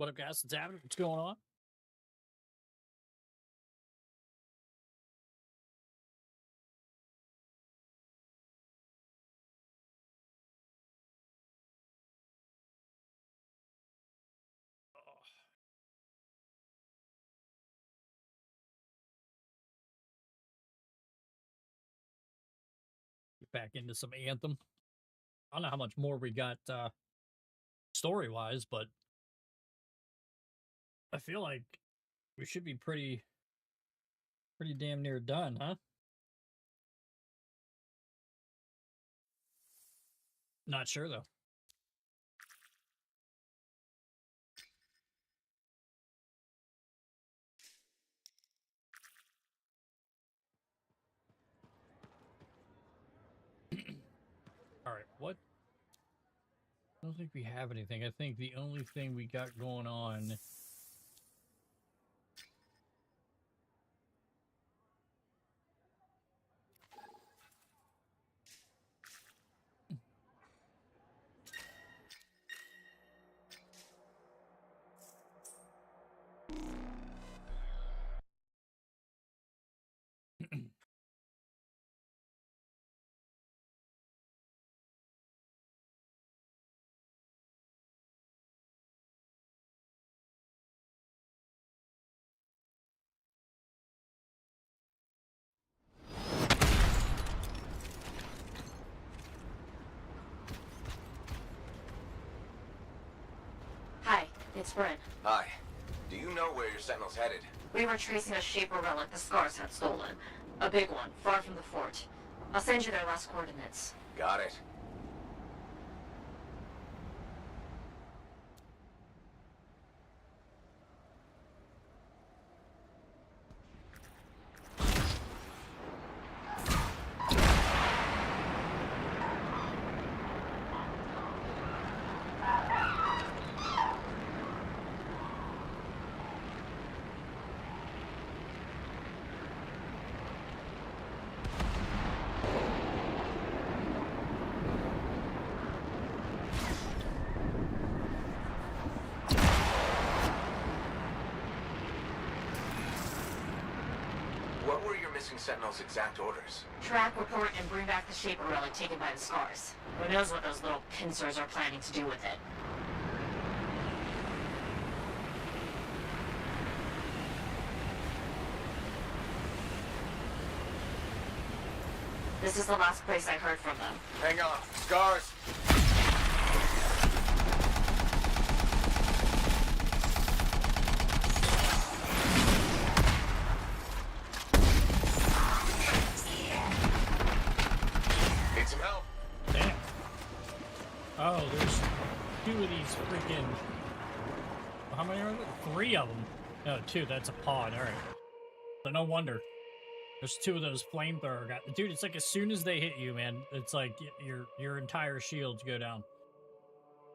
What up, guys? It's Adam. What's going on? Get back into some Anthem. I don't know how much more we got story-wise, but I feel like we should be pretty damn near done, huh? Not sure, though. All right, what? I don't think we have anything. I think the only thing we got going on... It's Bryn. Hi. Do you know where your sentinel's headed? We were tracing a shaper relic the Scars had stolen. A big one, far from the fort. I'll send you their last coordinates. Got it. What were your missing sentinel's exact orders? Track, report, and bring back the shaper relic taken by the Scars. Who knows what those little pincers are planning to do with it? This is the last place I heard from them. Hang on. Scars! Need some help? Damn. Oh, there's two of these freaking... How many are there? 3 of them. No, 2. That's a pod. All right. So no wonder. There's 2 of those flamethrower guys. Dude, it's like as soon as they hit you, man, it's like your entire shields go down.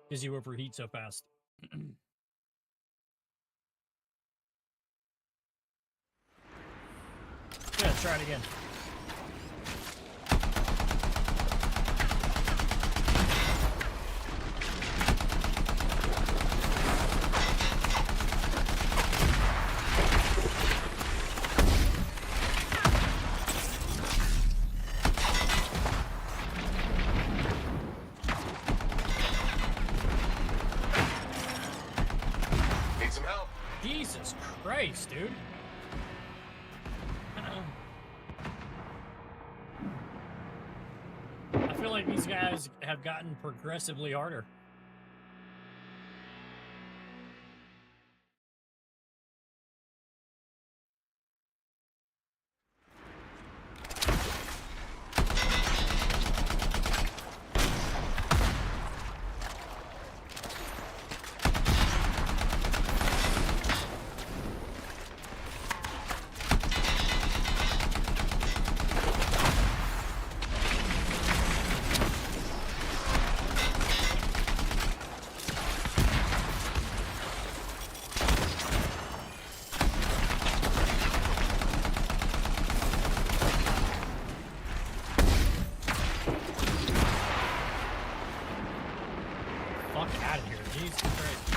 Because you overheat so fast. Yeah, try it again. Need some help? Jesus Christ, dude. I feel like these guys have gotten progressively harder. Fuck out of here, Jesus Christ.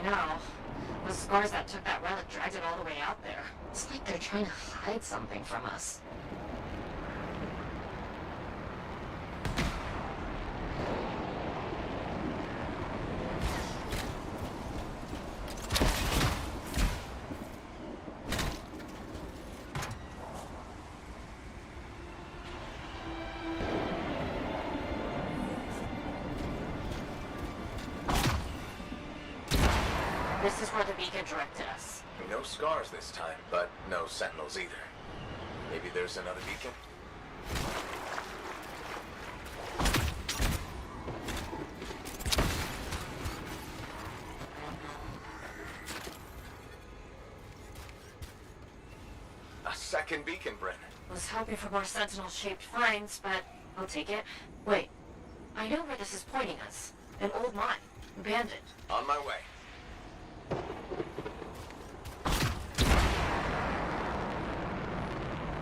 I know. The scars that took that relic dragged it all the way out there. It's like they're trying to hide something from us. This is where the beacon directed us. No scars this time, but no sentinels either. Maybe there's another beacon? A second beacon, Bryn. Was hoping for more sentinel-shaped finds, but I'll take it. Wait, I know where this is pointing us. An old mine. Abandoned. On my way.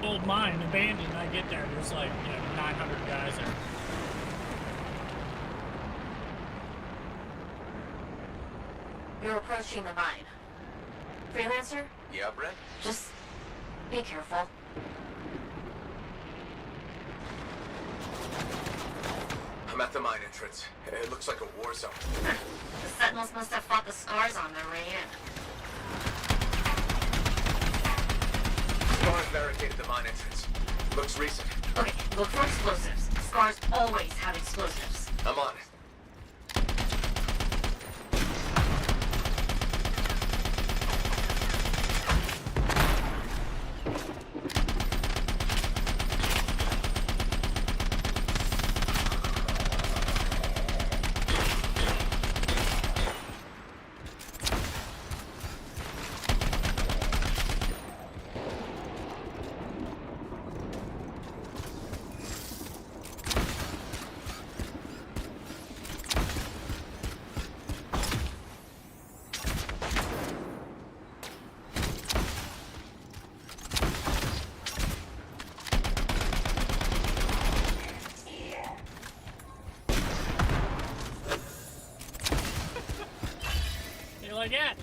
Old mine, abandoned. I get there. There's like, 900 guys there. You're approaching the mine. Freelancer? Yeah, Bryn? Just be careful. I'm at the mine entrance. It looks like a war zone. The sentinels must have fought the scars on their way in. Scars barricaded the mine entrance. Looks recent. Okay, look for explosives. Scars always have explosives. I'm on it. Like that.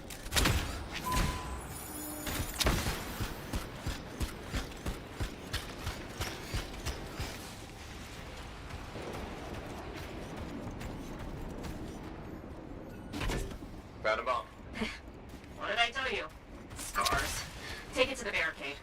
Found a bomb. What did I tell you? Scars. Take it to the barricade.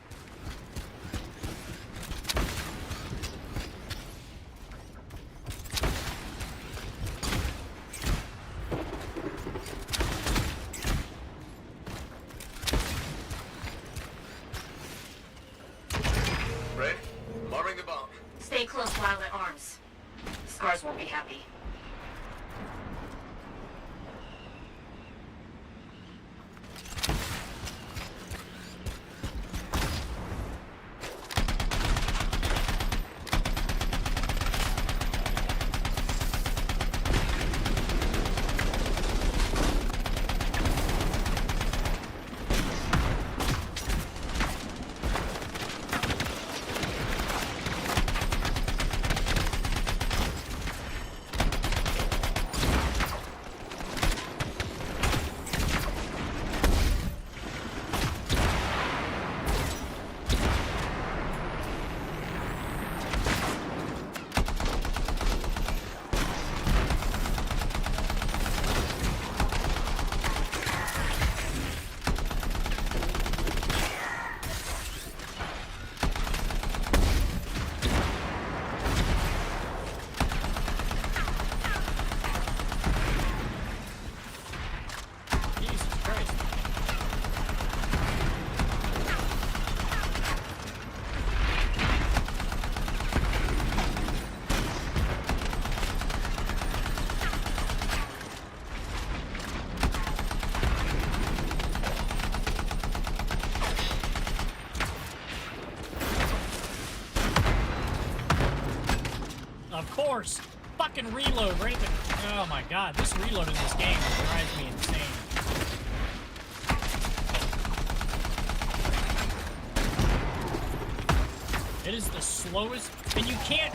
Bryn, I'm arming the bomb. Stay close while it arms. Scars won't be happy. Of course. Fucking reload right there. Oh my god, this reload in this game drives me insane. It is the slowest, and you can't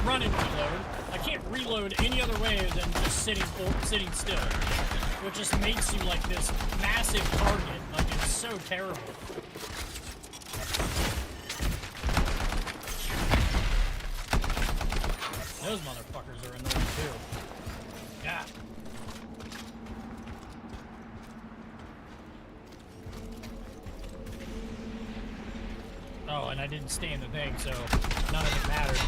run and reload. I can't reload any other way than just sitting still, which just makes you like this massive target. Like it's so terrible. Those motherfuckers are annoying too. Yeah. Oh, and I didn't stay in the thing, so none of it mattered.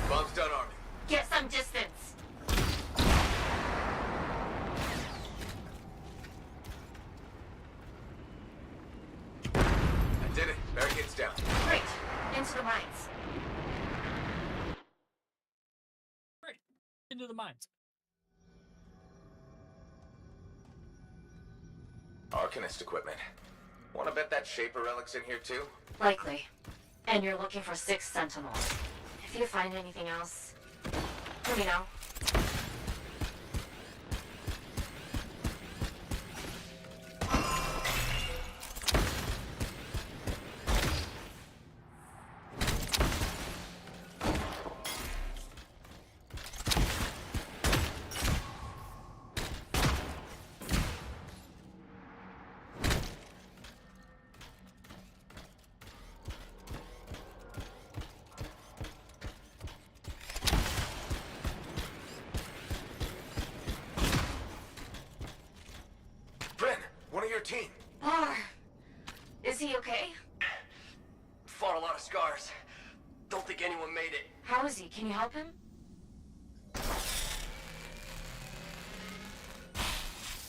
Bomb's done, Army. Get some distance. I did it. Barricades down. Great. Into the mines. Right. Into the mines. Arcanist equipment. Want to bet that Shaper relic's in here too? Likely. And you're looking for 6 Sentinels. If you find anything else, let me know. One of your team. Bar. Is he okay? Fought a lot of scars. Don't think anyone made it. How is he? Can you help him?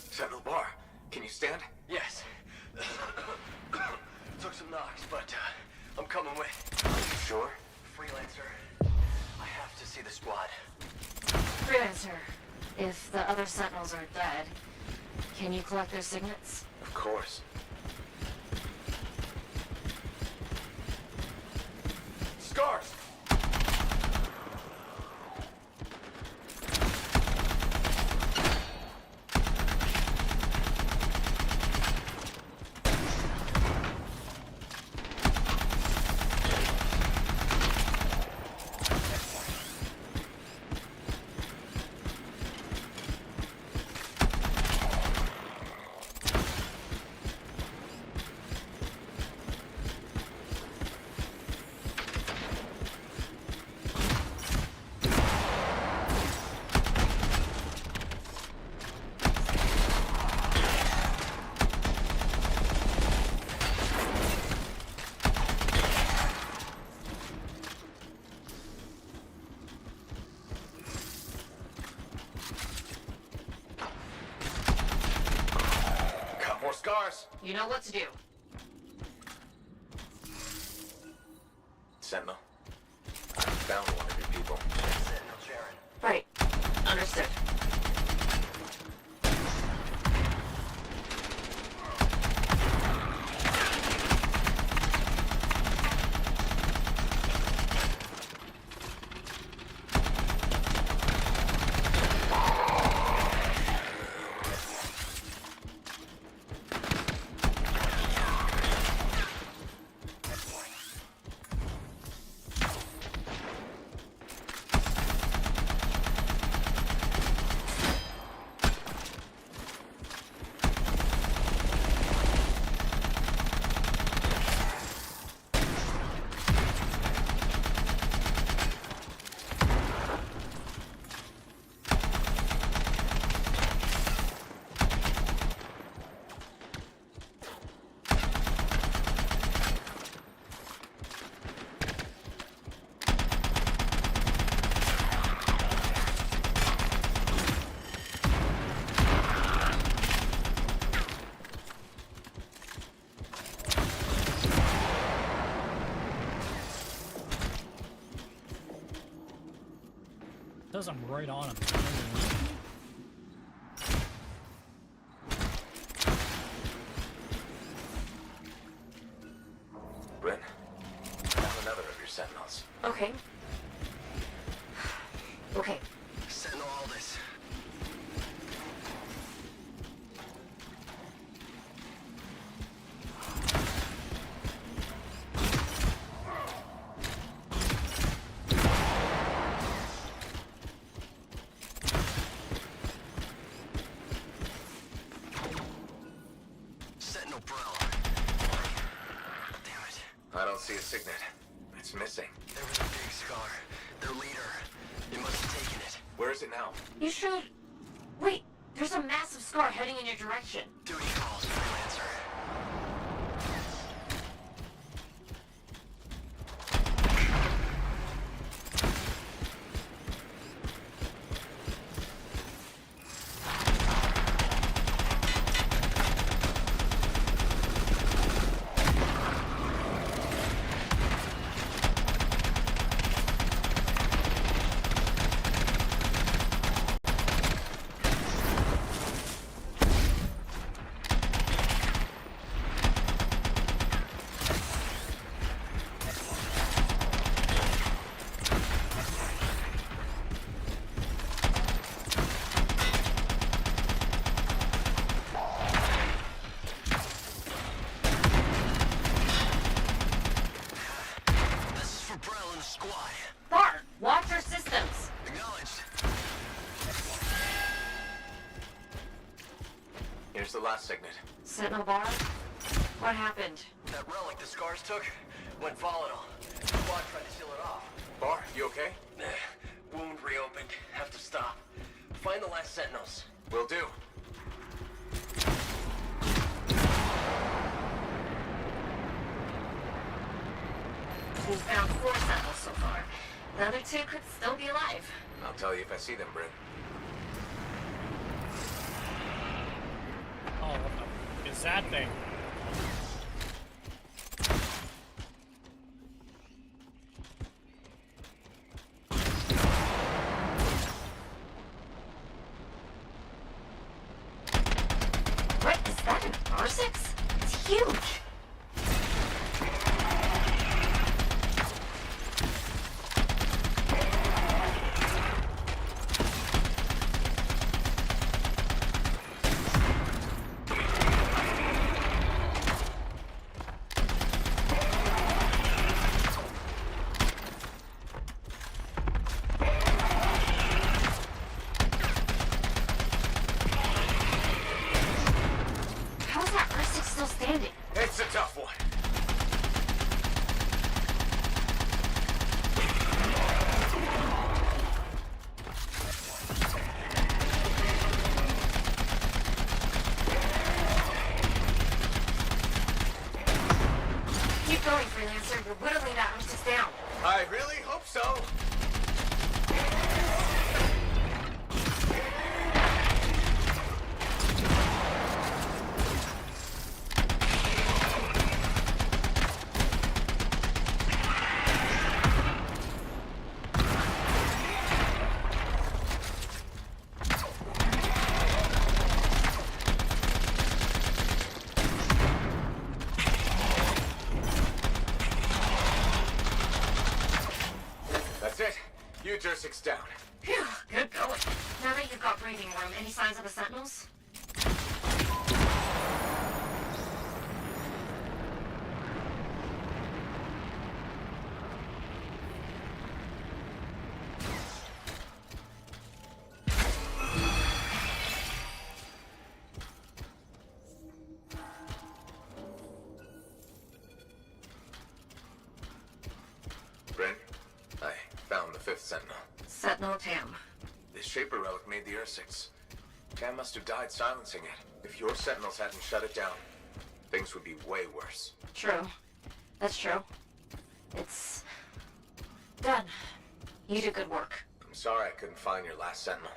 Sentinel Bar, can you stand? Yes. Took some knocks, but I'm coming with. Are you sure? Freelancer. I have to see the squad. Freelancer, if the other Sentinels are dead, can you collect their signets? Of course. Scars! Scars. You know what to do. Sentinel. I found one of your people. Sentinel Sharon. Right. Understood. Says I'm right on him. Bryn, found another of your sentinels. Okay. Okay. Sentinel all this. Sentinel Brell. Damn it. I don't see a signet. It's missing. There was a big scar. Their leader. They must have taken it. Where is it now? You should... Wait, there's a massive scar heading in your direction. Duty calls, freelancer. Bart, watch your systems. Acknowledged. Here's the last signet. Sentinel Bar? What happened? That relic the scars took went volatile. Squad tried to seal it off. Bar, you okay? Wound reopened. Have to stop. Find the last sentinels. Will do. We've found 4 sentinels so far. The other 2 could still be alive. I'll tell you if I see them, Bryn. Oh, what the is that thing? What is that, an R6? It's huge. How's that R6 still standing? It's a tough one. Keep going, Freelancer. You're whittling that R6 down. I really hope so. That's it. You Jersic's down. Phew, good going. Now that you've got breathing room, any signs of the sentinels? Bryn, I found the 5th sentinel. Sentinel Tam. This Shaper relic made the Ursix. Cam must have died silencing it. If your sentinels hadn't shut it down, things would be way worse. True. That's true. It's... done. You did good work. I'm sorry I couldn't find your last sentinel.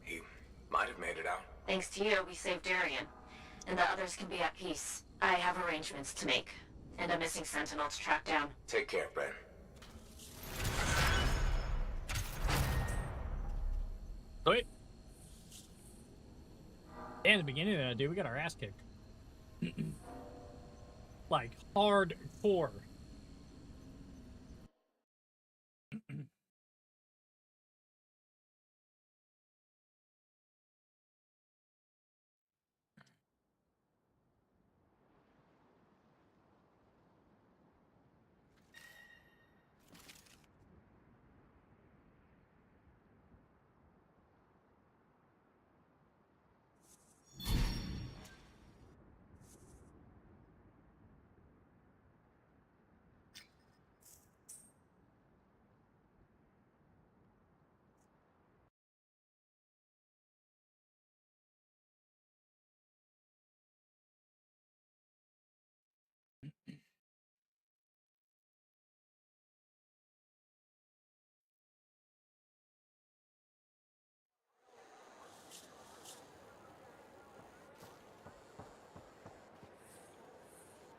He might have made it out. Thanks to you, we saved Darien. And the others can be at peace. I have arrangements to make. And a missing sentinel to track down. Take care, Bryn. Wait. And the beginning of that, dude, we got our ass kicked. Like, hardcore.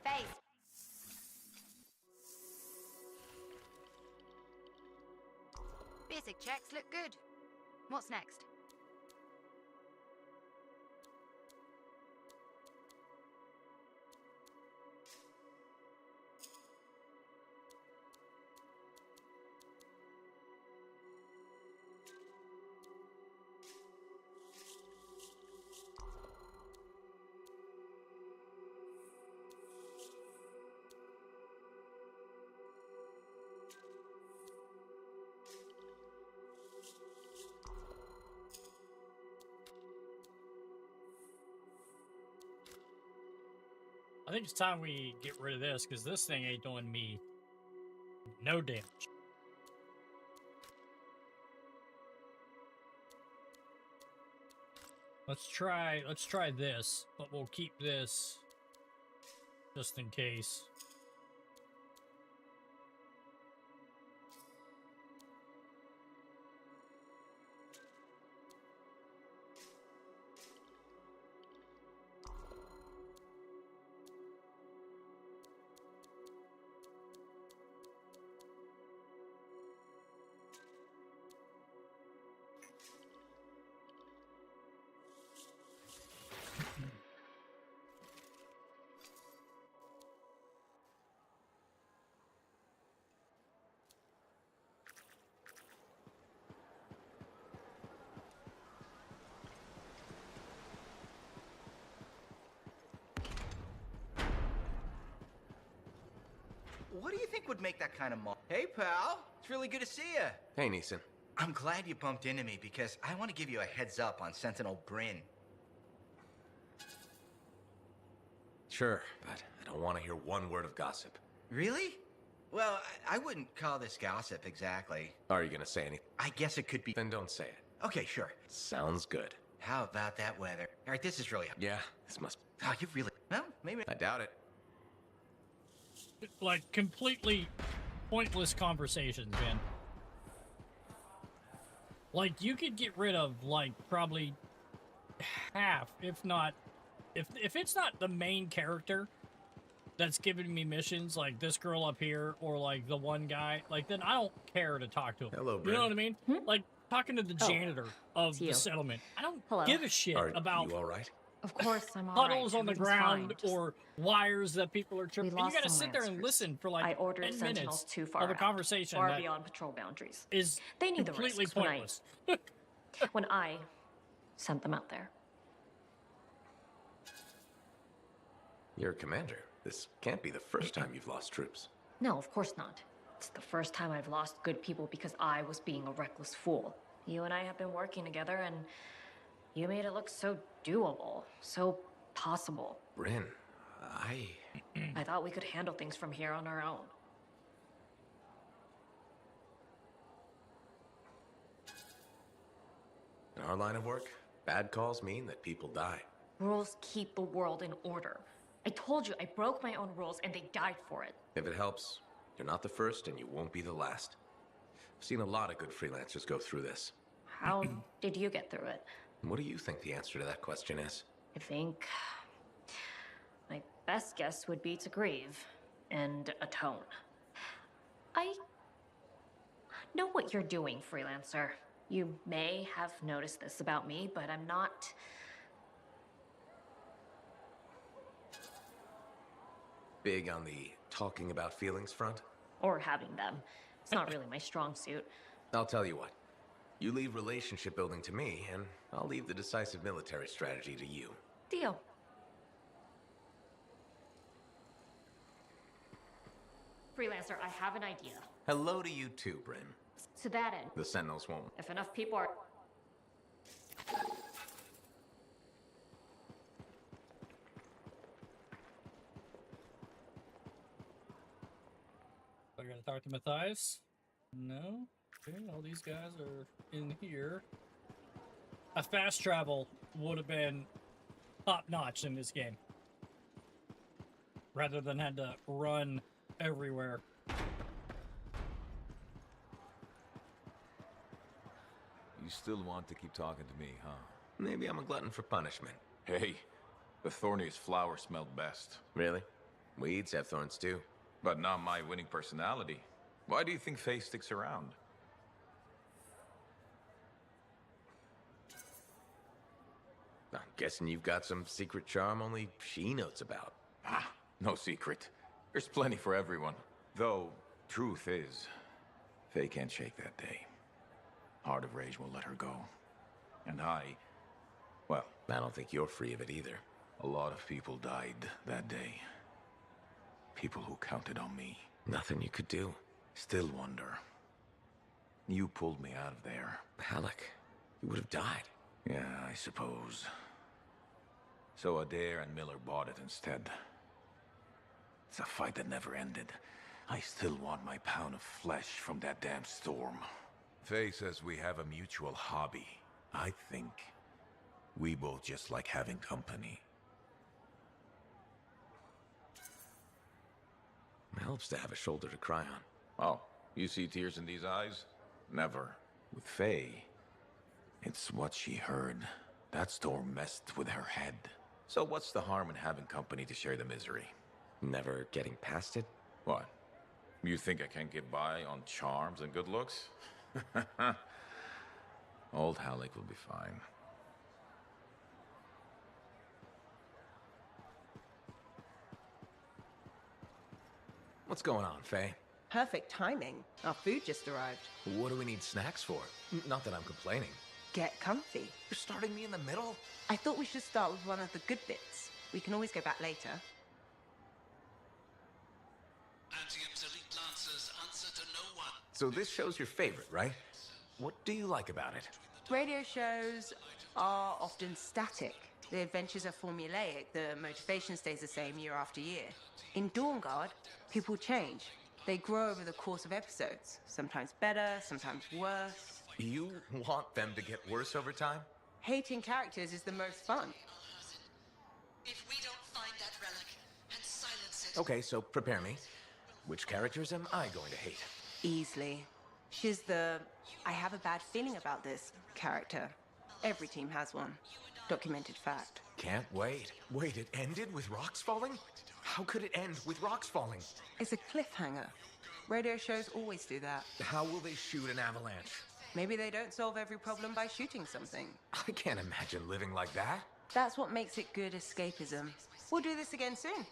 Face. Basic checks look good. What's next? I think it's time we get rid of this, because this thing ain't doing me no damage. Let's try this, but we'll keep this just in case. What do you think would make that kind of Hey, pal. It's really good to see you. Hey, Neeson. I'm glad you bumped into me because I want to give you a heads up on Sentinel Bryn. Sure, but I don't want to hear one word of gossip. Really? Well, I wouldn't call this gossip exactly. Are you going to say anything? I guess it could be... Then don't say it. Okay, sure. Sounds good. How about that weather? All right, this is really... Yeah, this must... Oh, you really... Well, maybe... I doubt it. Like, completely pointless conversations, man. Like, you could get rid of, like, probably half, if not... If it's not the main character that's giving me missions, like this girl up here, or, like, the one guy, like, then I don't care to talk to him. Hello, You know Bryn. what I mean? Like, talking to the janitor of it's the you. settlement. I don't Hello. give a shit Are about you all right? Of course I'm all right. puddles on the Everything's ground fine. Just- or wires that people are tripping. And you lost gotta some sit there and Lancers. listen for like I ordered 10 Sentinels minutes too far of a out, conversation far that beyond patrol boundaries. is They need the completely risks when pointless. when I sent them out there. You're a commander. This can't be the first time you've lost troops. No, of course not. It's the first time I've lost good people because I was being a reckless fool. You and I have been working together, and you made it look so doable, so possible. Bryn, I thought we could handle things from here on our own. In our line of work, bad calls mean that people die. Rules keep the world in order. I told you I broke my own rules, and they died for it. If it helps, you're not the first and you won't be the last. I've seen a lot of good freelancers go through this. How did you get through it? What do you think the answer to that question is? I think my best guess would be to grieve and atone. I know what you're doing, freelancer. You may have noticed this about me, but I'm not... Big on the talking about feelings front? or having them. It's not really my strong suit. I'll tell you what. You leave relationship building to me, and I'll leave the decisive military strategy to you. Deal. Freelancer, I have an idea. Hello to you too, Bryn. To that end, The Sentinels won't. if enough people are... I gotta talk to Matthias? No? Okay, all these guys are in here. A fast travel would have been top-notch in this game. Rather than had to run everywhere. You still want to keep talking to me, huh? Maybe I'm a glutton for punishment. Hey, the thorniest flower smelled best. Really? Weeds have thorns too. But not my winning personality. Why do you think Faye sticks around? I'm guessing you've got some secret charm only she knows about. Ah, no secret. There's plenty for everyone. Though, truth is, Faye can't shake that day. Heart of Rage will let her go. And well, I don't think you're free of it either. a lot of people died that day. People who counted on me. Nothing you could do. Still wonder. You pulled me out of there. Halleck, you would have died. Yeah, I suppose. So Adair and Miller bought it instead. It's a fight that never ended. I still want my pound of flesh from that damn storm. Faye says we have a mutual hobby. I think we both just like having company. It helps to have a shoulder to cry on. Oh, you see tears in these eyes? Never. With Faye, it's what she heard. That storm messed with her head. So what's the harm in having company to share the misery? Never getting past it? What? You think I can't get by on charms and good looks? Old Halleck will be fine. What's going on, Faye? Perfect timing. Our food just arrived. What do we need snacks for? Not that I'm complaining. Get comfy. You're starting me in the middle? I thought we should start with one of the good bits. We can always go back later. Anthem's elite lancers answer to no one. So this show's your favorite, right? What do you like about it? Radio shows are often static. The adventures are formulaic. The motivation stays the same year after year. In Dawn Guard, people change. They grow over the course of episodes. Sometimes better, sometimes worse. You want them to get worse over time? Hating characters is the most fun. If we don't find that relic and silence it, Okay, so prepare me. Which characters am I going to hate? Easily. She's the I have a bad feeling about this character. Every team has one. Documented fact. Can't wait. Wait, it ended with rocks falling? How could it end with rocks falling? It's a cliffhanger. Radio shows always do that. How will they shoot an avalanche? Maybe they don't solve every problem by shooting something. I can't imagine living like that. That's what makes it good escapism. We'll do this again soon.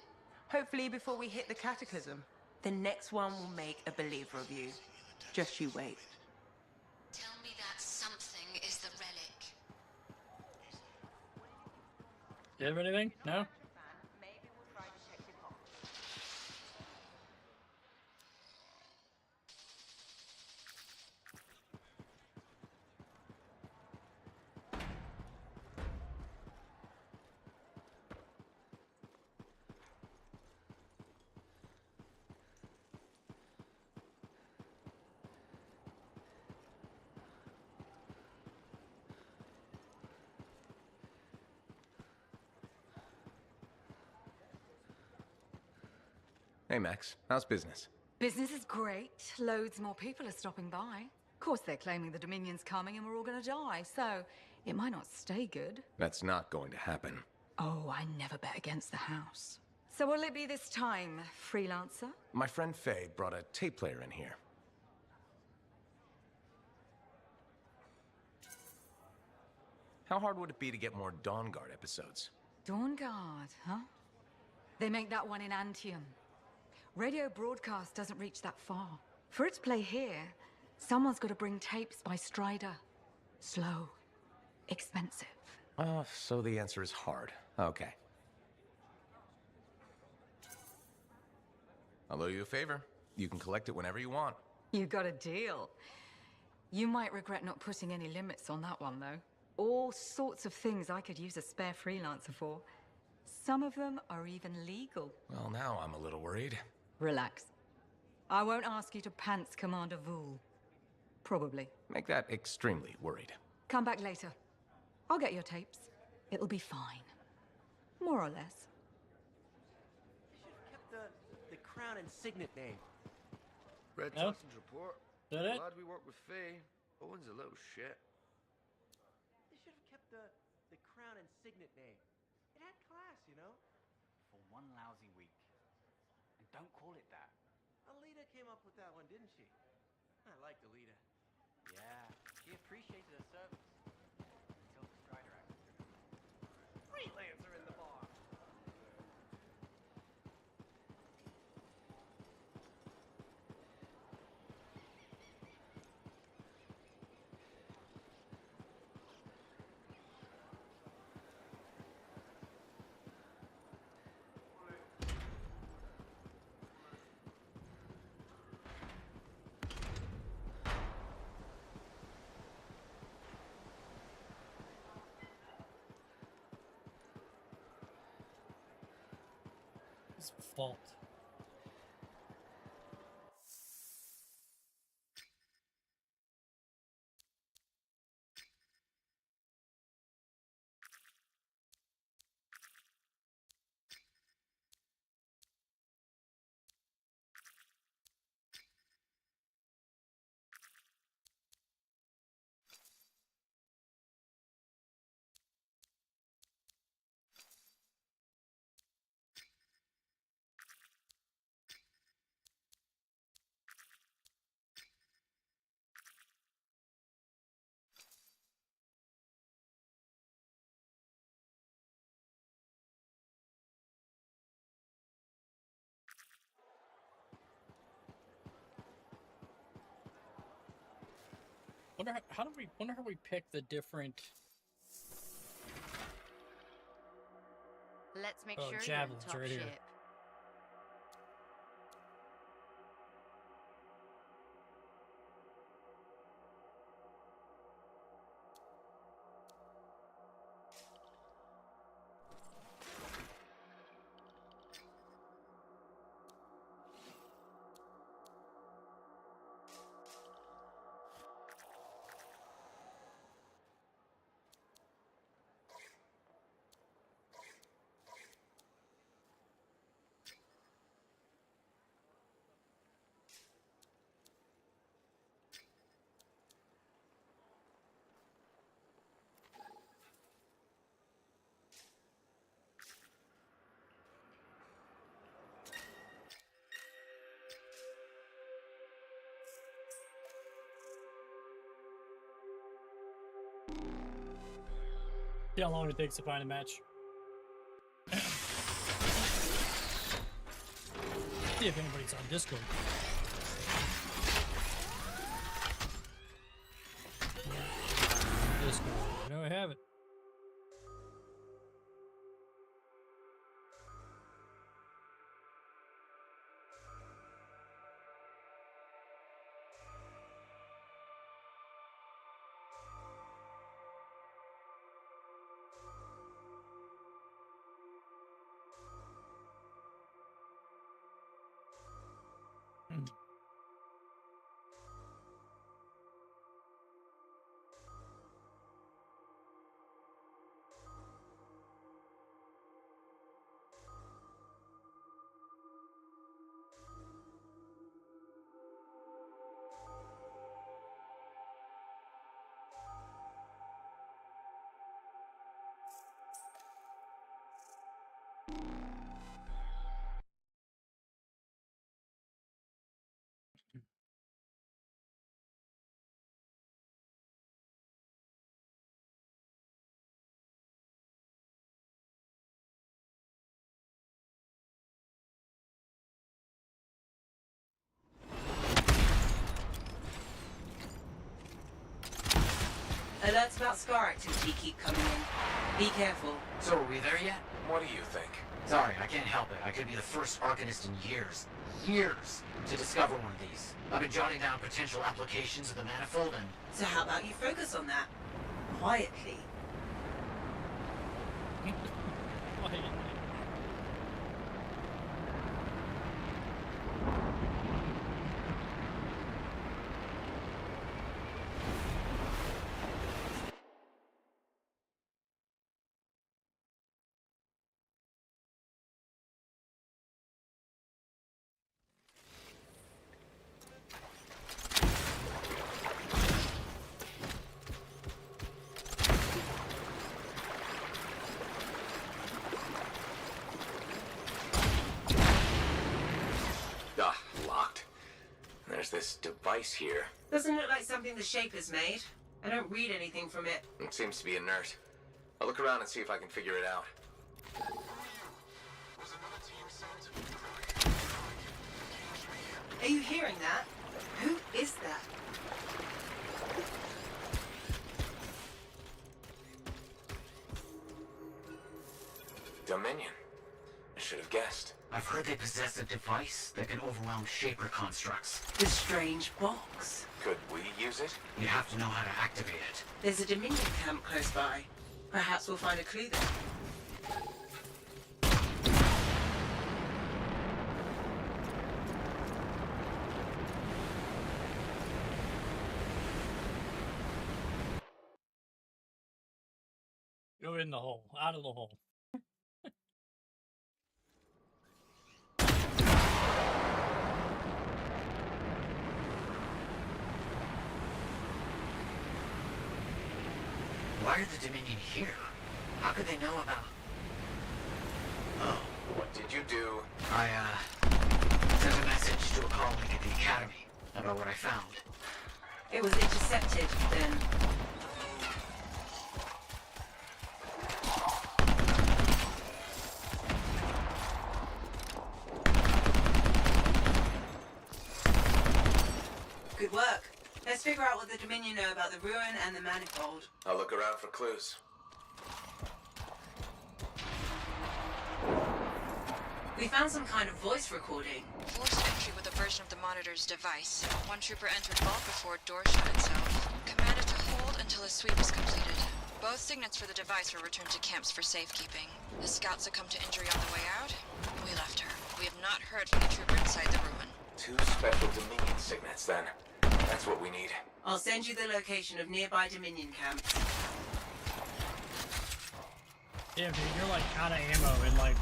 Hopefully before we hit the cataclysm. The next one will make a believer of you. Just you wait. Tell me that something is the relic. Do you have anything? No? Hey, Max. How's business? Business is great. Loads more people are stopping by. Of course, they're claiming the Dominion's coming and we're all gonna die, so it might not stay good. That's not going to happen. Oh, I never bet against the house. So what'll it be this time, freelancer? My friend Faye brought a tape player in here. How hard would it be to get more Dawn Guard episodes? Dawn Guard, huh? They make that one in Anthem. Radio broadcast doesn't reach that far. For it to play here, someone's got to bring tapes by Strider. Slow. Expensive. Oh, so the answer is hard. Okay. I'll owe you a favor. You can collect it whenever you want. You got a deal. You might regret not putting any limits on that one, though. All sorts of things I could use a spare freelancer for. Some of them are even legal. Well, now I'm a little worried. Relax. I won't ask you to pants Commander Vool. Probably. Make that extremely worried. Come back later. I'll get your tapes. It'll be fine. More or less. They should have kept the crown and signet name. Red Nope. Toxin's report. Is that it? Glad we work with Faye. Owen's a little shit. They should have kept the crown and signet name. It had class, you know? For one lousy week. And don't call it that. Alita came up with that one, didn't she? I liked Alita. Yeah, she appreciated her service. Until the Strider accident. Freelancer in the bar! His fault. Wonder how we pick the different Let's make Oh, sure you're in javelins top right here. shape. See how long it takes to find a match. See if anybody's on Discord. Discord. I know I have it. Alerts about scar activity keep coming in. Be careful. So are we there yet? What do you think? Sorry, I can't help it. I could be the first Arcanist in years, to discover one of these. I've been jotting down potential applications of the manifold and... So how about you focus on that? Quietly. Locked. There's this device here. Doesn't look like something the Shapers made. I don't read anything from it. It seems to be inert. I'll look around and see if I can figure it out. Are you hearing that? Who is that? Dominion. I should have guessed. I've heard they possess a device that can overwhelm Shaper constructs. The strange box. Could we use it? You have to know how to activate it. There's a Dominion camp close by. Perhaps we'll find a clue there. Go in the hole, out of the hole. Why are the Dominion here? How could they know about... Oh, what did you do? I, sent a message to a colleague at the Academy about what I found. It was intercepted, then. Good work. Let's figure out what the Dominion know about the ruin and the manifold. I'll look around for clues. We found some kind of voice recording. Forced entry with a version of the monitor's device. One trooper entered vault before a door shut itself. Commanded to hold until a sweep is completed. Both signets for the device were returned to camps for safekeeping. The scout succumbed to injury on the way out. We left her. We have not heard from the trooper inside the ruin. 2 special Dominion signets, then. That's what we need. I'll send you the location of nearby Dominion camps. Yeah, dude, you're like out of ammo in like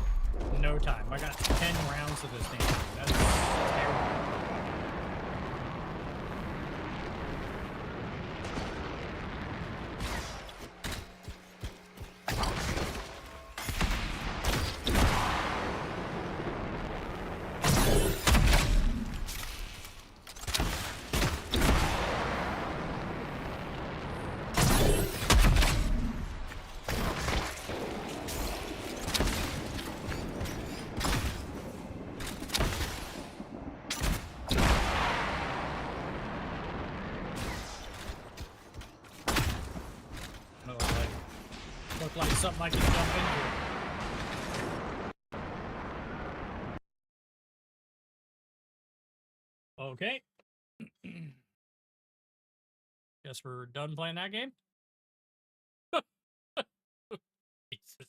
no time. I got 10 rounds of this thing. That's terrible. Like something I can jump into. Okay. Guess we're done playing that game. Jesus.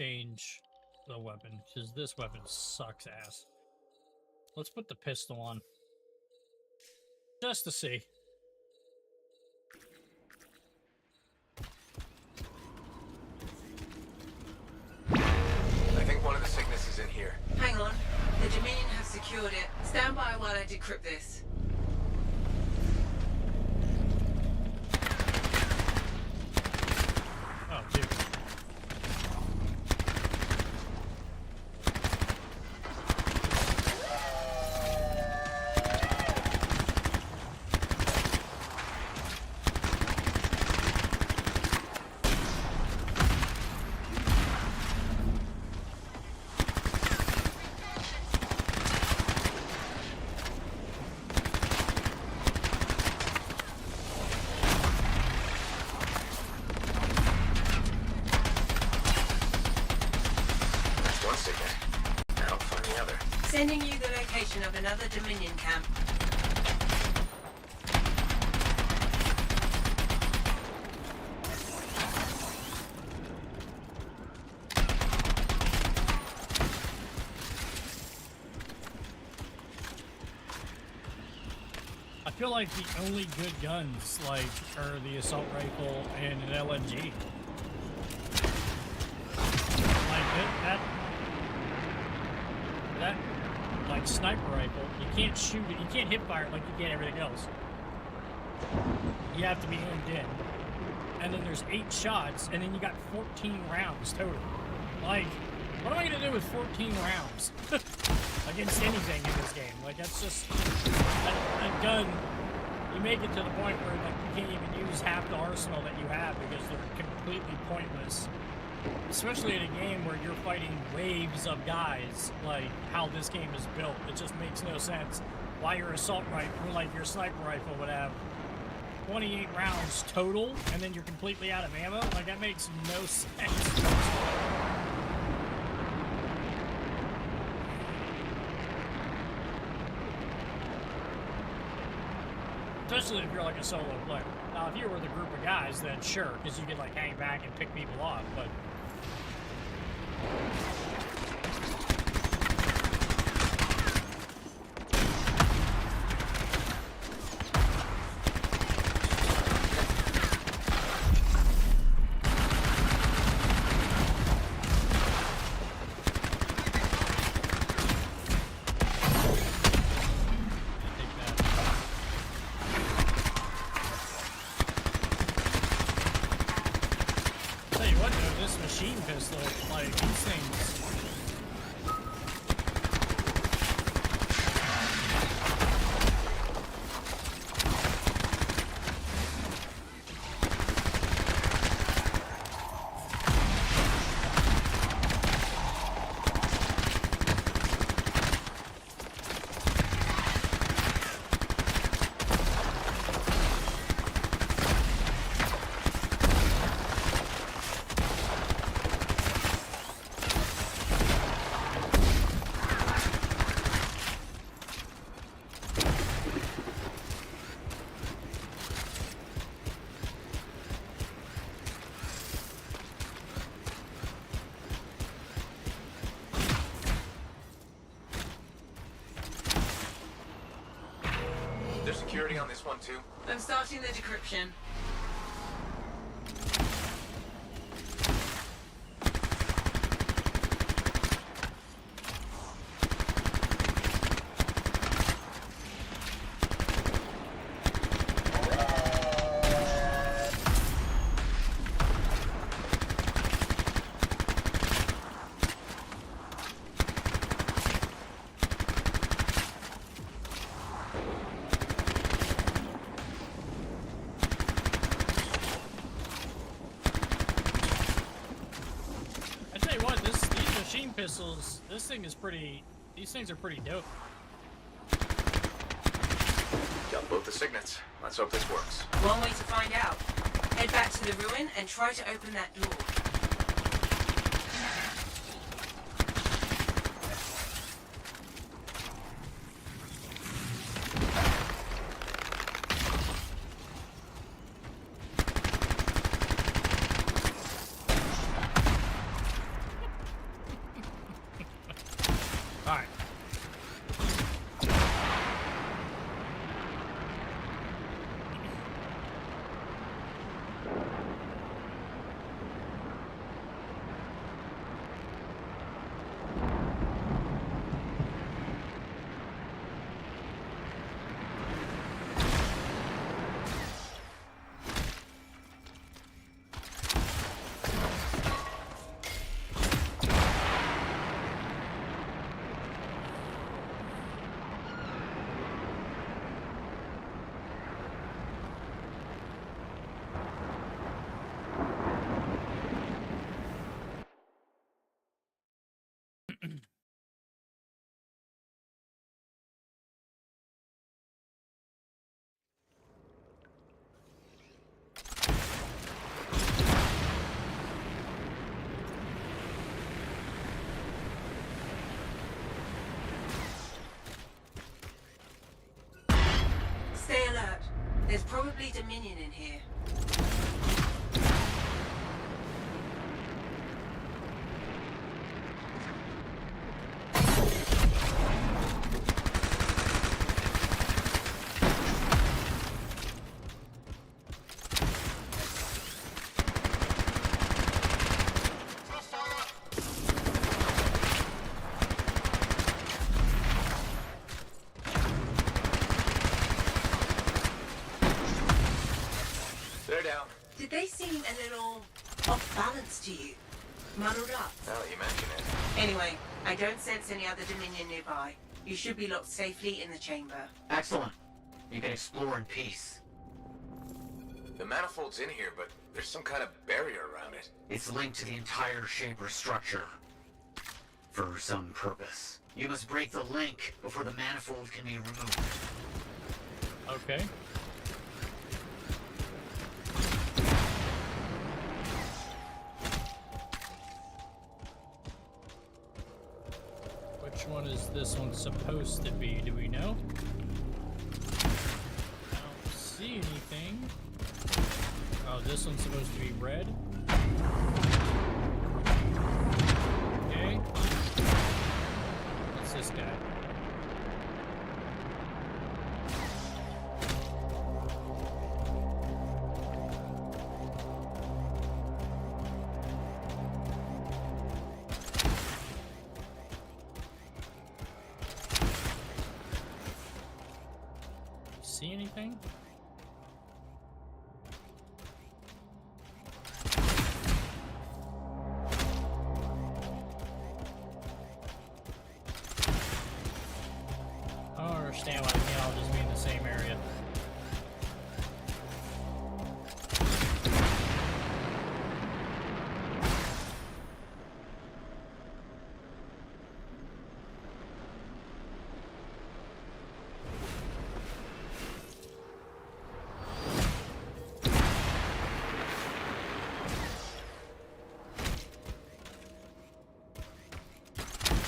change the weapon, because this weapon sucks ass. Let's put the pistol on. Just to see. I think one of the signets is in here. Hang on. The Dominion have secured it. Stand by while I decrypt this. Oh, dude. Sending you the location of another Dominion camp. I feel like the only good guns, like, are the assault rifle and an LMG. Like, that like sniper rifle, you can't shoot it, you can't hip fire it like you can everything else. You have to be aimed in. And then there's 8 shots, and then you got 14 rounds total. Like, what am I gonna do with 14 rounds? Against anything in this game. Like, that's just a gun. You make it to the point where like you can't even use half the arsenal that you have because they're completely pointless. Especially in a game where you're fighting waves of guys, like how this game is built. It just makes no sense why your assault rifle, like your sniper rifle, would have 28 rounds total, and then you're completely out of ammo. Like, that makes no sense. Especially if you're like a solo player. Now, if you were the group of guys, then sure, because you could like hang back and pick people off, but... There's security on this one too? I'm starting the decryption. Pistols, this thing is pretty, these things are pretty dope. Got both the signets. Let's hope this works. One way to find out. Head back to the ruin and try to open that door. Stay alert. There's probably Dominion in here. They're down. Did they seem a little off balance to you? Muddled up? Now that you mention it. Anyway, I don't sense any other Dominion nearby. You should be locked safely in the chamber. Excellent. You can explore in peace. The manifold's in here, but there's some kind of barrier around it. It's linked to the entire Shaper structure. For some purpose. You must break the link before the manifold can be removed. Okay. Which one is this one supposed to be? Do we know? I don't see anything. Oh, this one's supposed to be red. Okay. What's this guy? See anything? I don't understand why they can't all just be in the same area.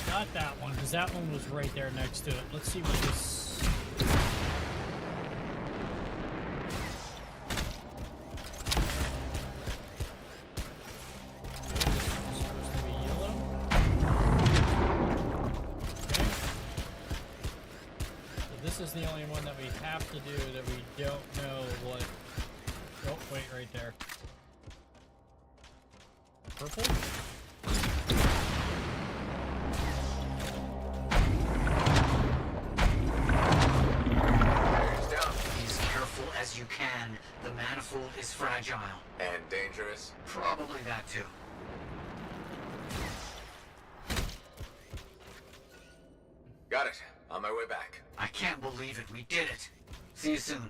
Not that one, because that one was right there next to it. Let's see what this... Supposed to be yellow. Okay. So this is the only one that we have to do that we don't know what... Oh, wait, right there. Purple? As you can, the manifold is fragile. And dangerous? Probably that too. Got it. On my way back. I can't believe it. We did it. See you soon.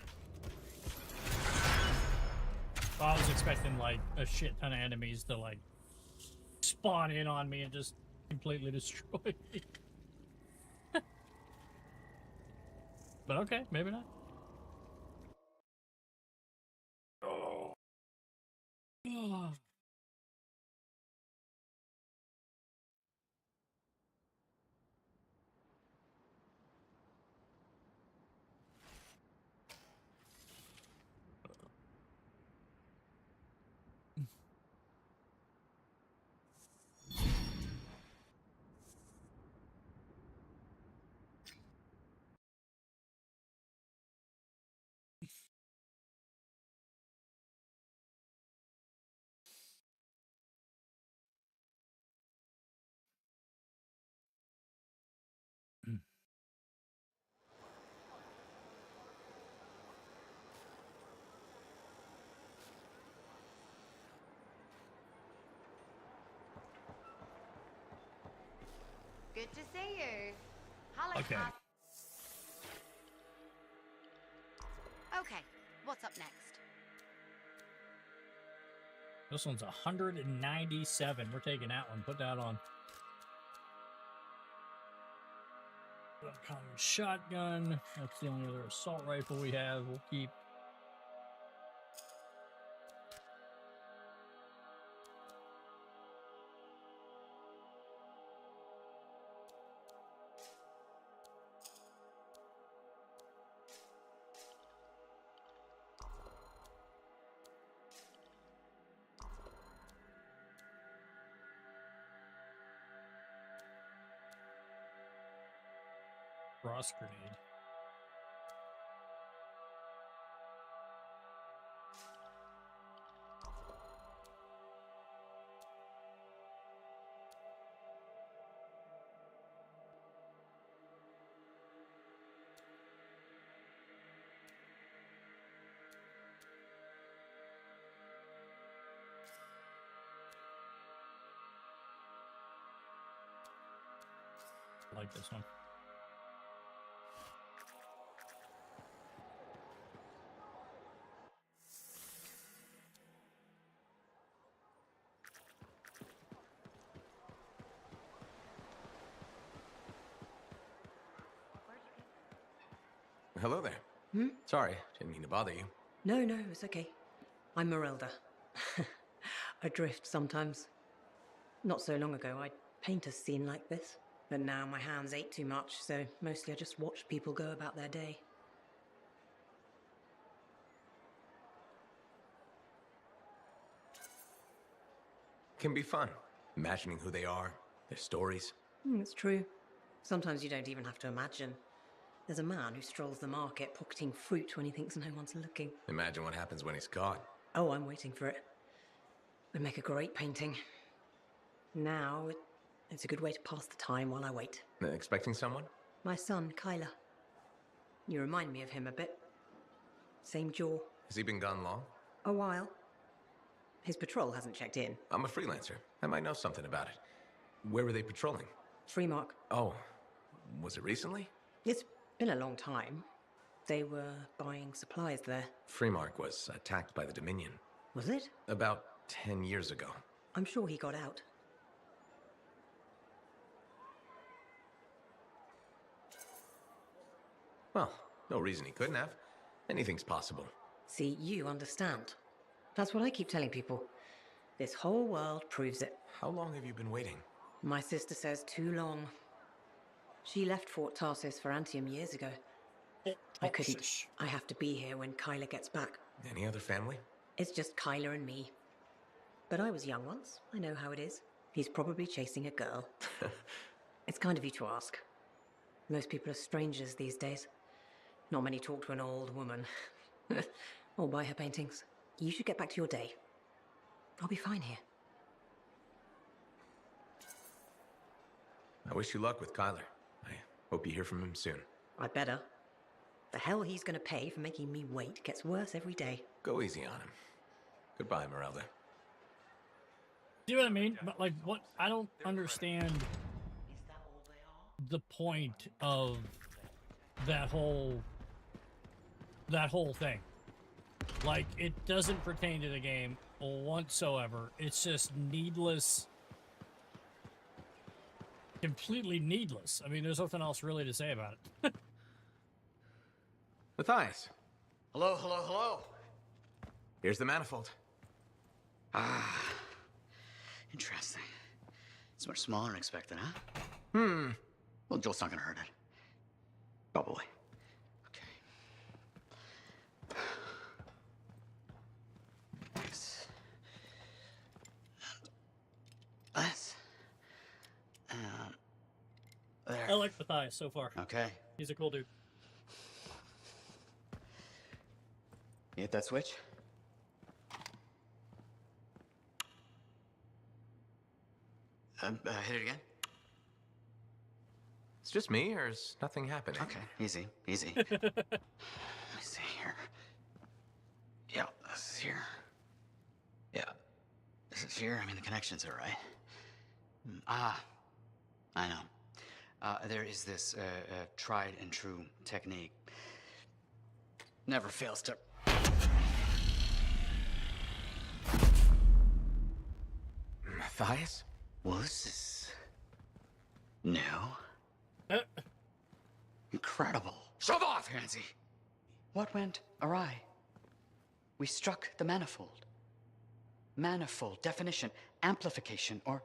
Well, I was expecting like a shit ton of enemies to like spawn in on me and just completely destroy me. But okay, maybe not. Oh. Good to see you. Hello. Okay. Okay, what's up next? This one's 197. We're taking that one. Put that on. Common shotgun. That's the only other assault rifle we have. We'll keep. Frost grenade. I like this one. Hello there. Hmm? Sorry, didn't mean to bother you. No, it's okay. I'm Merelda. I drift sometimes. Not so long ago, I'd paint a scene like this. But now my hands ache too much, so mostly I just watch people go about their day. Can be fun. Imagining who they are, their stories. It's true. Sometimes you don't even have to imagine. There's a man who strolls the market pocketing fruit when he thinks no one's looking. Imagine what happens when he's caught. Oh, I'm waiting for it. Would make a great painting. Now, it's a good way to pass the time while I wait. Expecting someone? My son, Kyler. You remind me of him a bit. Same jaw. Has he been gone long? A while. His patrol hasn't checked in. I'm a freelancer. I might know something about it. Where were they patrolling? Freemark. Oh, was it recently? It's been a long time. They were buying supplies there. Freemark was attacked by the Dominion. Was it? About 10 years ago. I'm sure he got out. Well, no reason he couldn't have. Anything's possible. See, you understand. That's what I keep telling people. This whole world proves it. How long have you been waiting? My sister says too long. She left Fort Tarsis for Anthem years ago. I couldn't. I have to be here when Kyler gets back. Any other family? It's just Kyler and me. But I was young once. I know how it is. He's probably chasing a girl. It's kind of you to ask. Most people are strangers these days. Not many talk to an old woman. Or buy her paintings. You should get back to your day. I'll be fine here. I wish you luck with Kyler. I hope you hear from him soon. I better. The hell he's gonna pay for making me wait gets worse every day. Go easy on him. Goodbye, Merelda. See what I mean? But like, what? I don't understand the point of that whole thing. Like, it doesn't pertain to the game whatsoever. It's just needless. Completely needless. I mean, there's nothing else really to say about it. Matthias. Hello, hello, hello. Here's the manifold. Ah, interesting. It's much smaller than expected, huh? Well, Joel's not gonna hurt it. Probably. Okay. This. And this. And there. I like Matthias so far. Okay. He's a cool dude. You hit that switch? Hit it again? It's just me, or is nothing happening? Okay, easy, easy. Let me see here. Yeah, this is here. Yeah, this is here. I mean, the connections are right. I know. There is this tried and true technique. Never fails to... Matthias? Well, this is... new. Incredible. Shove off, Hansy! What went awry? We struck the manifold. Manifold, definition, amplification, or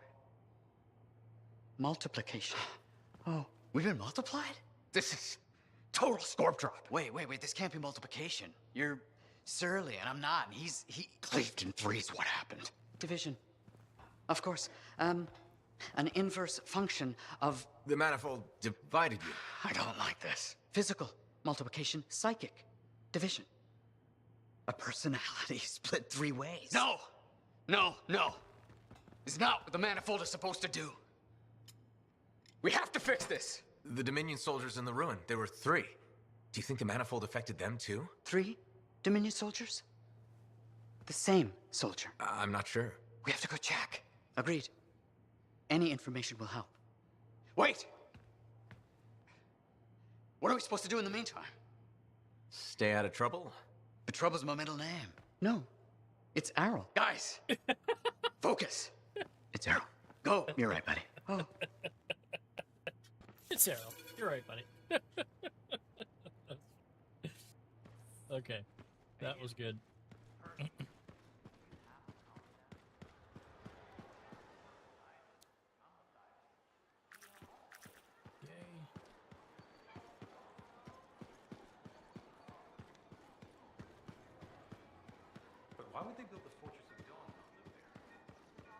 multiplication. Oh, we've been multiplied? This is total scorp drop. Wait, this can't be multiplication. You're surly, and I'm not, and he cleaved in threes. What happened? Division. Of course. An inverse function of... The manifold divided you. I don't like this. Physical, multiplication, psychic, division. A personality split three ways. No! It's not what the manifold is supposed to do. We have to fix this. The Dominion soldiers in the ruin, there were 3. Do you think the manifold affected them too? 3 Dominion soldiers? The same soldier. I'm not sure. We have to go check. Agreed. Any information will help. Wait! What are we supposed to do in the meantime? Stay out of trouble? The trouble's my middle name. No, it's Errol. Guys! Focus! It's Errol. Go! You're right, buddy. Oh. It's Errol. You're right, buddy. Okay. That was good. Why would they build the Fortress of Dawn and not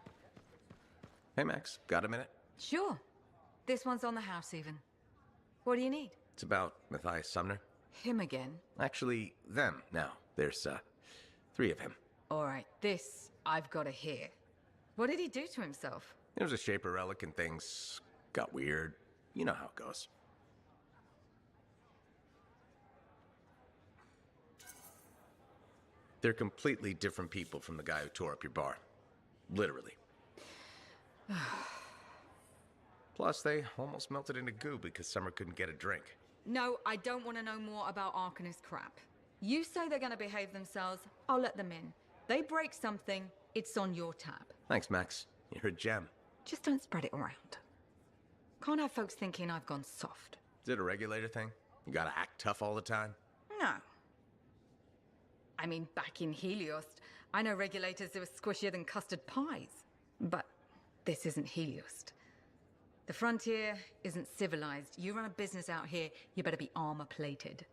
live there? Hey, Max, got a minute? Sure. This one's on the house, even. What do you need? It's about Matthias Sumner. Him again? Actually, them now. There's, 3 of him. All right, this I've got to hear. What did he do to himself? There was a Shaper relic and things got weird. You know how it goes. They're completely different people from the guy who tore up your bar. Literally. Plus, they almost melted into goo because Summer couldn't get a drink. No, I don't want to know more about Arcanist crap. You say they're going to behave themselves, I'll let them in. They break something, it's on your tab. Thanks, Max. You're a gem. Just don't spread it around. Can't have folks thinking I've gone soft. Is it a regulator thing? You gotta act tough all the time? No. I mean, back in Helios, I know regulators who are squishier than custard pies. But this isn't Helios. The frontier isn't civilized. You run a business out here, you better be armor-plated.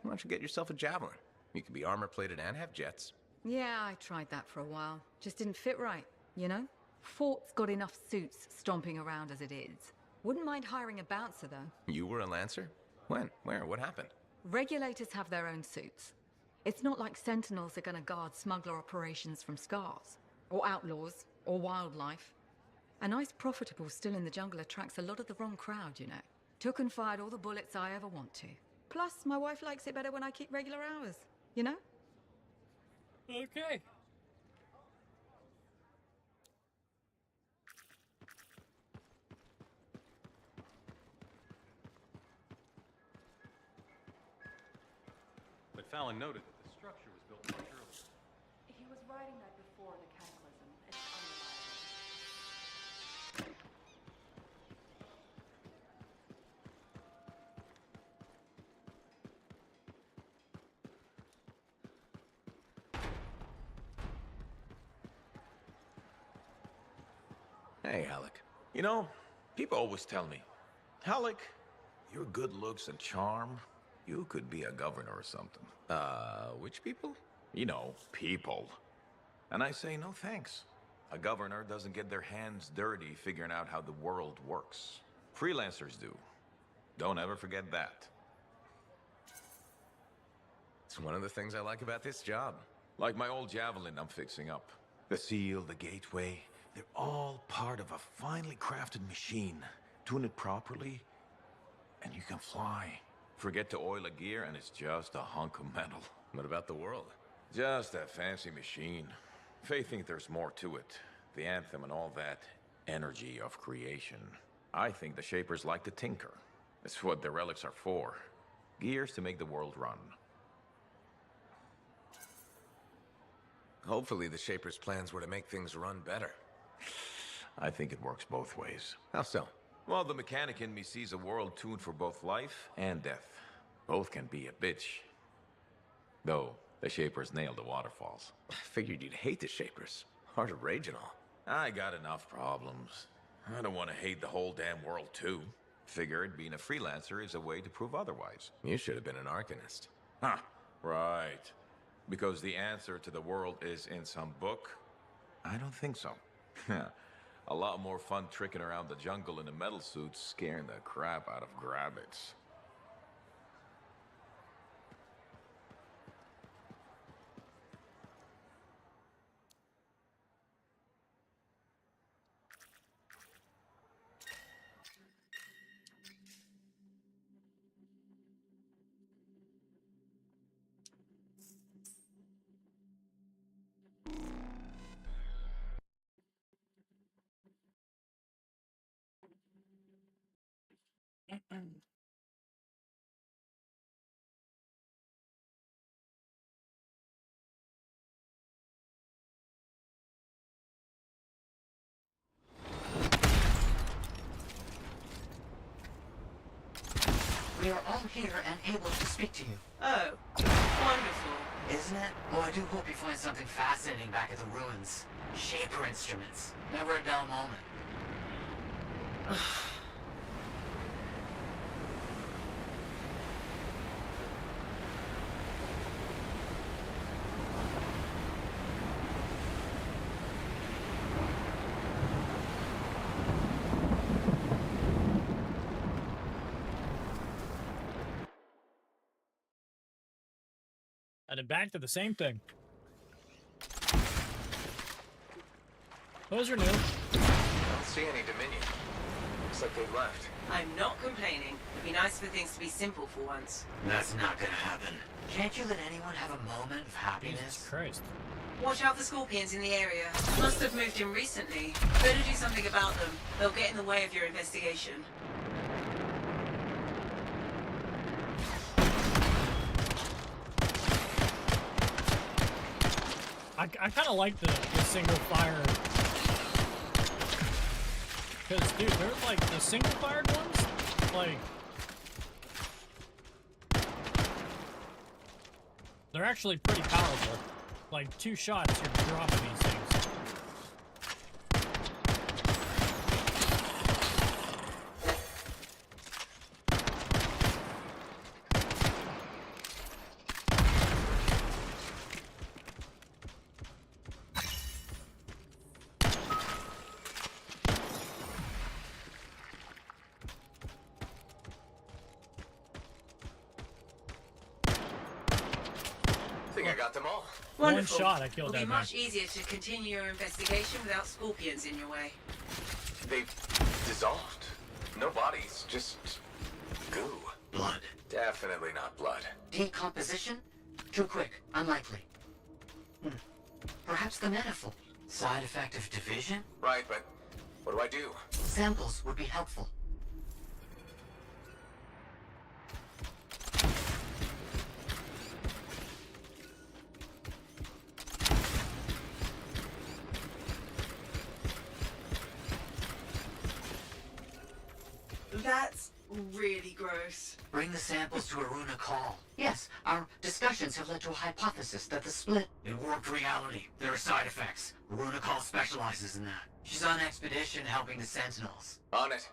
Why don't you get yourself a Javelin? You could be armor-plated and have jets. Yeah, I tried that for a while. Just didn't fit right, you know? Fort's got enough suits stomping around as it is. Wouldn't mind hiring a bouncer, though. You were a Lancer? When? Where? What happened? Regulators have their own suits. It's not like Sentinels are gonna guard smuggler operations from scars. Or outlaws. Or wildlife. A nice profitable still in the jungle attracts a lot of the wrong crowd, you know. Took and fired all the bullets I ever want to. Plus, my wife likes it better when I keep regular hours. You know? Okay. But Fallon noted that the structure was built much earlier. He was writing that before the cataclysm. It's Hey, Alec. You know, people always tell me, Alec, your good looks and charm, you could be a governor or something. Which people? You know, people. And I say, no thanks. A governor doesn't get their hands dirty figuring out how the world works. Freelancers do. Don't ever forget that. It's one of the things I like about this job. Like my old Javelin I'm fixing up. The seal, the gateway, they're all part of a finely crafted machine. Tune it properly, and you can fly. Forget to oil a gear, and it's just a hunk of metal. What about the world? Just a fancy machine. They think there's more to it. The Anthem and all that energy of creation. I think the Shapers like to tinker. That's what the relics are for. Gears to make the world run. Hopefully the Shaper's plans were to make things run better. I think it works both ways. How so? Well, the mechanic in me sees a world tuned for both life and death. Both can be a bitch. Though, the Shapers nailed the waterfalls. I figured you'd hate the Shapers. Hard to rage and all. I got enough problems. I don't want to hate the whole damn world, too. Figured being a freelancer is a way to prove otherwise. You should have been an Arcanist. Huh, right. Because the answer to the world is in some book? I don't think so. A lot more fun tricking around the jungle in a metal suit, scaring the crap out of grabbits. We are all here and able to speak to you. Oh, wonderful. Isn't it? Well, I do hope you find something fascinating back at the ruins. Shaper instruments. Never a dull moment. And then back to the same thing. Those are new. I don't see any Dominion. Looks like they left. I'm not complaining. It'd be nice for things to be simple for once. That's not gonna happen. Can't you let anyone have a moment of happiness? Jesus Christ. Watch out for scorpions in the area. Must have moved in recently. Better do something about them. They'll get in the way of your investigation. I kind of like the single fire. Because, dude, they're like the single fired ones, like, they're actually pretty powerful. Like, 2 shots, you're dropping these things. I got them all. Wonderful. One shot, I killed It'll that be guy. much easier to continue your investigation without scorpions in your way. They've dissolved. No bodies, just goo. Blood. Definitely not blood. Decomposition? Too quick. Unlikely. Perhaps the manifold. Side effect of division? Right, but what do I do? Samples would be helpful. That's really gross. Bring the samples to Aruna Call. Yes, our discussions have led to a hypothesis that the split in warped reality. There are side effects. Aruna Call specializes in that. She's on expedition helping the Sentinels. On it.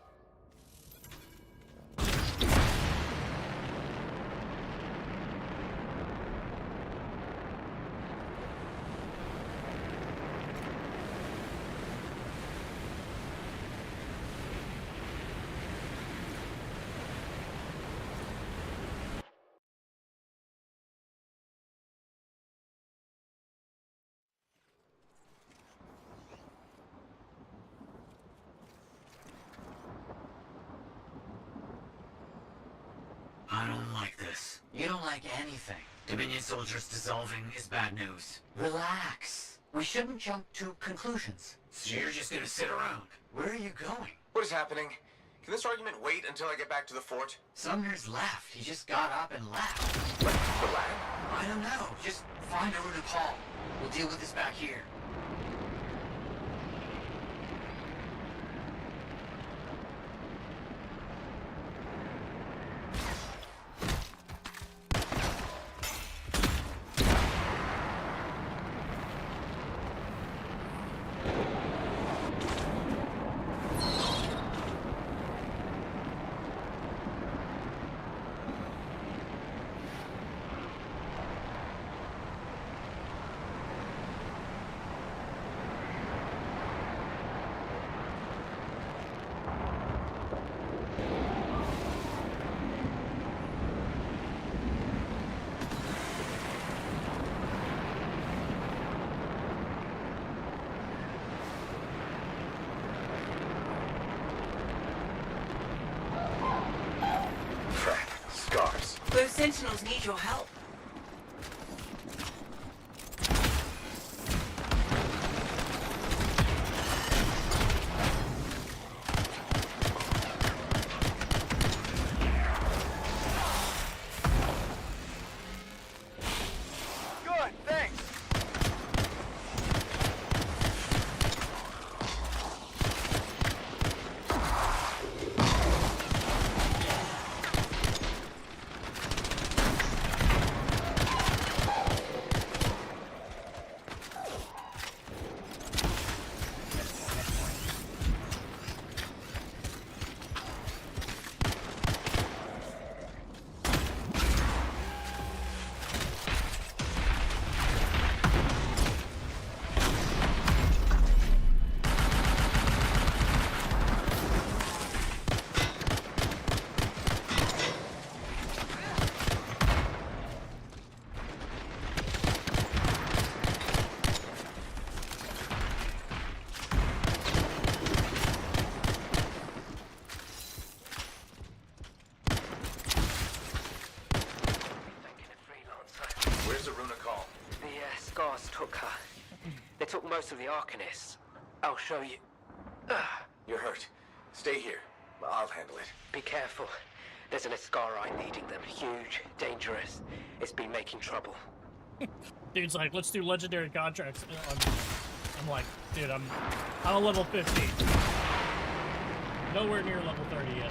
I don't like this. You don't like anything. Dominion soldiers dissolving is bad news. Relax. We shouldn't jump to conclusions. So you're just gonna sit around? Where are you going? What is happening? Can this argument wait until I get back to the fort? Sumner's left. He just got up and left. What? The lab? I don't know. Just find Aruna Call. We'll deal with this back here. Scars. Those sentinels need your help. Good, thanks. Where's Aruna call? The Scars took her. They took most of the Arcanists. I'll show you. You're hurt. Stay here. I'll handle it. Be careful. There's an Ascarai leading them. Huge, dangerous. It's been making trouble. Dude's like, let's do legendary contracts. I'm like, dude, I'm on level 50. Nowhere near level 30 yet.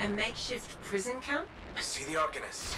A makeshift prison camp? I see the Arcanists.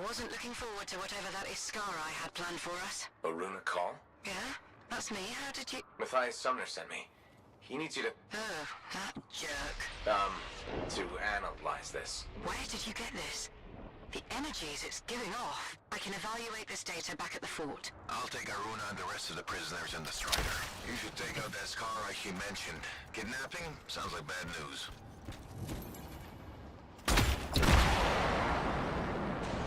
wasn't looking forward to whatever that Iskara had planned for us. Aruna call? Yeah? That's me. How did you... Matthias Sumner sent me. He needs you to... Oh, that jerk. To analyze this. Where did you get this? The energies it's giving off. I can evaluate this data back at the fort. I'll take Aruna and the rest of the prisoners in the Strider. You should take out that Skara she mentioned. Kidnapping? Sounds like bad news.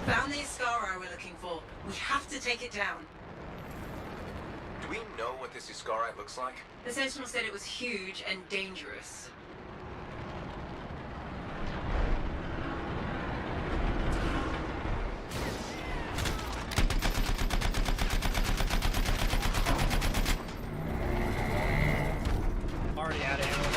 Found the Iskara we're looking for. We have to take it down. Do we know what this Iskara looks like? The Sentinel said it was huge and dangerous. Already out of ammo.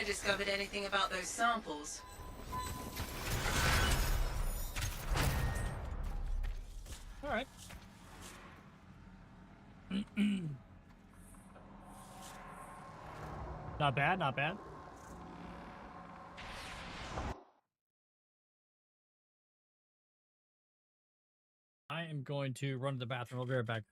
Discovered anything about those samples? All right. Not bad, not bad. I am going to run to the bathroom. I'll be right back.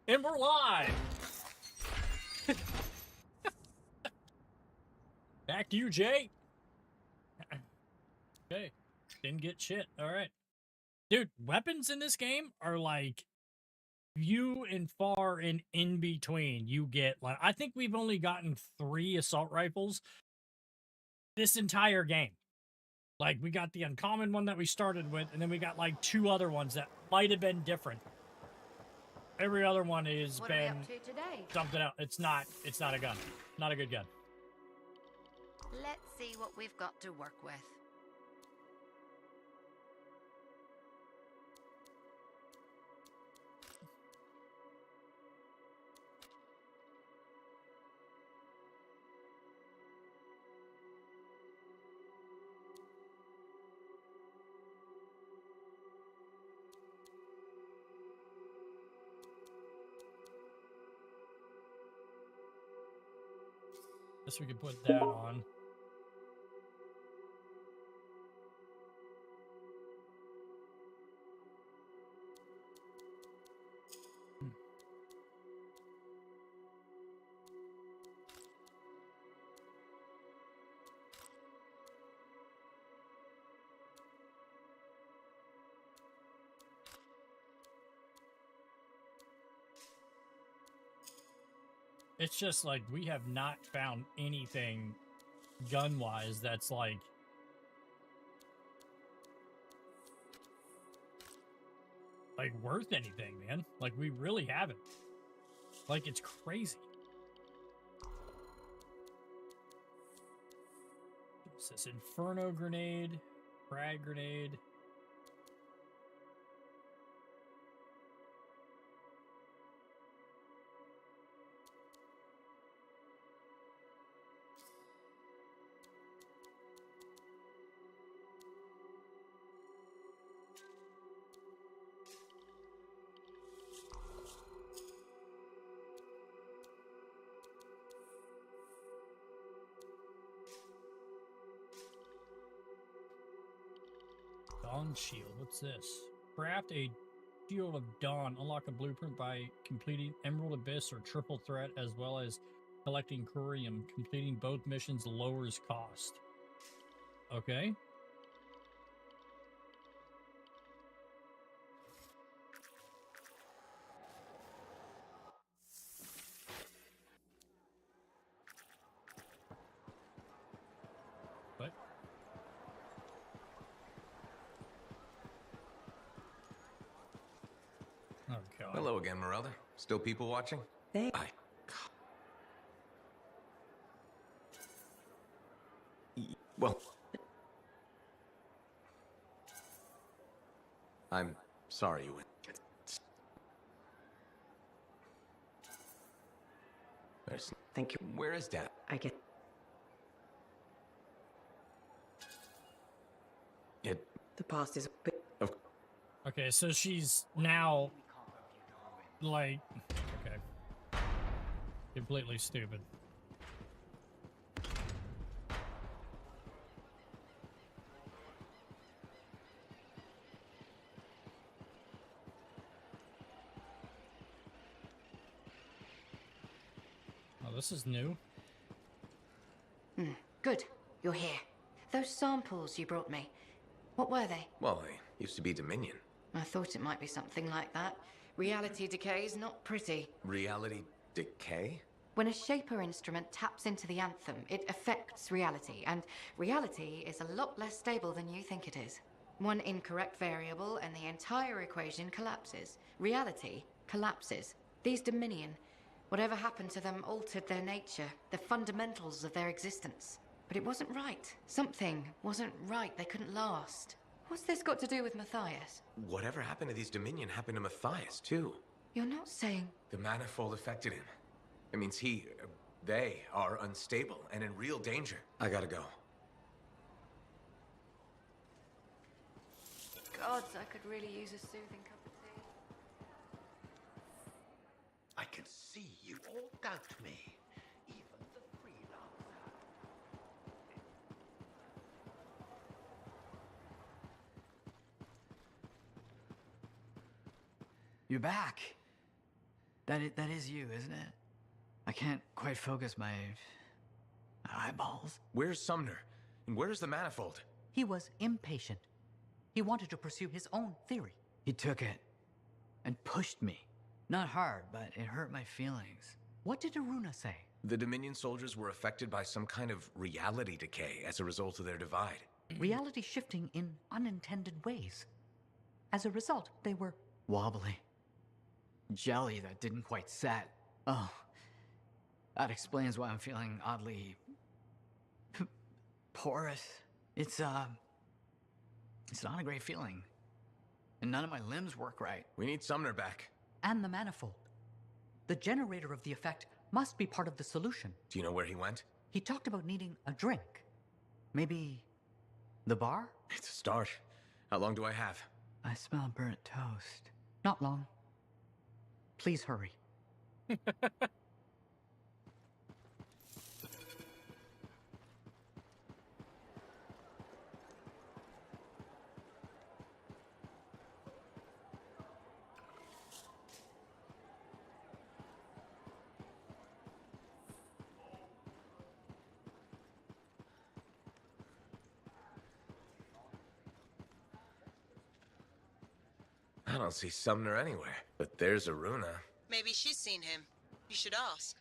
And we're live! Back to you, Jay. Okay. Didn't get shit. All right. Dude, weapons in this game are like few and far and in between. You get like, I think we've only gotten 3 assault rifles this entire game. Like, we got the uncommon one that we started with, and then we got like 2 other ones that might have been different. Every other one has What are we been up to today? something else. It's not a gun. Not a good gun. Let's see what we've got to work with. Guess we could put that on. It's just like we have not found anything gun-wise that's like worth anything, man. Like, we really haven't. Like, it's crazy. What's this? Inferno grenade, frag grenade. Dawn shield. What's this? Craft a shield of dawn. Unlock a blueprint by completing Emerald Abyss or Triple Threat, as well as collecting Curium. Completing both missions lowers cost. Okay. What? Oh, God. Hello again, Merelda. Still people watching? They... Well... I'm sorry you went... There's... Thank you. Where is Dad? I get... The past is a bit... Okay, so she's now, like... Okay. Completely stupid. Oh, this is new. Good. You're here. Those samples you brought me, what were they? Well, they used to be Dominion. I thought it might be something like that. Reality decay is not pretty. Reality decay? When a Shaper instrument taps into the Anthem, it affects reality, and reality is a lot less stable than you think it is. One incorrect variable and the entire equation collapses. Reality collapses. These Dominion, whatever happened to them altered their nature, the fundamentals of their existence. But it wasn't right. Something wasn't right. They couldn't last. What's this got to do with Matthias? Whatever happened to these Dominion happened to Matthias, too. You're not saying... The manifold affected him. It means they are unstable and in real danger. I gotta go. Gods, I could really use a soothing cup of tea. I can see you all doubt me. Even the freelancer. You're back. That is you, isn't it? I can't quite focus my eyeballs. Where's Sumner? And where's the manifold? He was impatient. He wanted to pursue his own theory. He took it and pushed me. Not hard, but it hurt my feelings. What did Aruna say? The Dominion soldiers were affected by some kind of reality decay as a result of their divide. Reality shifting in unintended ways. As a result, they were wobbly. Jelly that didn't quite set. Oh, that explains why I'm feeling oddly porous. It's not a great feeling. And none of my limbs work right. We need Sumner back. And the manifold. The generator of the effect must be part of the solution. Do you know where he went? He talked about needing a drink. Maybe the bar? It's a start. How long do I have? I smell burnt toast. Not long. Please hurry. I don't see Sumner anywhere. But there's Aruna. Maybe she's seen him. You should ask.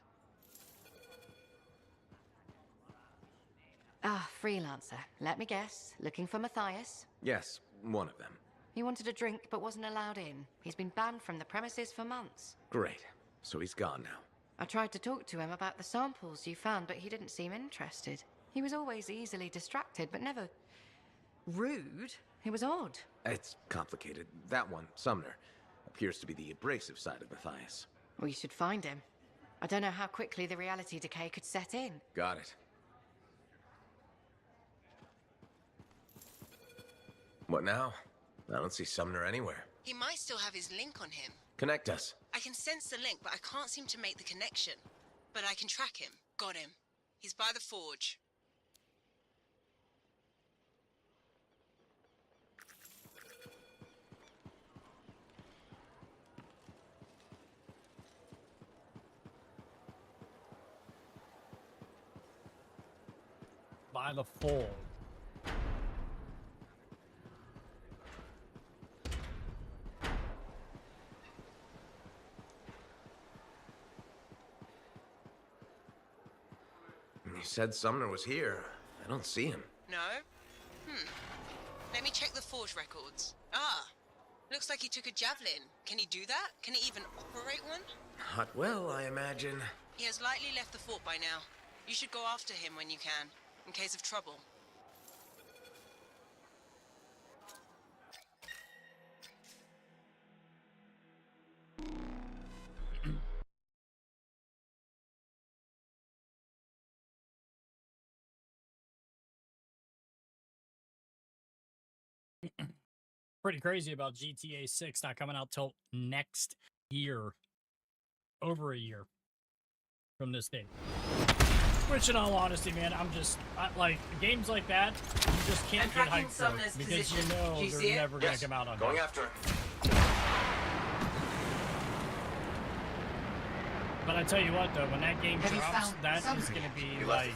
Ah, freelancer. Let me guess. Looking for Matthias? Yes, one of them. He wanted a drink but wasn't allowed in. He's been banned from the premises for months. Great. So he's gone now. I tried to talk to him about the samples you found, but he didn't seem interested. He was always easily distracted, but never rude. It was odd. It's complicated. That one, Sumner, appears to be the abrasive side of Matthias. We should find him. I don't know how quickly the reality decay could set in. Got it. What now? I don't see Sumner anywhere. He might still have his link on him. Connect us. I can sense the link, but I can't seem to make the connection. But I can track him. Got him. He's by the forge. By the fold. You said Sumner was here. I don't see him. No? Let me check the forge records. Ah, looks like he took a javelin. Can he do that? Can he even operate one? Not well, I imagine. He has likely left the fort by now. You should go after him when you can, in case of trouble. Pretty crazy about GTA 6 not coming out till next year. Over a year from this date. Which, in all honesty, man, like, games like that, you just can't get hyped for because you know they're never going to come out on Going time. after him. But I tell you what, though, when that game drops, that is going to be, like,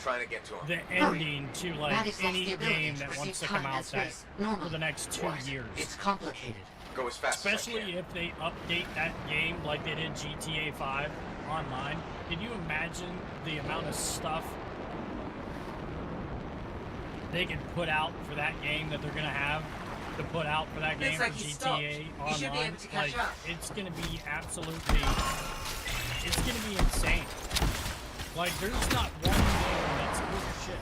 Trying to get to him. the ending to, like, any game that wants to come out that for the next 2 years. It's complicated. Go as fast Especially as I can. if they update that game like they did GTA 5 online. Can you imagine the amount of stuff they can put out for that game that they're going to have to put out for that game Looks like for he GTA stopped. He should be online? able to catch Like, up. it's going to be absolutely... It's going to be insane. Like, there's not one game that's... Oh, shit.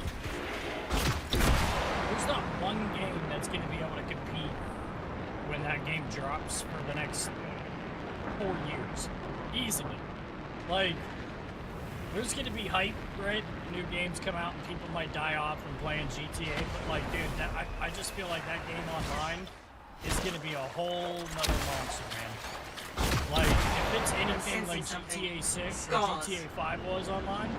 There's not one game that's going to be able to compete when that game drops for the next 4 years. Easily. Like, there's going to be hype, right? New games come out and people might die off from playing GTA, but, like, dude, I just feel like that game online is going to be a whole nother monster, man. Like, if it's anything like GTA 6 or GTA 5 was online,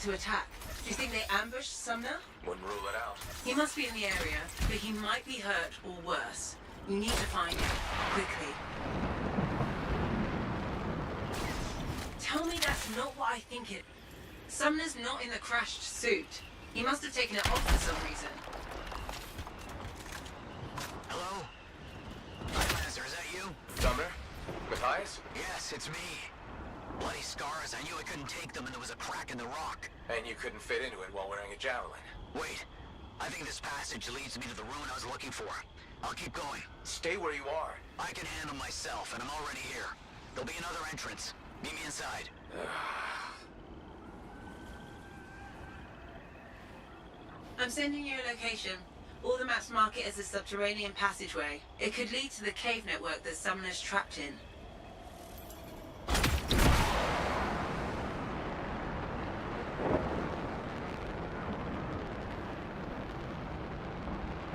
to attack. Do you think they ambushed Sumner? Wouldn't rule it out. He must be in the area, but he might be hurt or worse. You need to find him, quickly. Tell me that's not what I think it... Sumner's not in the crashed suit. He must have taken it off for some reason. Hello? Lancer, is that you? Sumner? Matthias? Yes, it's me. Bloody scars, I knew I couldn't take them and there was a crack in the rock. And you couldn't fit into it while wearing a javelin. Wait, I think this passage leads me to the room I was looking for. I'll keep going. Stay where you are. I can handle myself, and I'm already here. There'll be another entrance. Meet me inside. I'm sending you a location. All the maps mark it as a subterranean passageway. It could lead to the cave network that Sumner's trapped in.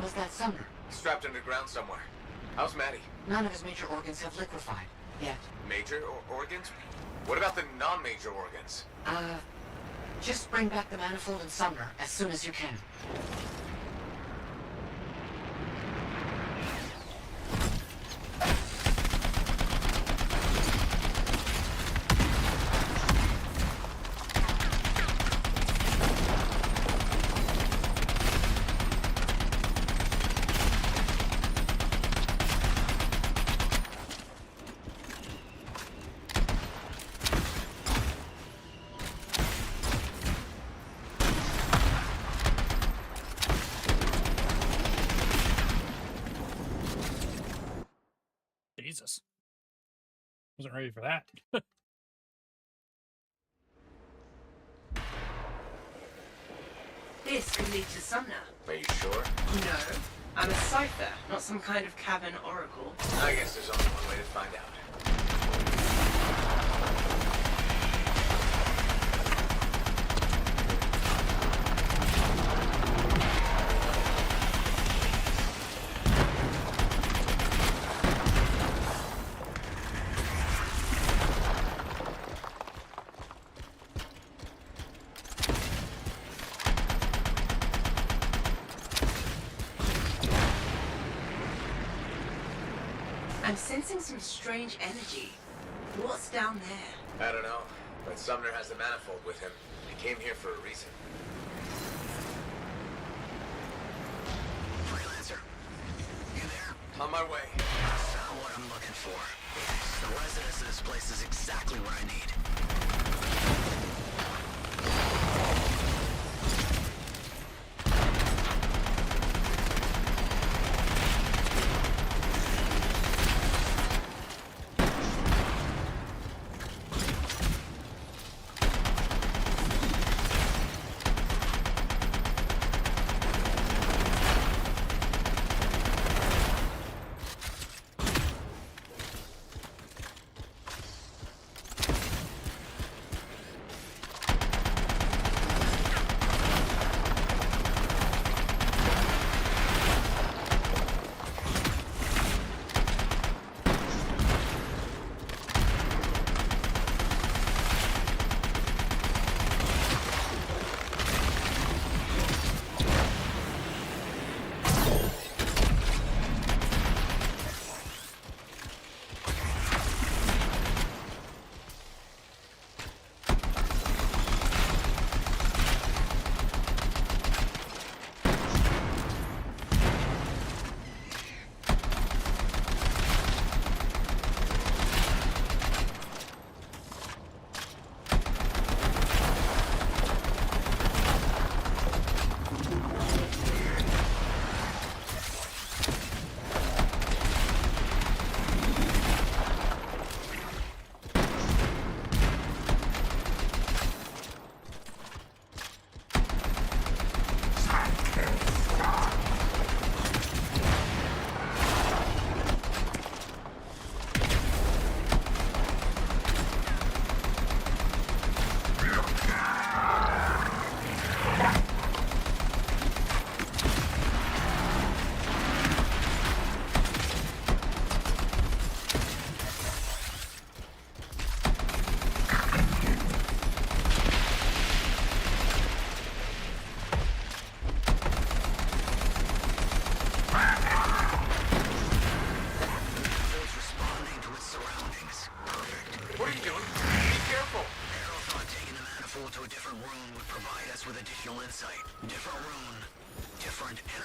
Was that Sumner? Strapped underground somewhere. How's Maddie? None of his major organs have liquefied. Yet. Major organs? What about the non-major organs? Just bring back the manifold and Sumner as soon as you can. Jesus. Wasn't ready for that. This could lead to Sumner. Are you sure? No. I'm a cipher, not some kind of cavern oracle. I guess there's only one way to find out. I'm sensing some strange energy. What's down there? I don't know, but Sumner has the manifold with him. He came here for a reason. Freelancer, you there? On my way. I found what I'm looking for. The residence of this place is exactly what I need.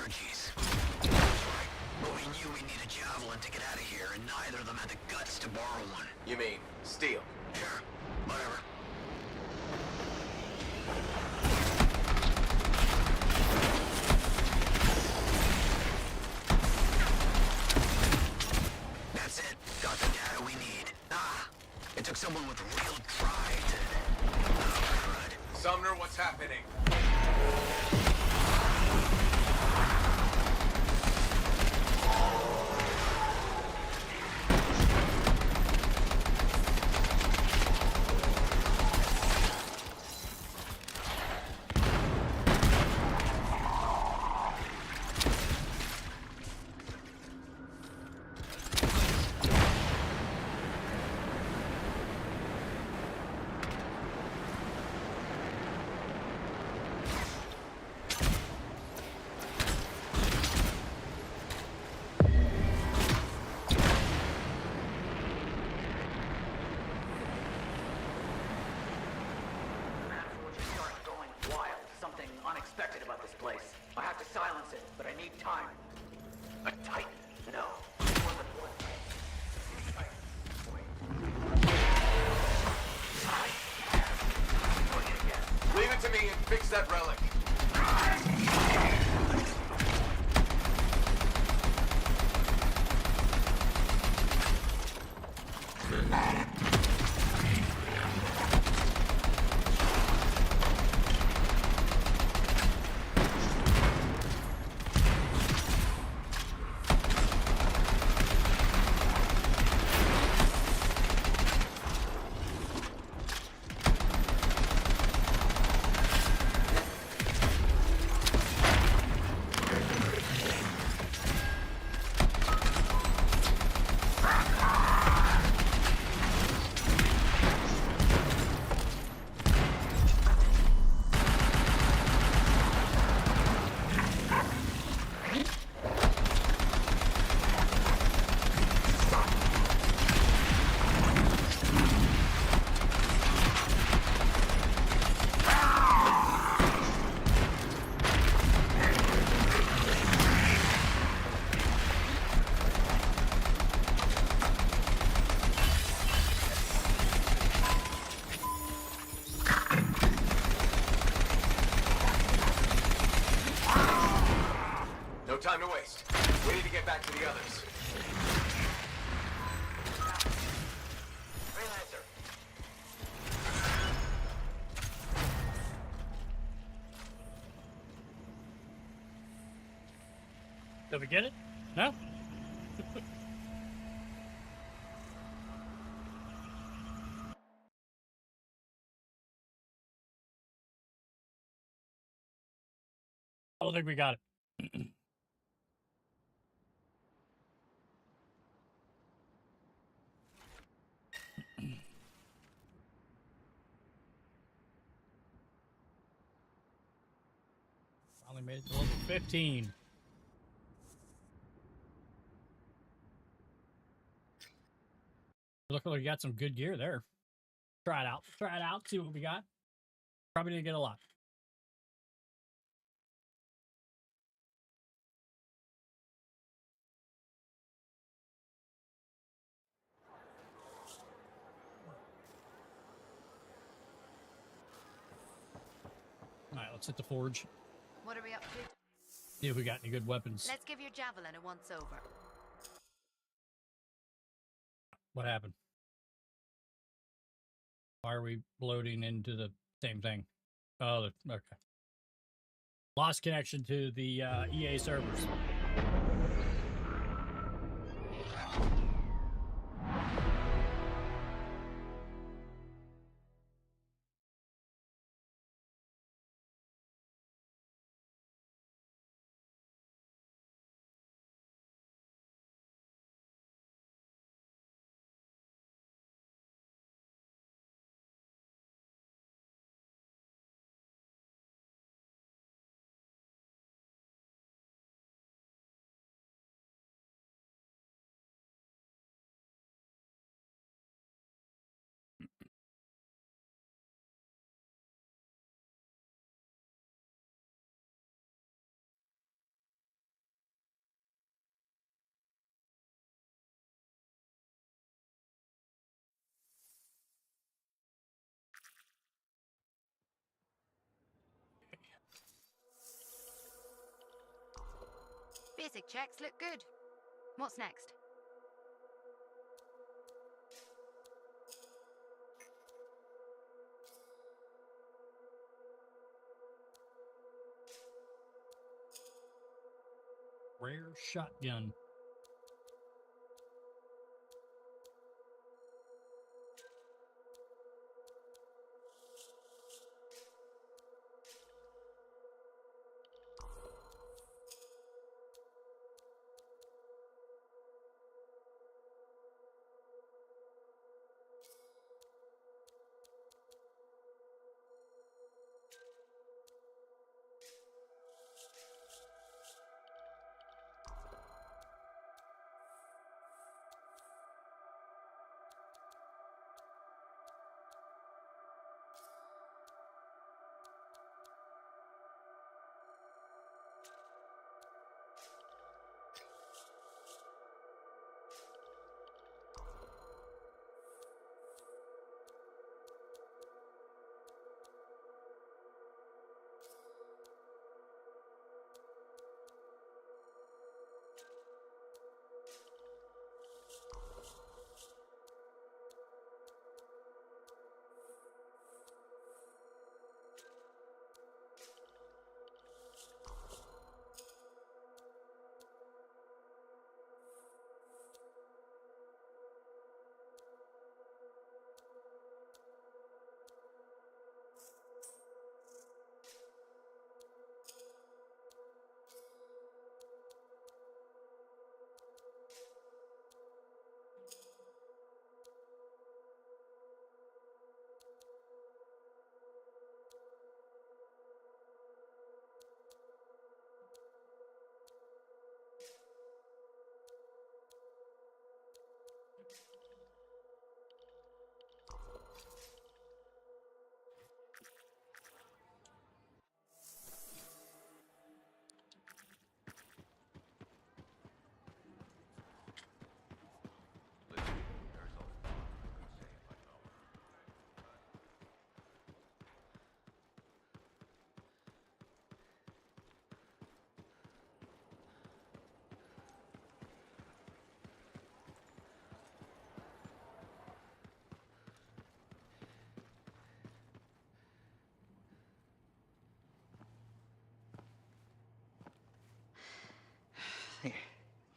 energies. That's right. But we knew we need a javelin to get out of here, and neither of them had the guts to borrow one. You mean steel? Sure. Whatever. That's it. Got the data we need. It took someone with real drive to... Oh, crud. Sumner, what's happening? Unexpected about this place. I have to silence it, but I need time. A Titan? No. More than one Titan. Leave it to me and fix that relic. No time to waste. We need to get back to the others. Freelancer. Did we get it? No? I don't think we got it. Finally made it to level 15. Look like we got some good gear there. Try it out. Try it out. See what we got. Probably didn't get a lot. All right, let's hit the forge. What are we up to? See if we got any good weapons. Let's give your javelin a once-over. What happened? Why are we bloating into the same thing? Oh, okay. Lost connection to the EA servers. Basic checks look good. What's next? Rare shotgun.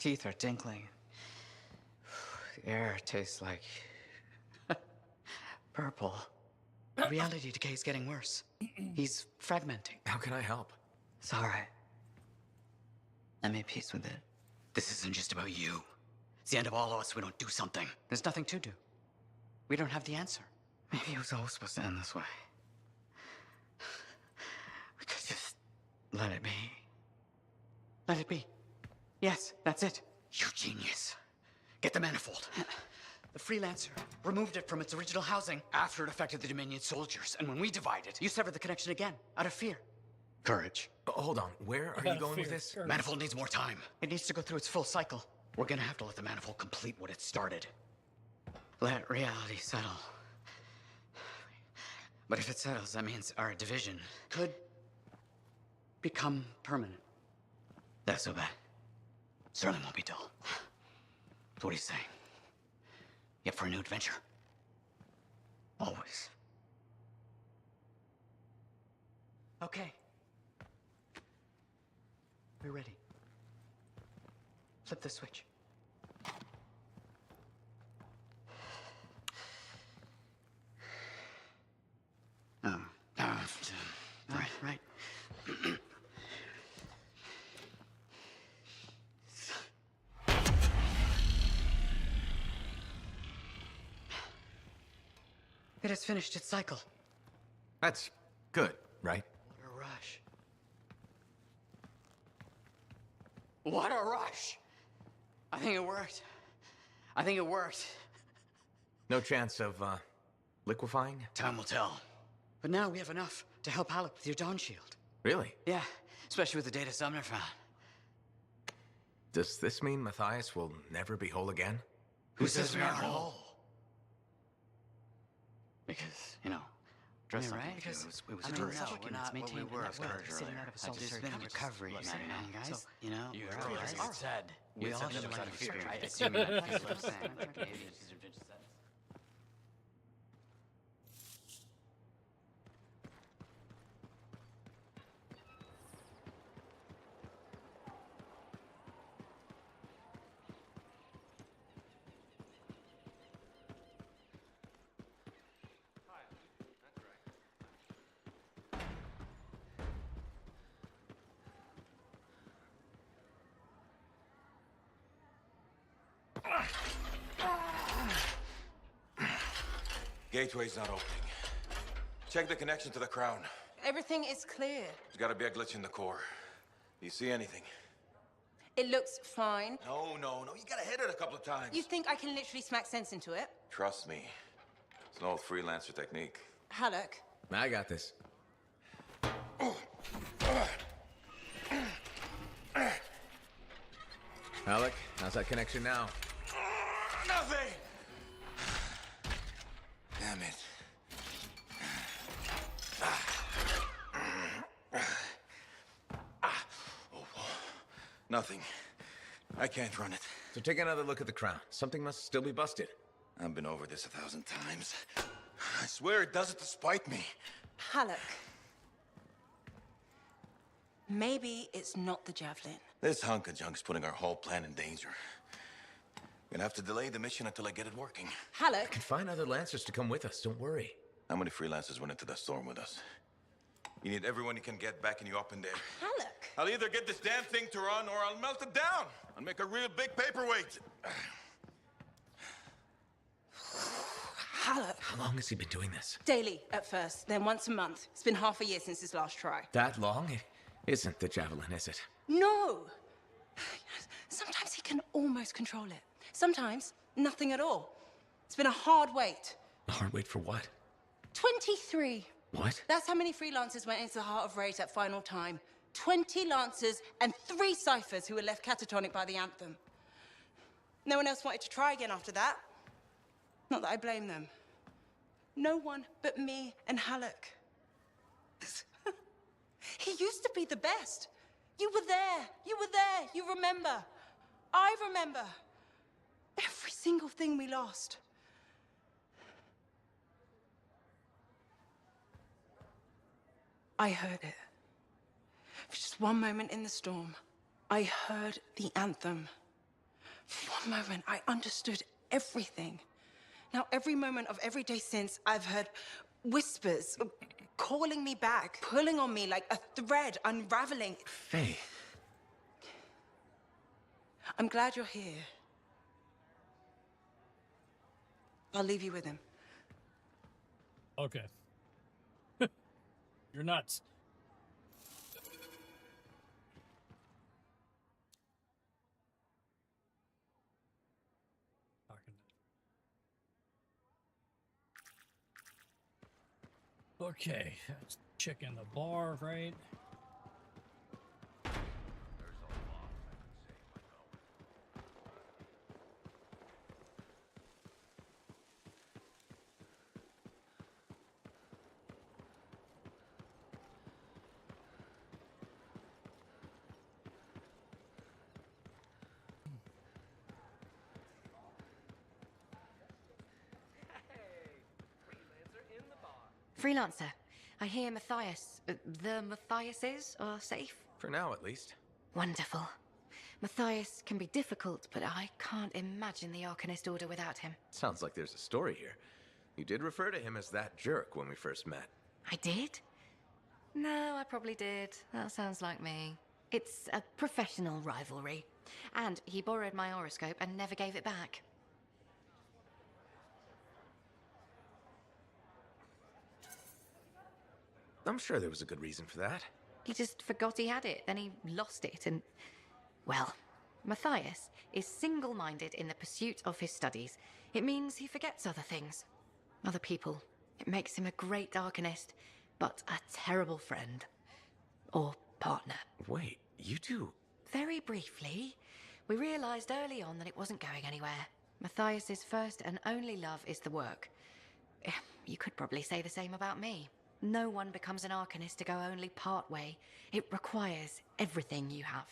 Your teeth are tinkling. The air tastes like purple. Reality decay is getting worse. He's fragmenting. How can I help? It's all right. I made peace with it. This isn't just about you. It's the end of all of us if we don't do something. There's nothing to do. We don't have the answer. Maybe it was always supposed to end this way. We could just let it be. Let it be. Yes, that's it. You genius. Get the manifold. The freelancer removed it from its original housing after it affected the Dominion soldiers. And when we divided, you severed the connection again, out of fear. Courage. Hold on, where are you going with this? Courage. Manifold needs more time. It needs to go through its full cycle. We're gonna have to let the manifold complete what it started. Let reality settle. But if it settles, that means our division could become permanent. That's so bad. Certainly won't be dull. So what are you saying? You up for a new adventure? Always. Okay. We're ready. Flip the switch. Right. It has finished its cycle. That's good, right? What a rush. What a rush! I think it worked. No chance of, liquefying? Time will tell. But now we have enough to help Alec with your Dawn Shield. Really? Yeah, especially with the data Sumner found. Does this mean Matthias will never be whole again? Who says we aren't whole? Because, dressed Yeah, like right? because it was I a mean, tourist no, document. we're not It's maintained what we were in that well. earlier. I've just been in recovery, man, guys. So, You know, you we're heard all what guys. it said. We all It's have such a an life experience. experience. Assuming that That's feels what I'm like saying. maybe it's just a vintage set. Gateway's not opening. Check the connection to the crown. Everything is clear. There's gotta be a glitch in the core. Do you see anything? It looks fine. No. You gotta hit it a couple of times. You think I can literally smack sense into it? Trust me. It's an old freelancer technique. Halleck. I got this. Alec, how's that connection now? Nothing! Damn it. Nothing. I can't run it. So take another look at the crown. Something must still be busted. I've been over this 1,000 times. I swear it does it to spite me. Halleck. Maybe it's not the javelin. This hunk of junk's putting our whole plan in danger. Gonna have to delay the mission until I get it working. I Halleck. can find other Lancers to come with us, don't worry. How many freelancers went into that storm with us? You need everyone you can get backing you up in there. Halleck. I'll either get this damn thing to run or I'll melt it down. I'll make a real big paperweight. Halleck. How long has he been doing this? Daily at first, then once a month. It's been half a year since his last try. That long? It isn't the javelin, is it? No! Sometimes he can almost control it. Sometimes, nothing at all. It's been a hard wait. A hard wait for what? 23. What? That's how many freelancers went into the heart of Raid at final time. 20 Lancers and 3 Ciphers who were left catatonic by the Anthem. No one else wanted to try again after that. Not that I blame them. No one but me and Halleck. He used to be the best. You were there. You were there. You remember. I remember. Every single thing we lost. I heard it. For just one moment in the storm, I heard the anthem. For one moment, I understood everything. Now, every moment of every day since, I've heard whispers calling me back, pulling on me like a thread unraveling. Faith. I'm glad you're here. I'll leave you with him. Okay. You're nuts. Okay, let's check in the bar, right? Freelancer, I hear the Matthiases are safe? For now, at least. Wonderful. Matthias can be difficult, but I can't imagine the Arcanist Order without him. Sounds like there's a story here. You did refer to him as that jerk when we first met. I did? No, I probably did. That sounds like me. It's a professional rivalry. And he borrowed my horoscope and never gave it back. I'm sure there was a good reason for that. He just forgot he had it, then he lost it, and... Well, Matthias is single-minded in the pursuit of his studies. It means he forgets other things. Other people. It makes him a great Arcanist, but a terrible friend. Or partner. Wait, you two... Very briefly, we realized early on that it wasn't going anywhere. Matthias's first and only love is the work. You could probably say the same about me. No one becomes an Arcanist to go only part way. It requires everything you have.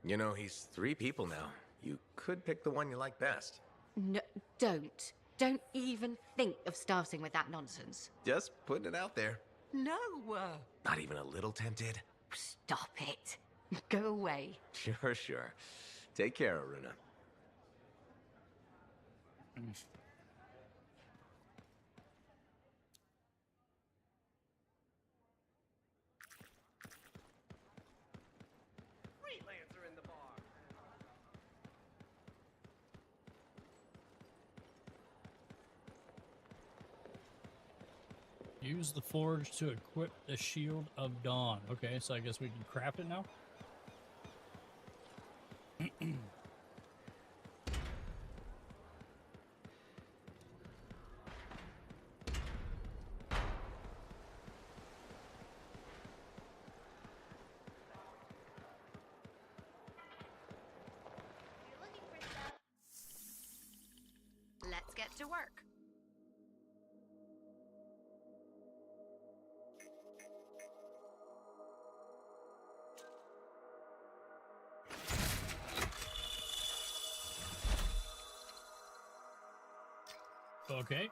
You know, he's 3 people now. You could pick the one you like best. No, don't. Don't even think of starting with that nonsense. Just putting it out there. No! Not even a little tempted? Stop it. Go away. Sure, sure. Take care, Aruna. Freelancer in the bar. Use the forge to equip the Shield of Dawn. Okay, so I guess we can craft it now? Let's get to work. Okay.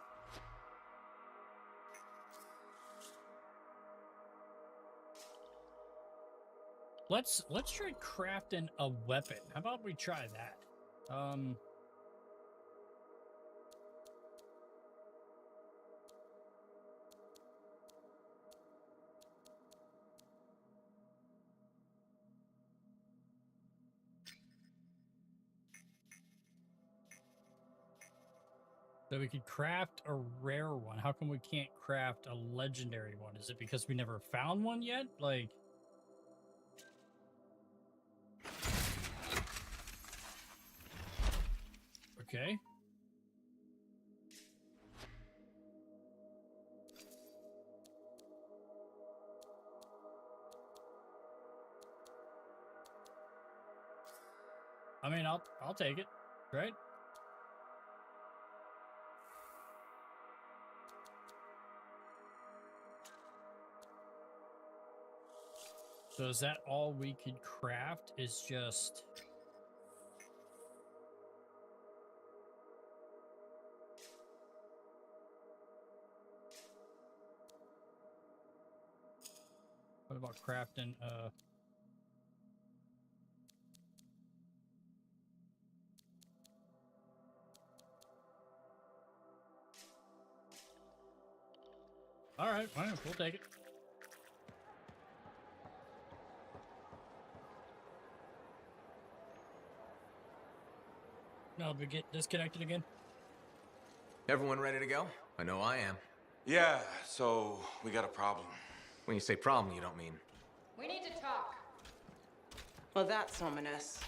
Let's try crafting a weapon. How about we try that? So we could craft a rare one. How come we can't craft a legendary one? Is it because we never found one yet? Like... Okay. I mean, I'll take it, right? So is that all we could craft? Is just... What about crafting, All right, fine, we'll take it. No, we get disconnected again. Everyone ready to go? I know I am. Yeah, so we got a problem. When you say problem, you don't mean... We need to talk. Well, that's ominous.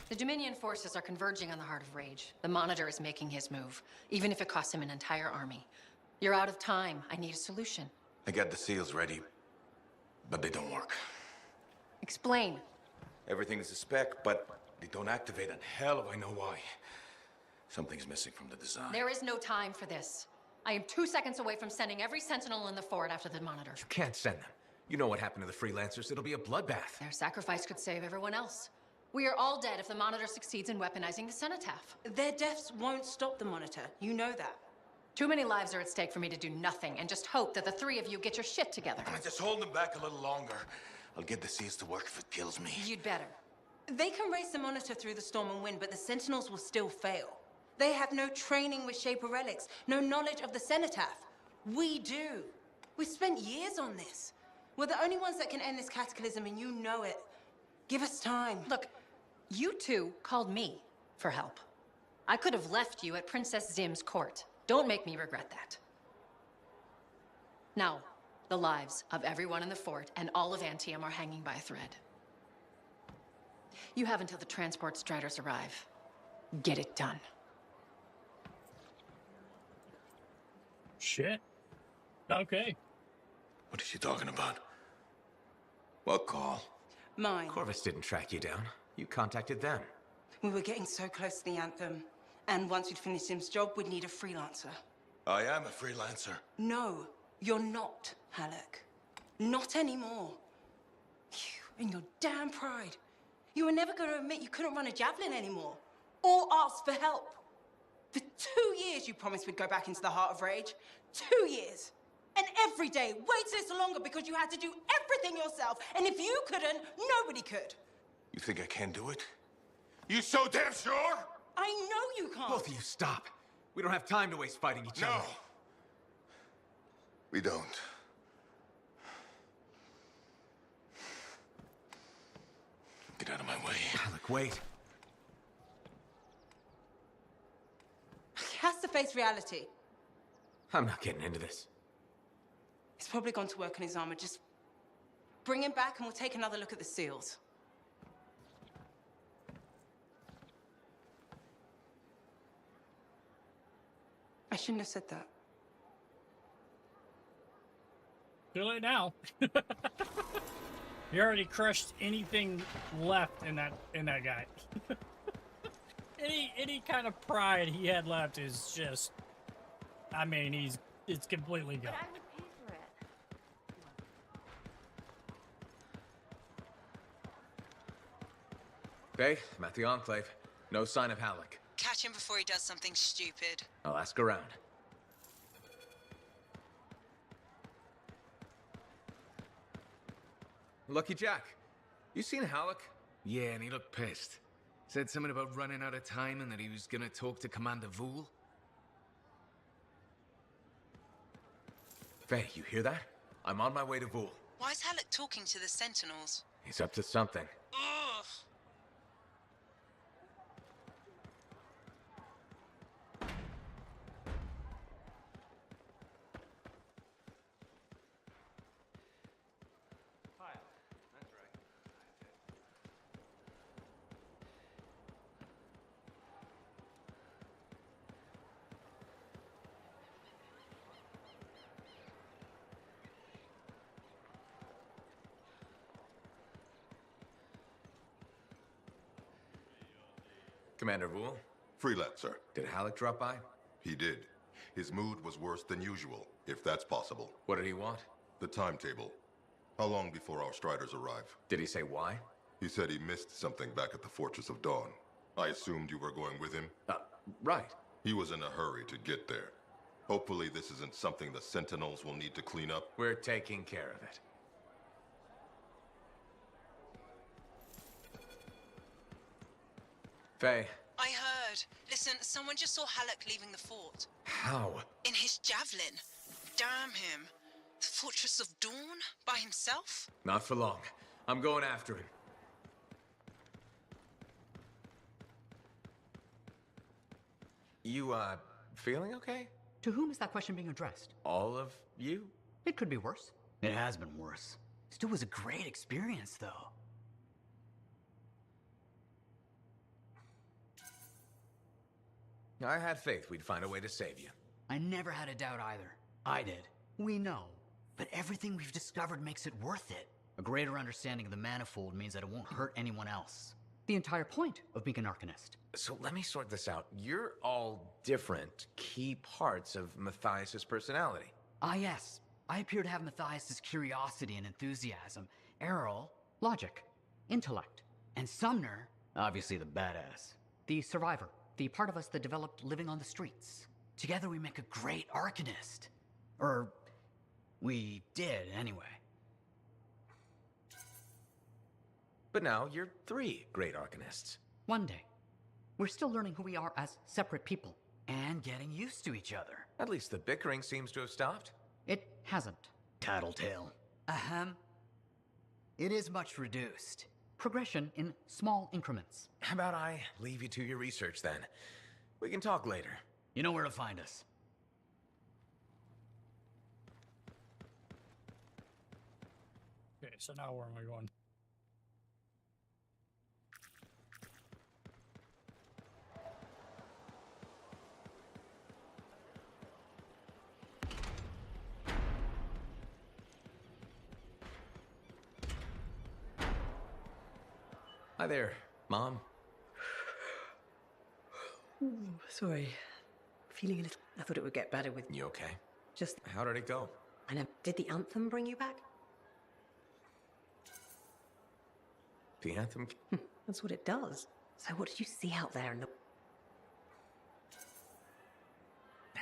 The Dominion forces are converging on the Heart of Rage. The Monitor is making his move, even if it costs him an entire army. You're out of time. I need a solution. I got the seals ready, but they don't work. Explain. Everything is a spec, but they don't activate, and hell if I know why. Something's missing from the design. There is no time for this. I am 2 seconds away from sending every Sentinel in the fort after the Monitor. You can't send them. You know what happened to the freelancers. It'll be a bloodbath. Their sacrifice could save everyone else. We are all dead if the Monitor succeeds in weaponizing the cenotaph. Their deaths won't stop the Monitor. You know that. Too many lives are at stake for me to do nothing and just hope that the 3 of you get your shit together. Just hold them back a little longer. I'll get the seals to work if it kills me. You'd better. They can race the Monitor through the storm and win, but the Sentinels will still fail. They have no training with Shaper relics, no knowledge of the cenotaph. We do. We've spent years on this. We're the only ones that can end this cataclysm, and you know it. Give us time. Look, you two called me for help. I could have left you at Princess Zim's court. Don't make me regret that. Now, the lives of everyone in the fort and all of Anthem are hanging by a thread. You have until the transport striders arrive. Get it done. Shit. Okay. What is she talking about? What call? Mine. Corvus didn't track you down. You contacted them. We were getting so close to the Anthem. And once we'd finished Sim's job, we'd need a freelancer. I am a freelancer. No, you're not, Halleck. Not anymore. You and your damn pride. You were never going to admit you couldn't run a javelin anymore. Or ask for help. For 2 years you promised we'd go back into the heart of rage. 2 years. And every day, wait this longer because you had to do everything yourself. And if you couldn't, nobody could. You think I can do it? You so damn sure? I know you can't. Both of you, stop. We don't have time to waste fighting each other. No. We don't. Get out of my way. Look, wait. He has to face reality. I'm not getting into this. He's probably gone to work on his armor. Just bring him back and we'll take another look at the seals. I shouldn't have said that. Too late now. You already crushed anything left in that guy. any kind of pride he had left is just, I mean, it's completely gone. But I would pay for it. Faye, I'm at the Enclave. No sign of Halleck. Catch him before he does something stupid. I'll ask around. Lucky Jack, you seen Halleck? Yeah, and he looked pissed. Said something about running out of time and that he was gonna talk to Commander Vool. Faye, you hear that? I'm on my way to Vool. Why is Halleck talking to the Sentinels? He's up to something. Ugh. Commander Vool? Freelancer. Did Halleck drop by? He did. His mood was worse than usual, if that's possible. What did he want? The timetable. How long before our Striders arrive? Did he say why? He said he missed something back at the Fortress of Dawn. I assumed you were going with him? Right. He was in a hurry to get there. Hopefully this isn't something the Sentinels will need to clean up. We're taking care of it. Faye. I heard. Listen, someone just saw Halleck leaving the fort. How? In his javelin. Damn him. The Fortress of Dawn? By himself? Not for long. I'm going after him. You, feeling okay? To whom is that question being addressed? All of you? It could be worse. It has been worse. Still was a great experience, though. I had faith we'd find a way to save you. I never had a doubt either. I did. We know. But everything we've discovered makes it worth it. A greater understanding of the manifold means that it won't hurt anyone else. The entire point of being an Arcanist. So let me sort this out. You're all different key parts of Matthias's personality. Ah, yes. I appear to have Matthias's curiosity and enthusiasm. Errol, logic, intellect. And Sumner, obviously the badass. The survivor. The part of us that developed living on the streets. Together we make a great Arcanist. Or, we did anyway. But now you're 3 great Arcanists. One day. We're still learning who we are as separate people. And getting used to each other. At least the bickering seems to have stopped. It hasn't. Tattletale. Ahem. It is much reduced. Progression in small increments. How about I leave you to your research then? We can talk later. You know where to find us. Okay, so now where am I going? Hi there, Mom. Ooh, sorry. Feeling a little... I thought it would get better with... You okay? Just... How did it go? I know. Did the Anthem bring you back? The Anthem? That's what it does. So what did you see out there in the...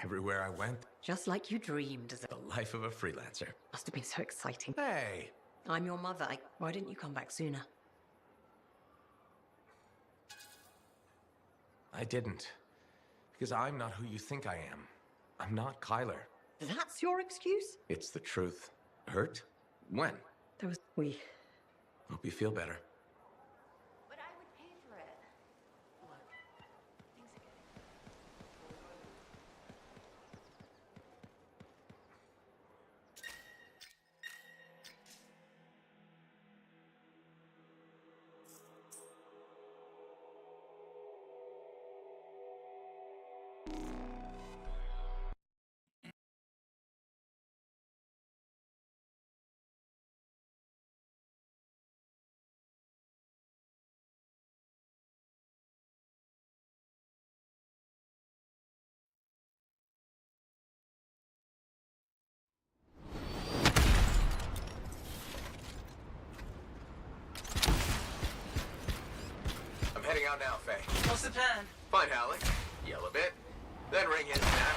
Everywhere I went. Just like you dreamed as a... The life of a freelancer. Must have been so exciting. Hey! I'm your mother. Why didn't you come back sooner? I didn't. Because I'm not who you think I am. I'm not Kyler. That's your excuse? It's the truth. Hurt? When? There was... Hope you feel better. But I would pay for it. Look, things are getting... I'm heading out now, Faye. What's the plan? Find Alec, yell a bit, then ring his nap.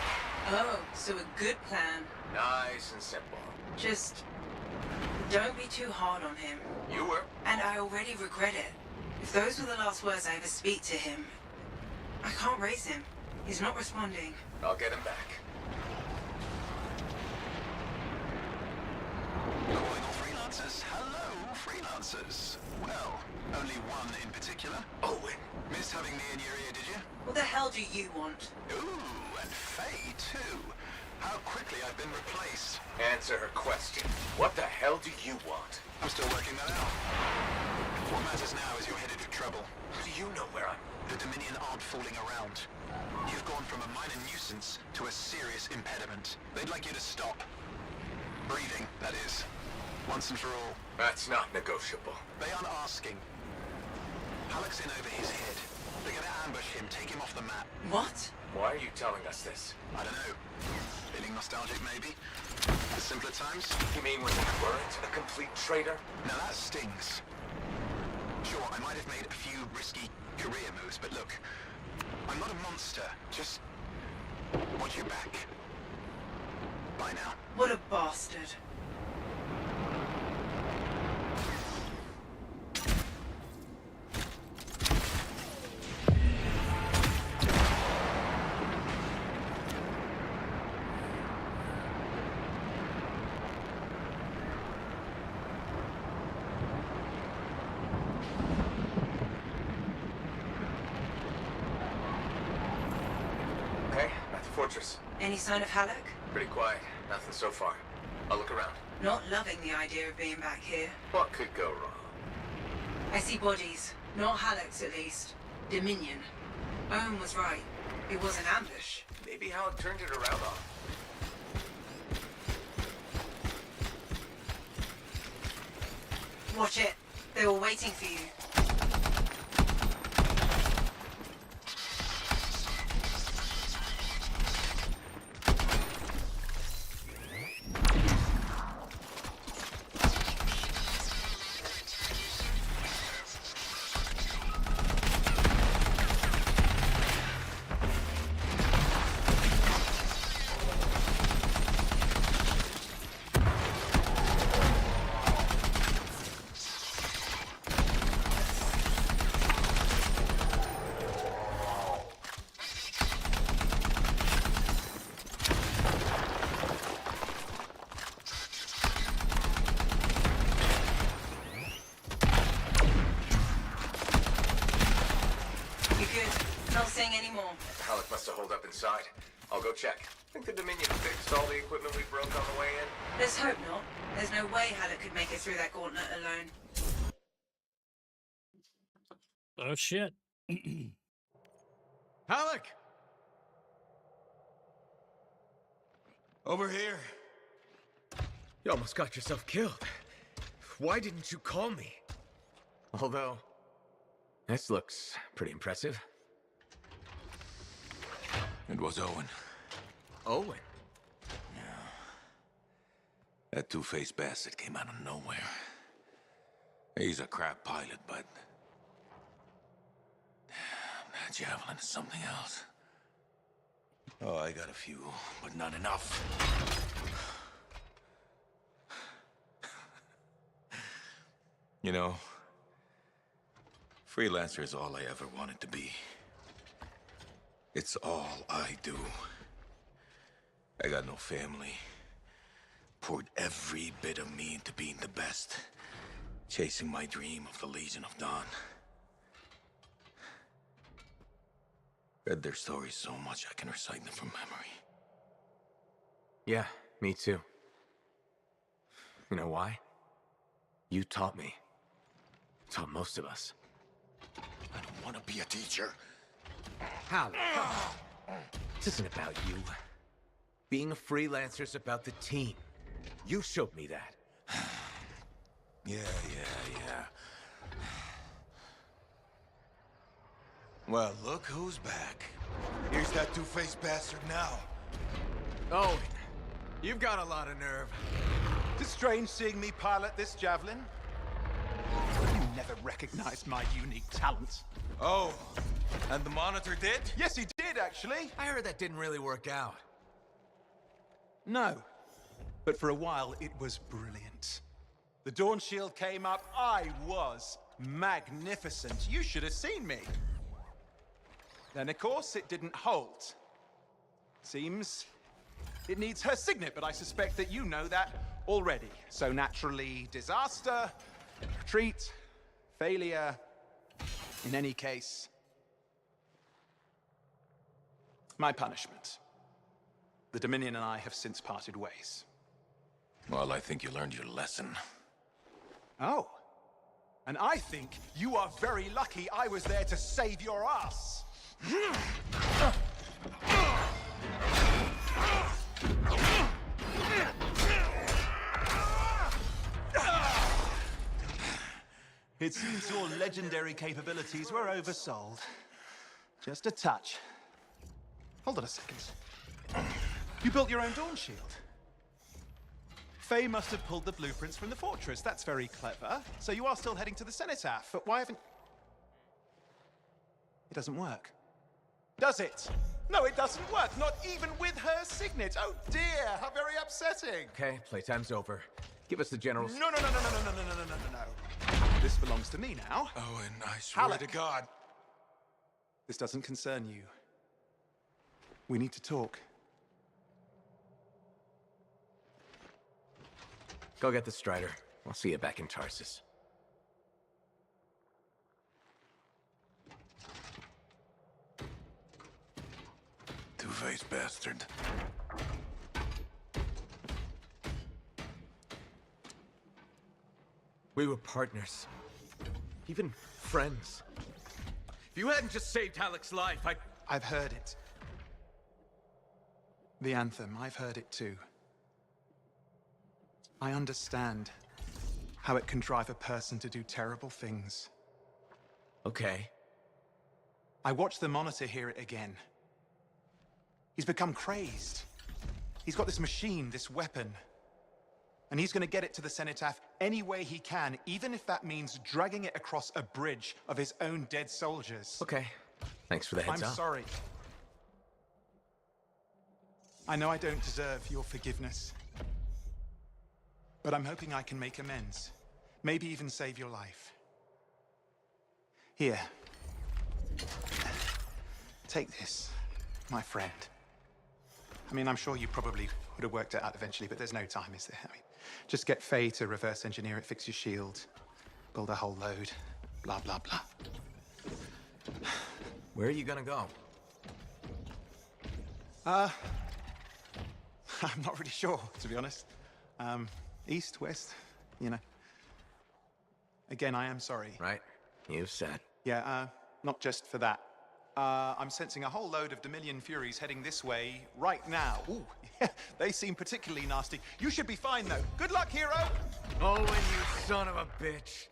Oh, so a good plan. Nice and simple. Just don't be too hard on him. You were. And I already regret it. If those were the last words I ever speak to him, I can't raise him. He's not responding. I'll get him back. Calling all freelancers. Hello, freelancers. Well, only one in particular. Owen. Missed having me in your ear, did you? What the hell do you want? Ooh, and Faye, too. How quickly I've been replaced. Answer her question. What the hell do you want? I'm still working that out. What matters now is you're headed for trouble. How do you know where I'm? The Dominion aren't fooling around. You've gone from a minor nuisance to a serious impediment. They'd like you to stop. Breathing, that is. Once and for all. That's not negotiable. They aren't asking. Halleck's in over his head. They're gonna ambush him, take him off the map. What? Why are you telling us this? I don't know. Feeling nostalgic, maybe? The simpler times? You mean when you weren't a complete traitor? Now that stings. Sure, I might have made a few risky career moves, but look, I'm not a monster. Just watch your back. Bye now. What a bastard. Fortress. Any sign of Halleck? Pretty quiet. Nothing so far. I'll look around. Not loving the idea of being back here. What could go wrong? I see bodies. Not Halleck's, at least. Dominion. Owen was right. It was an ambush. Maybe Halleck turned it around on. Watch it. They were waiting for you. Halleck must have holed up inside. I'll go check. Think the Dominion fixed all the equipment we broke on the way in? Let's hope not. There's no way Halleck could make it through that gauntlet alone. Oh shit. Halleck! Over here. You almost got yourself killed. Why didn't you call me? Although, this looks pretty impressive. It was Owen. Owen? Yeah. That two-faced bastard came out of nowhere. He's a crap pilot, but... that javelin is something else. Oh, I got a few, but not enough. You know, freelancer is all I ever wanted to be. It's all I do. I got no family. Poured every bit of me into being the best. Chasing my dream of the Legion of Dawn. Read their stories so much I can recite them from memory. Yeah, me too. You know why? You taught me. Taught most of us. I don't want to be a teacher. Hal, this isn't about you. Being a freelancer's about the team. You showed me that. Yeah. Well, look who's back. Here's that two-faced bastard now. Oh, you've got a lot of nerve. It's strange seeing me pilot this javelin. You never recognized my unique talent. Oh, and the monitor did? Yes, he did, actually. I heard that didn't really work out. No, but for a while it was brilliant. The Dawn Shield came up, I was magnificent. You should have seen me. Then, of course, it didn't hold. Seems it needs her signet, but I suspect that you know that already. So naturally, disaster, retreat, failure. In any case, my punishment. The Dominion and I have since parted ways. Well, I think you learned your lesson. Oh. And I think you are very lucky I was there to save your ass. It seems your legendary capabilities were oversold. Just a touch. Hold on a second. You built your own Dawn Shield. Faye must have pulled the blueprints from the fortress. That's very clever. So you are still heading to the cenotaph, but why haven't... It doesn't work. Does it? No, it doesn't work. Not even with her signet. Oh dear, how very upsetting. Okay, playtime's over. Give us the general's... No. This belongs to me now. Oh, and I swear to God. This doesn't concern you. We need to talk. Go get the Strider. I'll see you back in Tarsus. Two-faced bastard. We were partners. Even friends. If you hadn't just saved Halleck's life, I've heard it. The Anthem, I've heard it too. I understand how it can drive a person to do terrible things. Okay. I watched the Monitor hear it again. He's become crazed. He's got this machine, this weapon. And he's gonna get it to the cenotaph any way he can, even if that means dragging it across a bridge of his own dead soldiers. Okay. Thanks for the heads up. I'm sorry. I know I don't deserve your forgiveness. But I'm hoping I can make amends. Maybe even save your life. Here. Take this, my friend. I mean, I'm sure you probably would have worked it out eventually, but there's no time, is there? I mean, just get Faye to reverse engineer it, fix your shield, build a whole load, blah, blah, blah. Where are you gonna go? I'm not really sure, to be honest. East, west, you know. Again, I am sorry. Right. You've said. Yeah, not just for that. I'm sensing a whole load of Dominion Furies heading this way right now. Ooh, yeah, they seem particularly nasty. You should be fine, though. Good luck, hero! Oh, and you son of a bitch.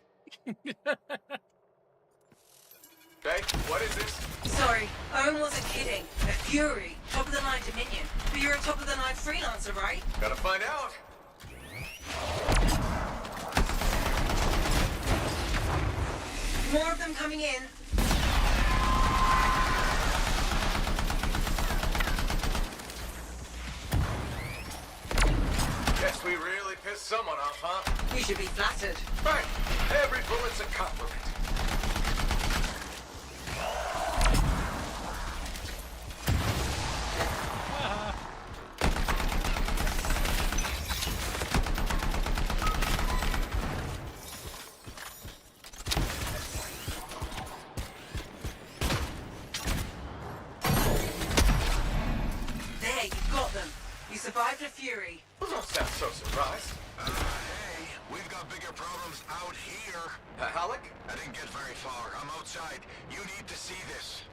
Hey, what is this? Sorry, Owen wasn't kidding. A Fury, top-of-the-line Dominion. But you're a top-of-the-line freelancer, right? Gotta find out. More of them coming in. Guess we really pissed someone off, huh? You should be flattered. Right. Every bullet's a compliment. There, you've got them. You survived a Fury. Well, don't sound so surprised. Hey, we've got bigger problems out here. Halleck? I didn't get very far. I'm outside. You need to see this.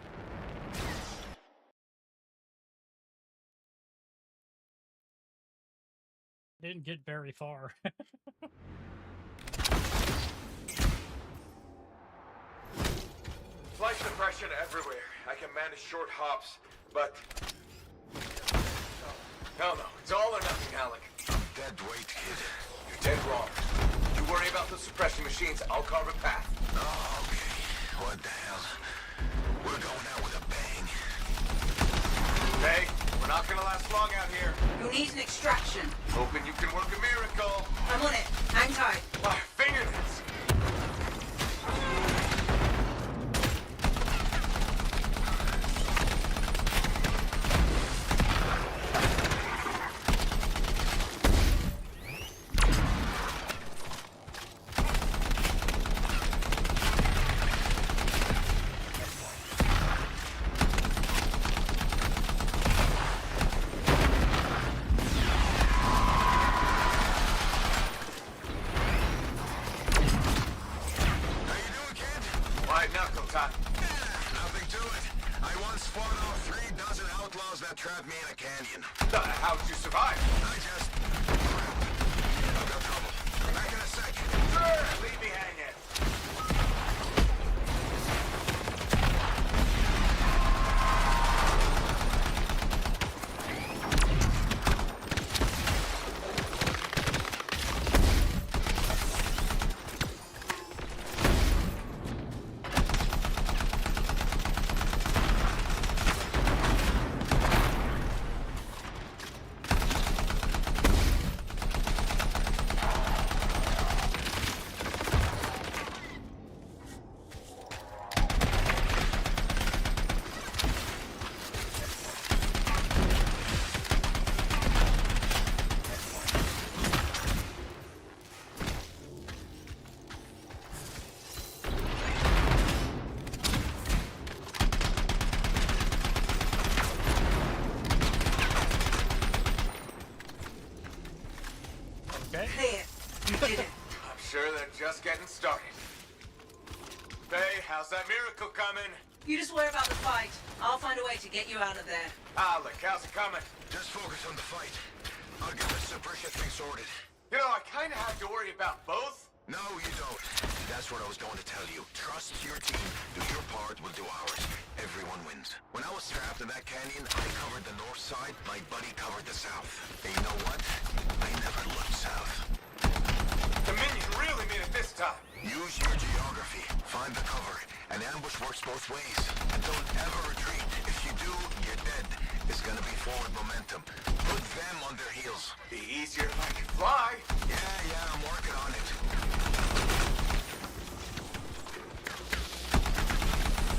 Didn't get very far. Flight suppression everywhere. I can manage short hops, but... No, it's all or nothing, Halleck. I'm dead weight, kid. You're dead wrong. You worry about the suppression machines, I'll carve a path. Oh, okay. What the hell? We're going out with a bang. Hey, we're not gonna last long out here. You'll need an extraction. Hoping you can work a miracle. I'm on it. Hang tight. My fingernails. Nothing to it. I once fought off 3 dozen outlaws that trapped me in a canyon. How'd you survive? I just... I've got trouble. Back in a sec. Sure, leave me hanging. Just getting started. Hey, how's that miracle coming? You just worry about the fight. I'll find a way to get you out of there. Look, how's it coming? Just focus on the fight. I'll get the suppression thing sorted. You know, I kind of have to worry about both. No, you don't. That's what I was going to tell you. Trust your team. Do your part, we'll do ours. Everyone wins. When I was trapped in that canyon, I covered the north side, my buddy covered the south. And you know what? I never looked south. The minion really made it this time. Use your geography. Find the cover. An ambush works both ways. And don't ever retreat. If you do, you're dead. It's gonna be forward momentum. Put them on their heels. Be easier if I could fly. Yeah, I'm working on it.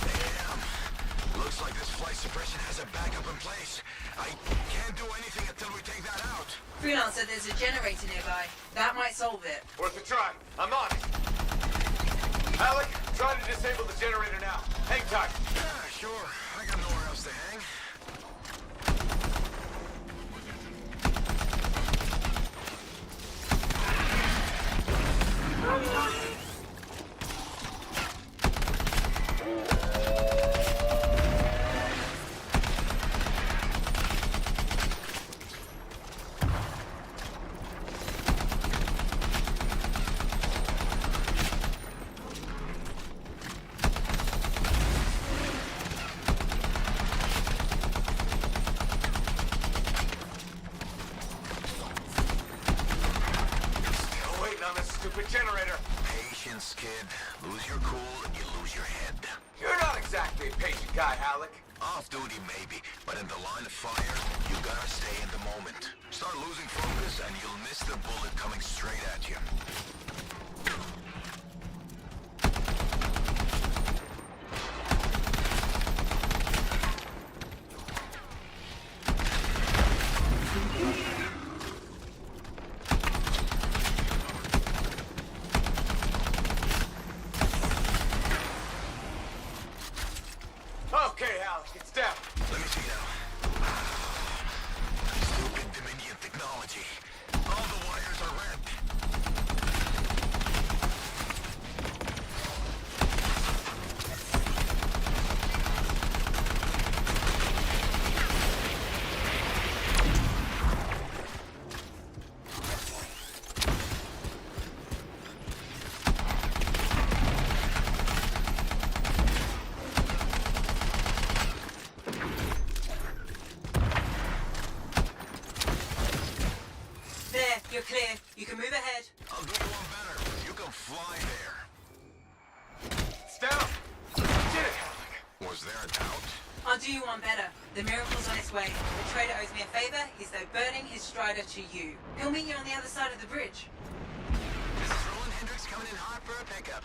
Damn. Looks like this flight suppression has a backup in place. I can't do anything until we take that out. Freelancer, there's a generator nearby. That might solve it. Worth a try. I'm on it. Alec, try to disable the generator now. Hang tight. Yeah, sure. I got nowhere else to hang. generator. Patience, kid. Lose your cool and you lose your head. You're not exactly a patient guy, Halleck. Off duty, maybe, but in the line of fire, you gotta stay in the moment. Start losing focus and you'll miss the bullet coming straight at you. Okay, Halleck, it's down. Let me see now. Stupid Dominion technology. All the wires are red. There, you're clear. You can move ahead. I'll do you one better. You can fly there. It's down. Did it, Halleck. Was there a doubt? I'll do you one better. The miracle's on its way. The trader owes me a favor. He's though burning his strider to you. He'll meet you on the other side of the bridge. This is Roland Hendricks coming in hot for a pickup.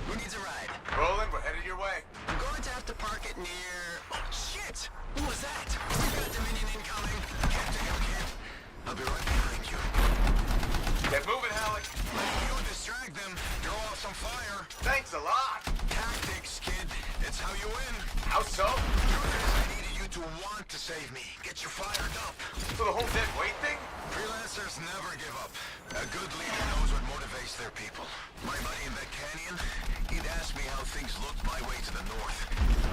Who needs a ride? Roland, we're headed your way. I'm going to have to park it near... Oh, shit! Who was that? We've got Dominion incoming. Captain, kid. I'll be right behind you. Get moving, Halleck. Let you distract them. Throw off some fire. Thanks a lot. Tactics, kid. It's how you win. How so? I needed you to want to save me. Get you fired up. So the whole dead weight thing? Freelancers never give up. A good leader knows what motivates their people. My buddy in the canyon, he'd ask me how things looked my way to the north.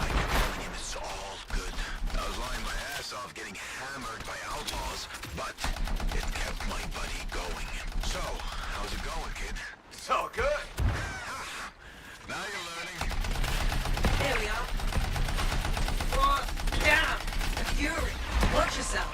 I kept telling him it's all good. I was lying my ass off getting hammered by outlaws, but it kept my buddy going. So, how's it going, kid? It's all good. Now you're learning. There we are. Oh, damn! A fury. Watch yourself.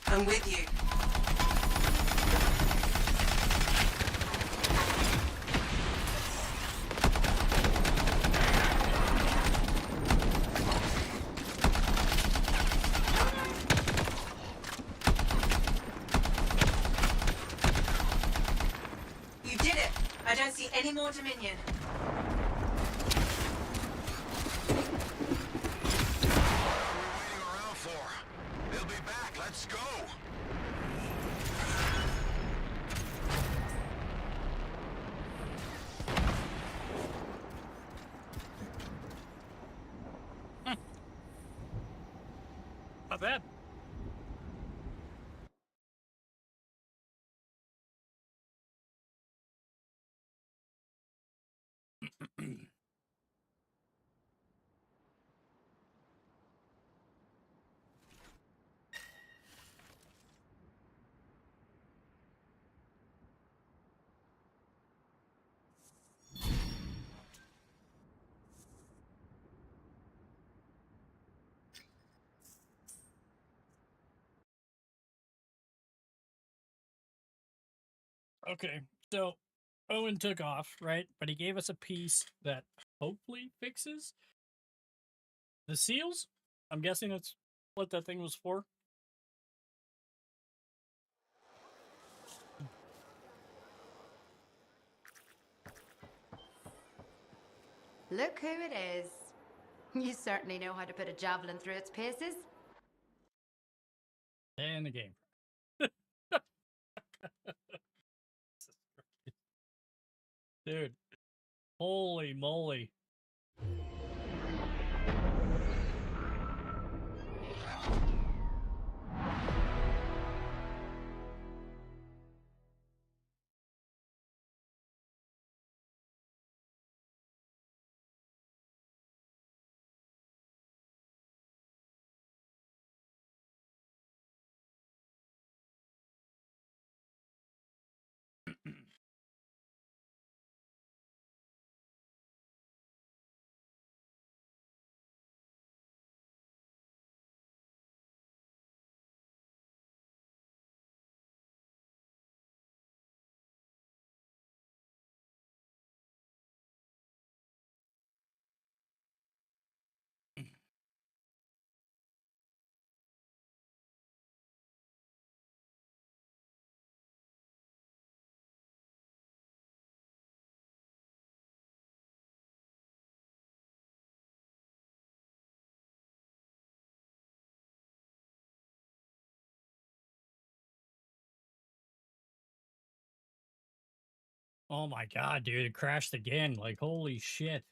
I'm with you. Any more Dominion? They'll be back. Let's go. Not bad. Okay, so Owen took off, right? But he gave us a piece that hopefully fixes the seals. I'm guessing that's what that thing was for. Look who it is. You certainly know how to put a javelin through its paces. And the game. Dude. Holy moly. Oh my god, dude, it crashed again. Like, holy shit.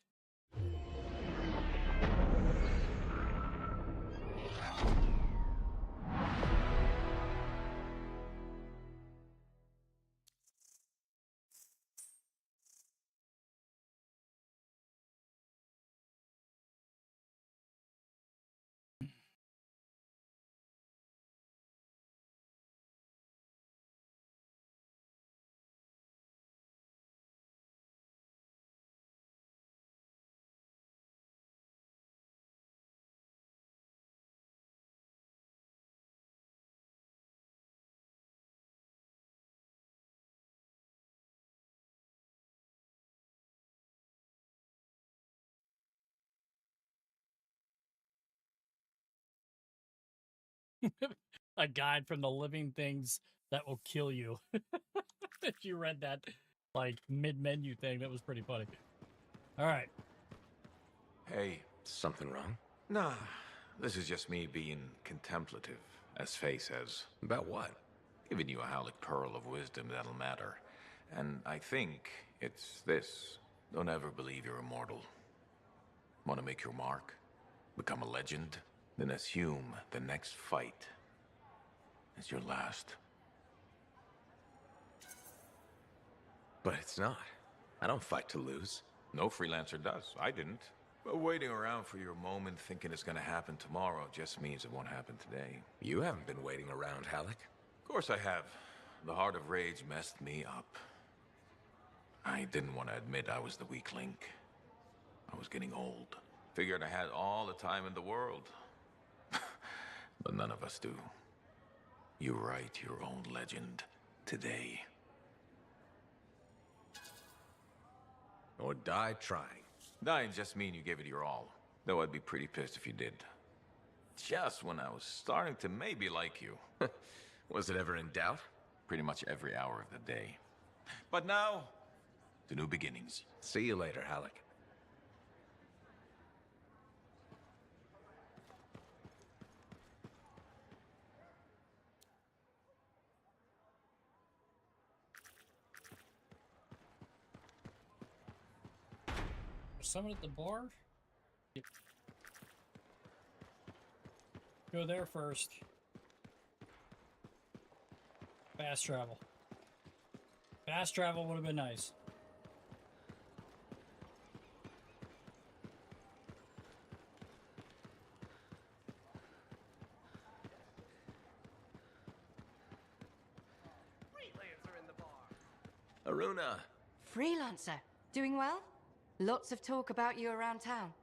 A guide from the living things that will kill you. If you read that, like, mid-menu thing, that was pretty funny. All right. Hey. Something wrong? Nah, this is just me being contemplative, as Faye says. About what? Giving you a Howlick pearl of wisdom that'll matter. And I think it's this. Don't ever believe you're immortal. Want to make your mark? Become a legend? Then assume the next fight is your last. But it's not. I don't fight to lose. No freelancer does. I didn't. But waiting around for your moment thinking it's gonna happen tomorrow just means it won't happen today. You haven't been waiting around, Halleck. Of course I have. The Heart of Rage messed me up. I didn't want to admit I was the weak link. I was getting old. Figured I had all the time in the world. But none of us do. You write your own legend today. Or die trying. Dying just mean you gave it your all. Though I'd be pretty pissed if you did. Just when I was starting to maybe like you. Was it ever in doubt? Pretty much every hour of the day. But now, to new beginnings. See you later, Halleck. Someone at the bar? Yep. Go there first. Fast travel. Fast travel would have been nice. Freelancer in the bar. Aruna! Freelancer. Doing well? Lots of talk about you around town.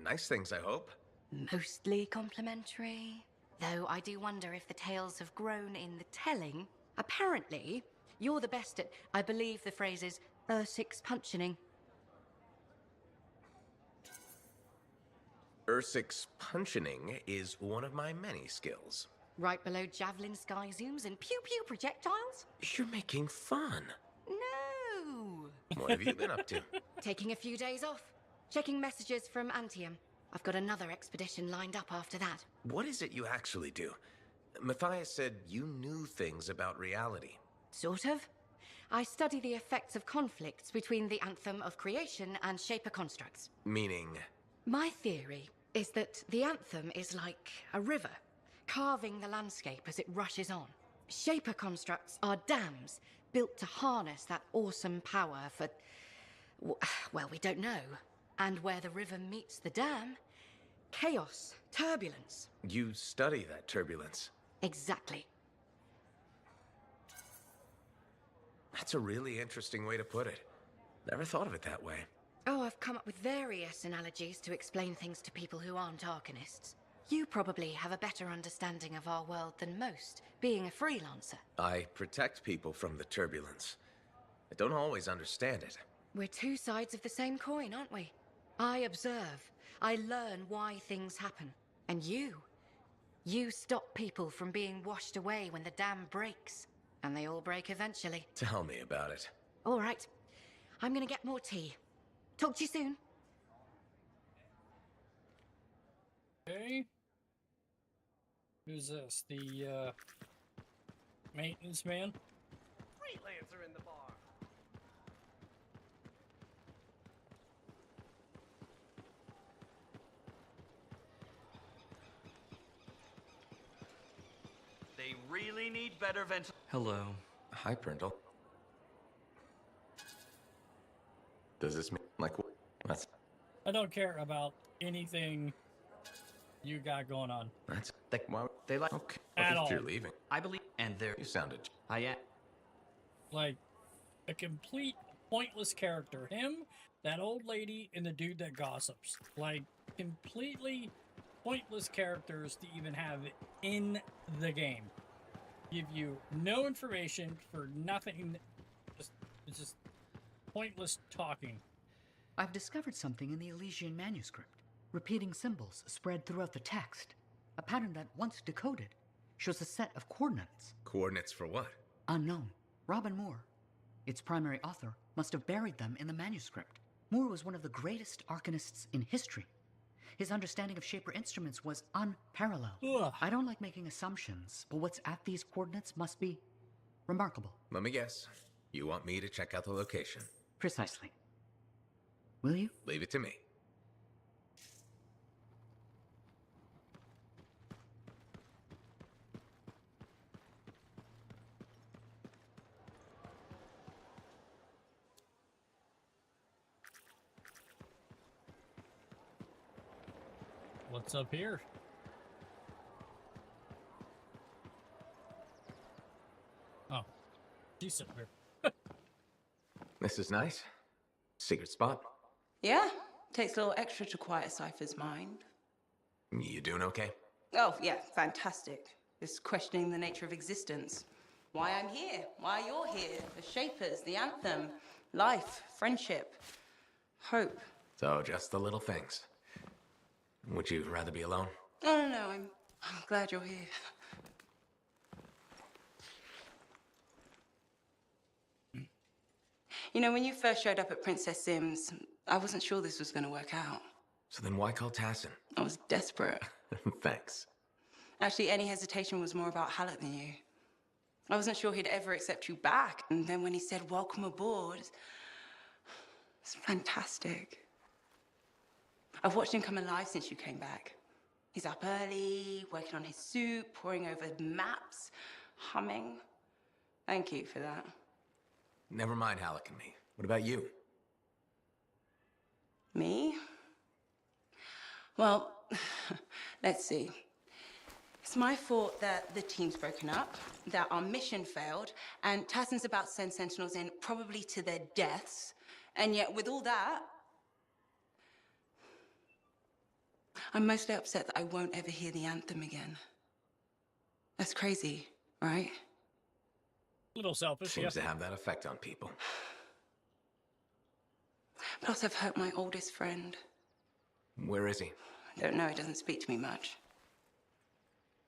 Nice things, I hope. Mostly complimentary. Though I do wonder if the tales have grown in the telling. Apparently, you're the best at, I believe the phrase is, Ursix punching. Ursix punching is one of my many skills. Right below javelin sky zooms and pew-pew projectiles? You're making fun. No! What have you been up to? Taking a few days off. Checking messages from Anthem. I've got another expedition lined up after that. What is it you actually do? Matthias said you knew things about reality. Sort of. I study the effects of conflicts between the Anthem of creation and Shaper constructs. Meaning? My theory is that the Anthem is like a river, carving the landscape as it rushes on. Shaper constructs are dams built to harness that awesome power for, well, we don't know. And where the river meets the dam, chaos, turbulence. You study that turbulence. Exactly. That's a really interesting way to put it. Never thought of it that way. Oh, I've come up with various analogies to explain things to people who aren't Arcanists. You probably have a better understanding of our world than most, being a freelancer. I protect people from the turbulence. I don't always understand it. We're two sides of the same coin, aren't we? I observe. I learn why things happen. And you stop people from being washed away when the dam breaks. And they all break eventually. Tell me about it. All right. I'm gonna get more tea. Talk to you soon. Okay. Who's this? The, maintenance man? Freelancer in the bar. They really need better ventilation. Hello. Hi, Prindle. Does this mean, like, that's... I don't care about anything you got going on. That's... Well, they like... Okay. At all. You're leaving. I believe... And they're... You sounded... I am... Like, a complete pointless character. Him, that old lady, and the dude that gossips. Like, completely pointless characters to even have in the game. Give you no information for nothing. It's just pointless talking. I've discovered something in the Elysian manuscript. Repeating symbols spread throughout the text. A pattern that, once decoded, shows a set of coordinates. Coordinates for what? Unknown. Robin Moore, its primary author, must have buried them in the manuscript. Moore was one of the greatest arcanists in history. His understanding of Shaper instruments was unparalleled. Ugh. I don't like making assumptions, but what's at these coordinates must be remarkable. Let me guess. You want me to check out the location? Precisely. Will you? Leave it to me. What's up here? Oh, she's sitting here. This is nice. Secret spot. Yeah, takes a little extra to quiet Cypher's mind. You doing okay? Oh, yeah, fantastic. Just questioning the nature of existence. Why I'm here, why you're here, the Shapers, the Anthem, life, friendship, hope. So, just the little things. Would you rather be alone? No, I'm glad you're here. You know, when you first showed up at Princess Sims, I wasn't sure this was going to work out. So then why call Tassin? I was desperate. Thanks. Actually, any hesitation was more about Halleck than you. I wasn't sure he'd ever accept you back. And then when he said, welcome aboard, it's fantastic. I've watched him come alive since you came back. He's up early, working on his suit, poring over maps, humming. Thank you for that. Never mind Halleck and me. What about you? Me? Well, let's see. It's my fault that the team's broken up, that our mission failed, and Tassin's about to send Sentinels in, probably to their deaths. And yet, with all that, I'm mostly upset that I won't ever hear the anthem again. That's crazy, right? A little selfish, Seems to have that effect on people. But also, I've hurt my oldest friend. Where is he? I don't know, he doesn't speak to me much.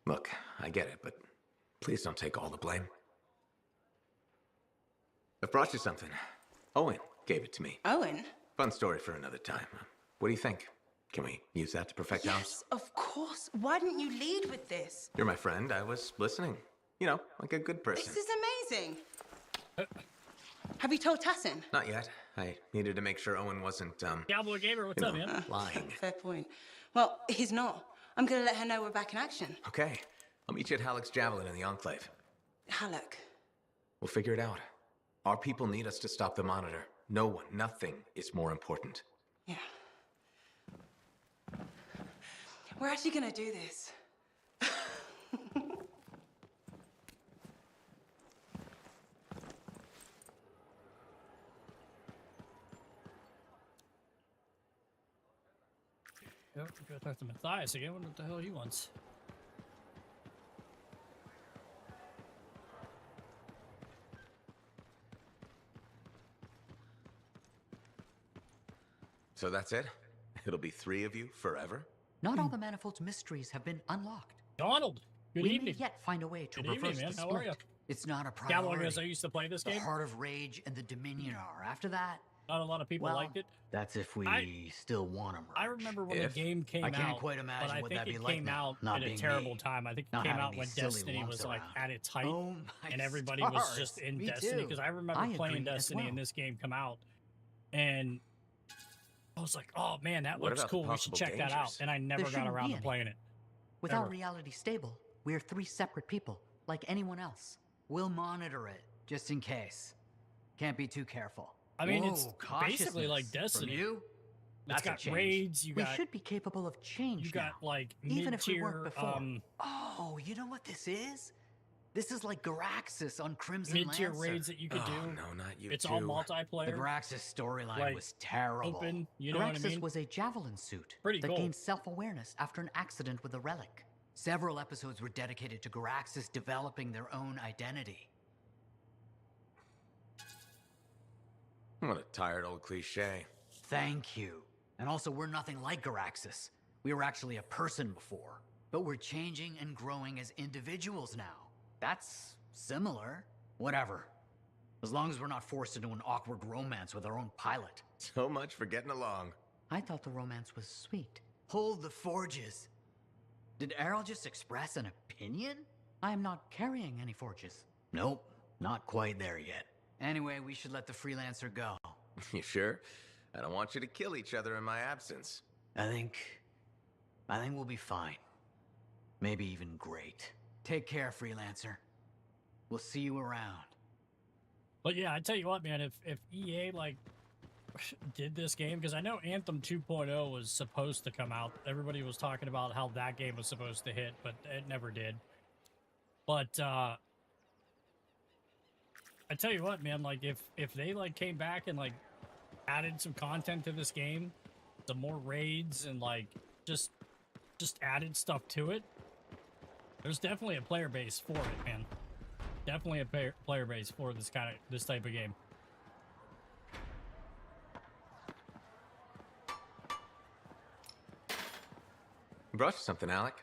Look, I get it, but please don't take all the blame. I've brought you something. Owen gave it to me. Owen? Fun story for another time. What do you think? Can we use that to perfect ours? Yes, of course. Why didn't you lead with this? You're my friend. I was listening. You know, like a good person. This is amazing. Have you told Tassin? Not yet. I needed to make sure Owen wasn't, Cowboy Gamer, what's you up, know, man? lying. Fair point. Well, he's not. I'm gonna let her know we're back in action. Okay. I'll meet you at Halleck's Javelin in the Enclave. Halleck. We'll figure it out. Our people need us to stop the Monitor. No one, nothing is more important. Yeah. We're actually gonna do this. Yep, we gotta talk to Matthias again. What the hell he wants? So that's it? It'll be 3 of you forever? Not all the manifold's mysteries have been unlocked. Donald, good we evening. may yet find a way to Good reverse evening, man. the How split. are you? It's not a Cowboy priority. goes, I used to play this game. The Heart of Rage and the Dominion are. After that, Not a lot of people well, liked it. that's if we still want them. I remember when the game came out. I can't quite imagine but I what think that'd be it like came now, out not at a being terrible me. time. I think it Not came having out when these silly Destiny lumps was like around. at its height, Oh my and everybody was stars. just in Me Destiny. too. Because I remember I playing agree as Destiny well. and this game come out, and I was like, "Oh man, that What looks about the cool. We should possible check that out." dangers? And I never There got shouldn't around be to any. playing it. Without Ever. reality stable, we're 3 separate people, like anyone else. We'll monitor it, just in case. Can't be too careful. I mean, Whoa, it's basically like cautiousness. From Destiny. you? It's That's a got change. raids. You we got should be capable of change you got now, like even if we weren't mid-tier before. Oh, you know what this is? This is like Garaxis on Crimson mid-tier Lancer. raids that you could do. No, not you It's all multiplayer. The Garaxis storyline like, was terrible. open, you know Garaxis what I mean? was a javelin suit Pretty that cool. gained self-awareness after an accident with a relic. Several episodes were dedicated to Garaxis developing their own identity. What a tired old cliche. Thank you. And also, we're nothing like Garaxis. We were actually a person before. But we're changing and growing as individuals now. That's similar. Whatever. As long as we're not forced into an awkward romance with our own pilot. So much for getting along. I thought the romance was sweet. Hold the forges. Did Errol just express an opinion? I am not carrying any forges. Nope, not quite there yet. Anyway, we should let the freelancer go. You sure? I don't want you to kill each other in my absence. I think we'll be fine. Maybe even great. Take care, freelancer. We'll see you around. But yeah, I tell you what, man, if EA like did this game, because I know Anthem 2.0 was supposed to come out. Everybody was talking about how that game was supposed to hit, but it never did. But I tell you what, man, like if they like came back and like added some content to this game, some more raids and like just added stuff to it, there's definitely a player base for it, man. Definitely a player base for this type of game. Brought you something, Alec.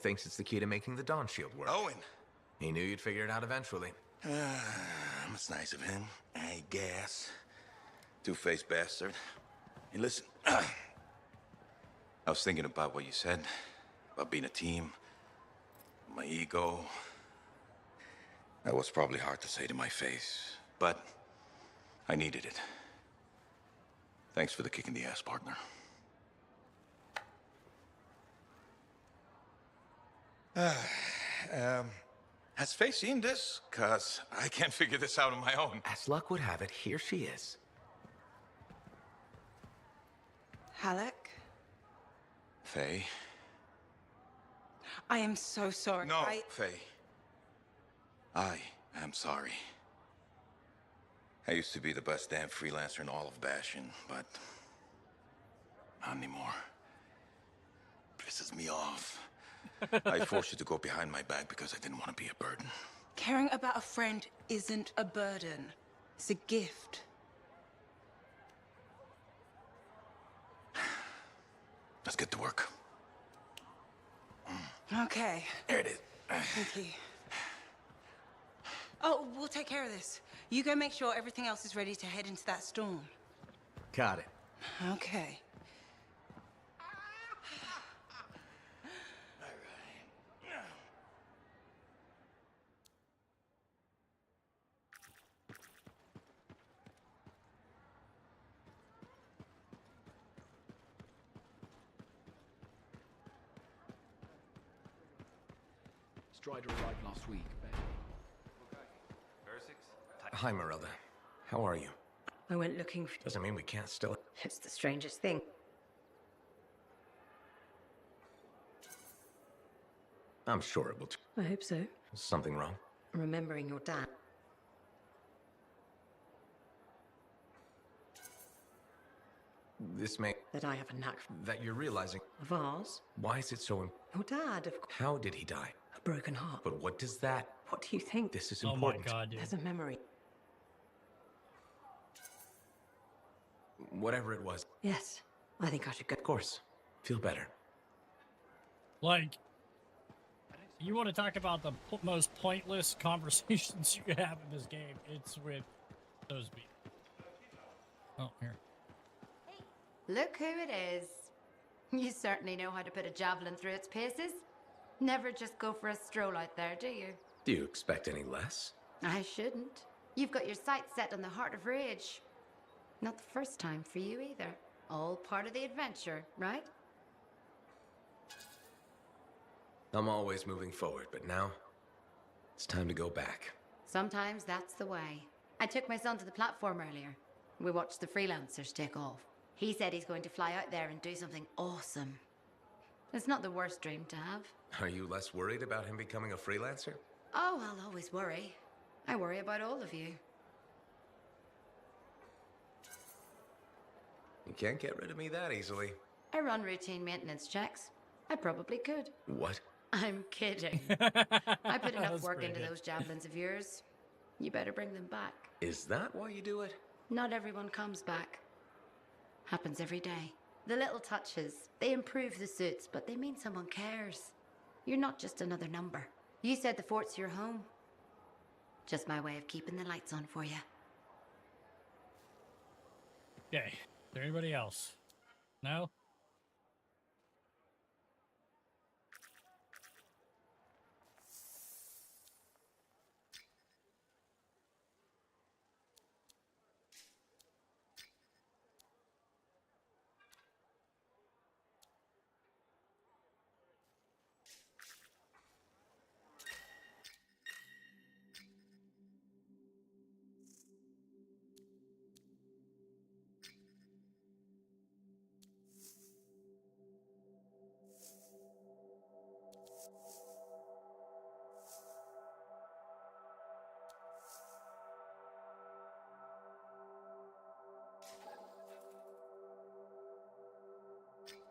thinks it's the key to making the Dawn Shield work. Owen! He knew you'd figure it out eventually. That's nice of him, I guess. Two-faced bastard. Hey, listen. I was thinking about what you said, about being a team, my ego. That was probably hard to say to my face, but I needed it. Thanks for the kick in the ass, partner. Has Faye seen this? 'Cause I can't figure this out on my own. As luck would have it, here she is. Halleck, Faye? I am so sorry. No, Faye. I am sorry. I used to be the best damn freelancer in all of Bastion, but not anymore. Pisses me off. I forced you to go behind my back because I didn't want to be a burden. Caring about a friend isn't a burden. It's a gift. Let's get to work. Okay. There it is. Thank you. Oh, we'll take care of this. You go make sure everything else is ready to head into that storm. Got it. Okay. Strider arrived last week. Hi, Marilla. How are you? I went looking for... Doesn't mean we can't still... It's the strangest thing. I'm sure it will... I hope so. Is something wrong? Remembering your dad. This may... That I have a knack for... That you're realizing... Of ours? Why is it so... Your dad, of course. How did he die? A broken heart. But what does that... What do you think? This is Oh important. my god, dude. There's a memory. Whatever it was. Yes. I think I should go. Of course. Feel better. Like, you want to talk about the most pointless conversations you could have in this game? It's with those people. Oh, here. Look who it is. You certainly know how to put a javelin through its paces. Never just go for a stroll out there, do you? Do you expect any less? I shouldn't. You've got your sights set on the Heart of Rage. Not the first time for you either. All part of the adventure, right? I'm always moving forward, but now it's time to go back. Sometimes that's the way. I took my son to the platform earlier. We watched the freelancers take off. He said he's going to fly out there and do something awesome. It's not the worst dream to have. Are you less worried about him becoming a freelancer? Oh, I'll always worry. I worry about all of you. You can't get rid of me that easily. I run routine maintenance checks. I probably could. What? I'm kidding. I put enough That's work pretty into good. those javelins of yours. You better bring them back. Is that why you do it? Not everyone comes back. Happens every day. The little touches, they improve the suits, but they mean someone cares. You're not just another number. You said the fort's your home. Just my way of keeping the lights on for you. Okay. Is there anybody else? No?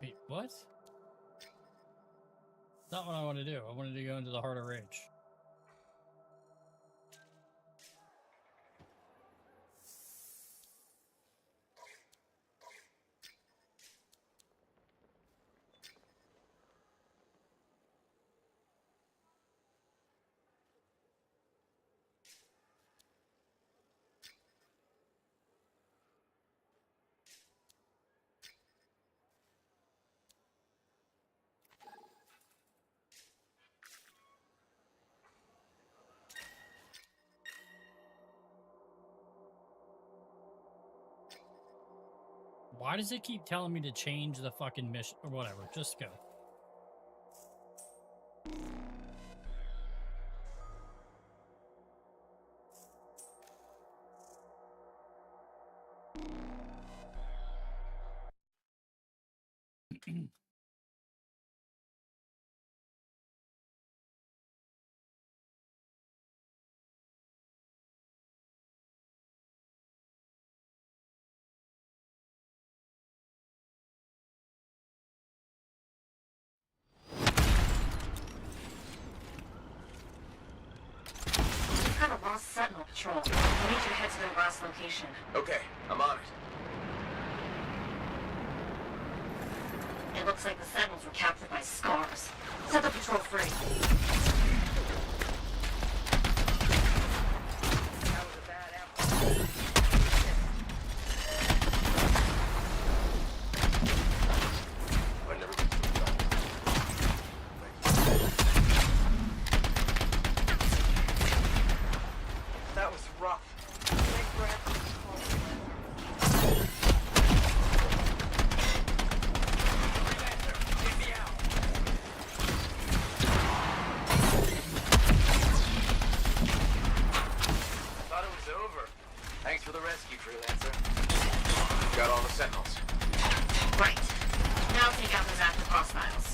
Wait, what? Not what I want to do. I wanted to go into the Heart of Rage. Why does it keep telling me to change the fucking mission or whatever? Just go. We've got a lost sentinel patrol. We need you to head to their last location. Okay, I'm on it. It looks like the sentinels were captured by scars. Set the patrol free. That was rough. Thought it was over. Thanks for the rescue, freelancer. Got all the sentinels. Right. Now take out those active hostiles.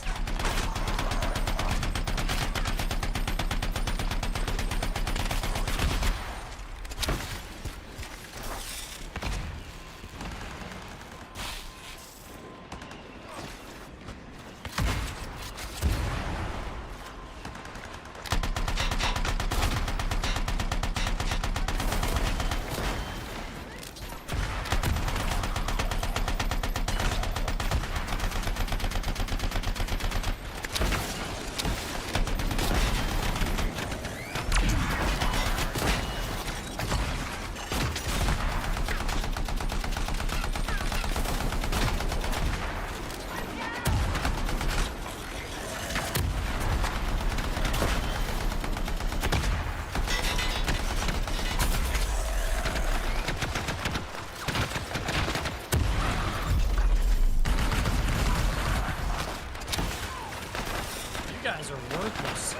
You guys are worthless.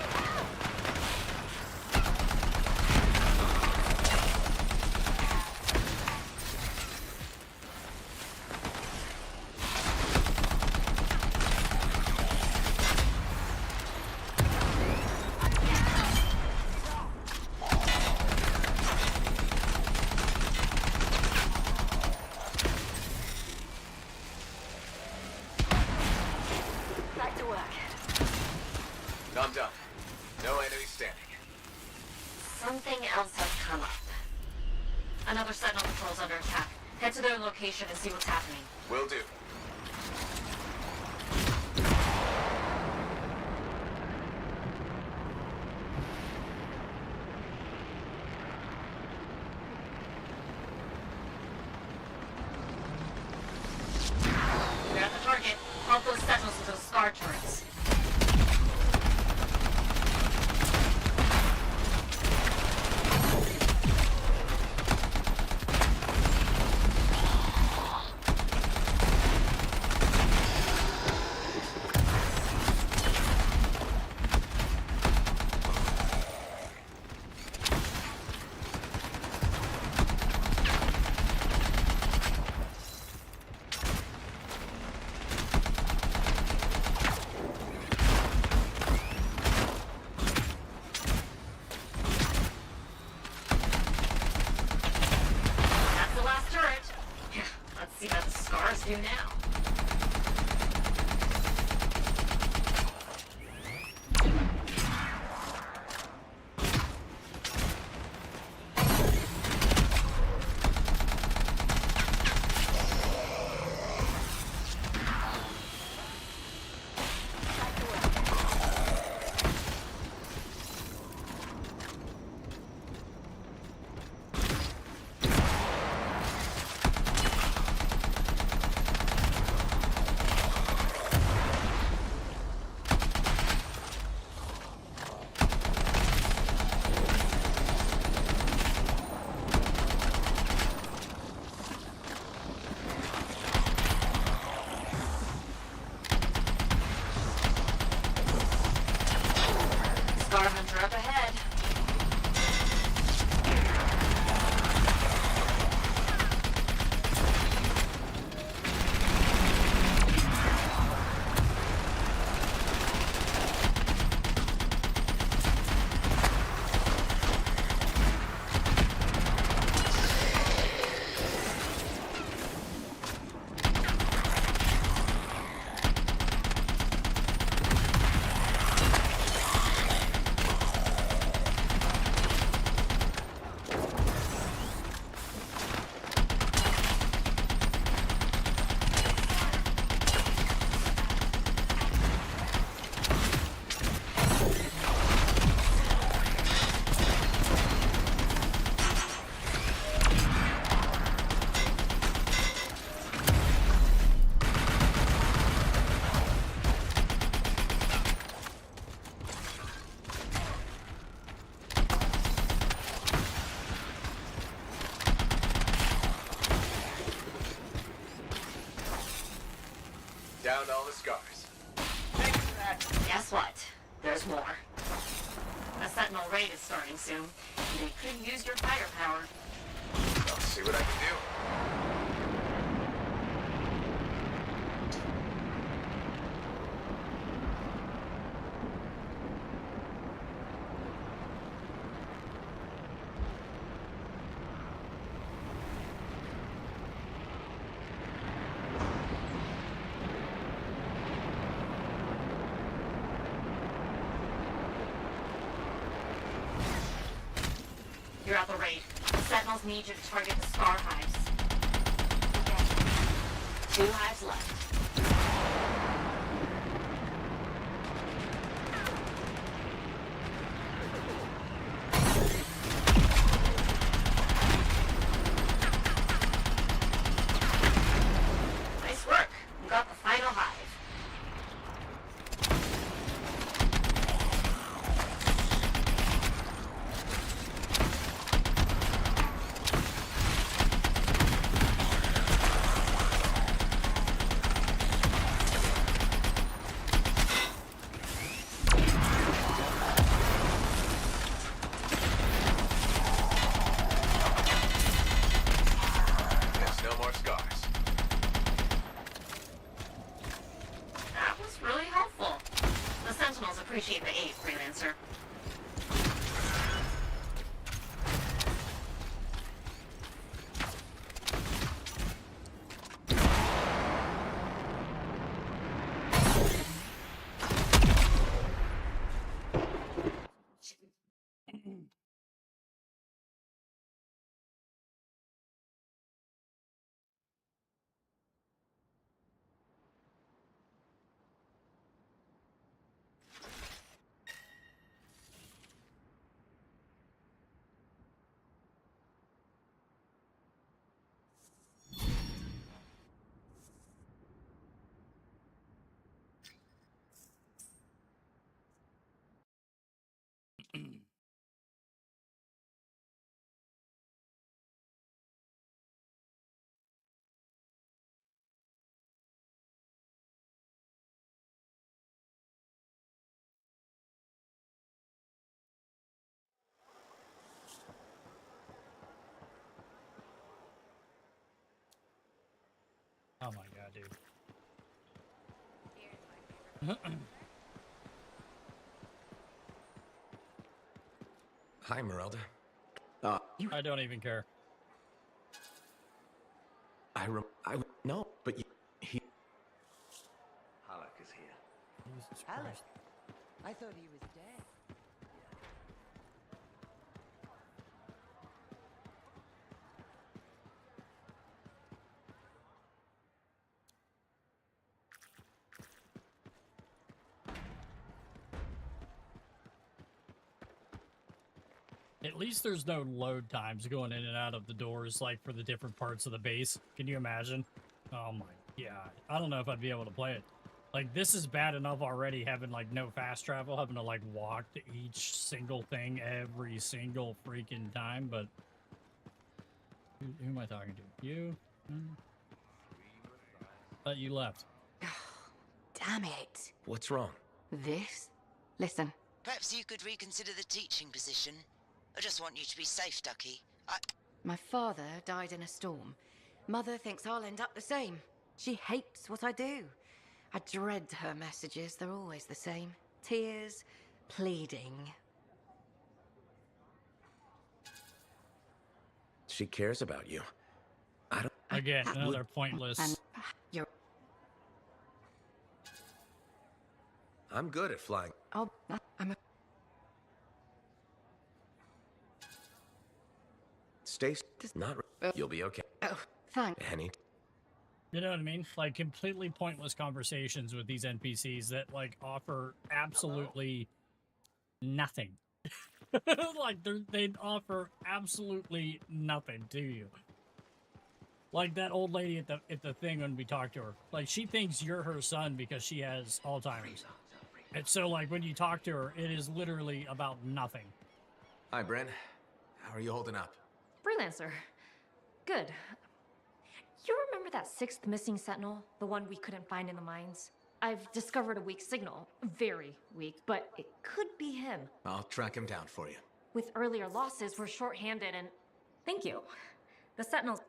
Back to work. I'm done. No enemy standing. Something else has come up. Another sentinel patrol's under attack. Head to their location and see what's happening. Will do. They're at the target. Help those sentinels with those scar turrets. That's the last turret. Let's see how the scars do now. Sentinel raid is starting soon. They could use your firepower. I'll see what I can do. You're out the raid. The Sentinels need you to target the Scar hives. Okay. 2 hives left. Nice work. You got the final hive. There's no more scars. That was really helpful. The Sentinels appreciate the aid, Freelancer. Oh my god, dude. Hi, Merelda. I don't even care. No, but he... Halleck is here. Jesus Halleck? Christ. I thought he was dead. At least there's no load times going in and out of the doors, like, for the different parts of the base. Can you imagine? Oh my god. I don't know if I'd be able to play it. Like, this is bad enough already, having, like, no fast travel, having to, like, walk to each single thing every single freaking time, but... Who am I talking to? You? Thought you left. Damn it. What's wrong? This? Listen. Perhaps you could reconsider the teaching position. I just want you to be safe, Ducky. My father died in a storm. Mother thinks I'll end up the same. She hates what I do. I dread her messages. They're always the same. Tears, pleading. She cares about you. I don't... Again, another pointless... You're... I'm good at flying. Oh, I'm a... Stay... Not... You'll be okay. Oh, thanks. Henny. You know what I mean? Like, completely pointless conversations with these NPCs that, like, offer absolutely nothing. Like, they'd offer absolutely nothing to you. Like that old lady at the thing when we talked to her. Like, she thinks you're her son because she has Alzheimer's. And so, like, when you talk to her, it is literally about nothing. Hi, Bryn. How are you holding up? Freelancer. Good. You remember that 6th missing sentinel? The one we couldn't find in the mines? I've discovered a weak signal. Very weak, but it could be him. I'll track him down for you. With earlier losses, we're short-handed and... Thank you. The Sentinels...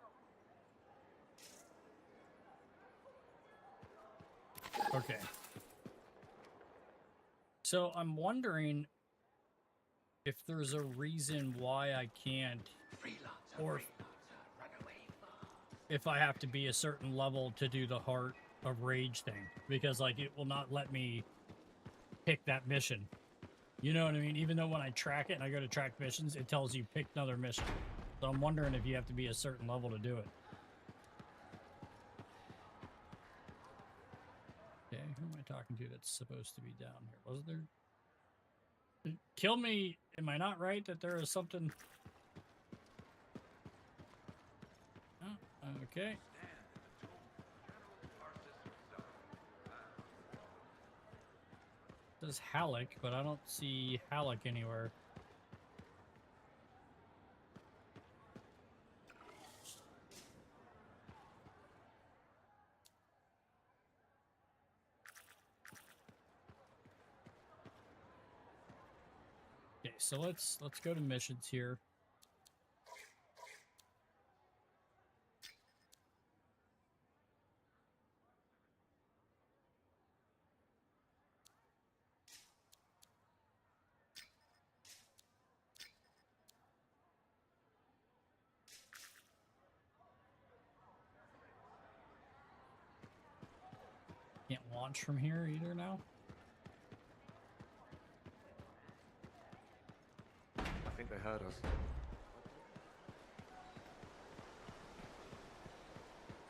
Okay. So I'm wondering if there's a reason why I can't, or if I have to be a certain level to do the Heart of Rage thing, because like it will not let me pick that mission. You know what I mean? Even though when I track it and I go to track missions, it tells you pick another mission. So I'm wondering if you have to be a certain level to do it. Okay, who am I talking to that's supposed to be down here? Was there... Kill me. Am I not right that there is something... Oh, okay. It says Halleck, but I don't see Halleck anywhere. Okay, so let's go to missions here. Can't launch from here either now. I think they heard us.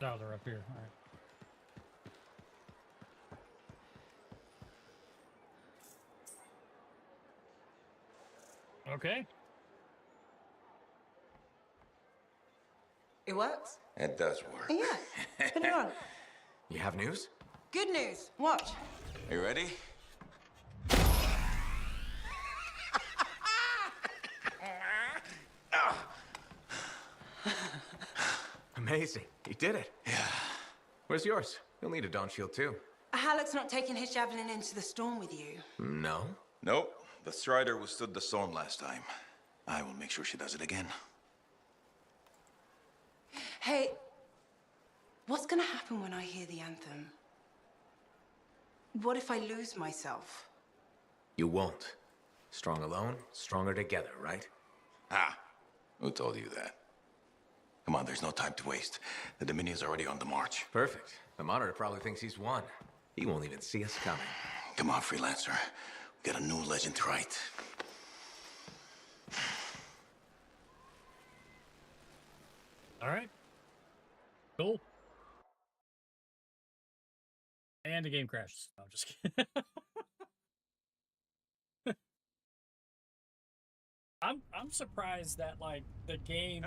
Oh, they're up here. All right. Okay. It works? It does work. Yeah. Put it on. You have news? Good news. Watch. Are you ready? Amazing. You did it. Yeah. Where's yours? You'll need a dawn shield too. Halleck's not taking his javelin into the storm with you. No? Nope. The Strider withstood the storm last time. I will make sure she does it again. Hey, what's gonna happen when I hear the anthem? What if I lose myself? You won't. Strong alone, stronger together, right? Ah, who told you that? Come on, there's no time to waste. The Dominion's already on the march. Perfect. The Monitor probably thinks he's won. He won't even see us coming. Come on, Freelancer. We got a new legend to write. All right. Cool. And the game crashes. No, I'm just kidding. I'm surprised that like the game,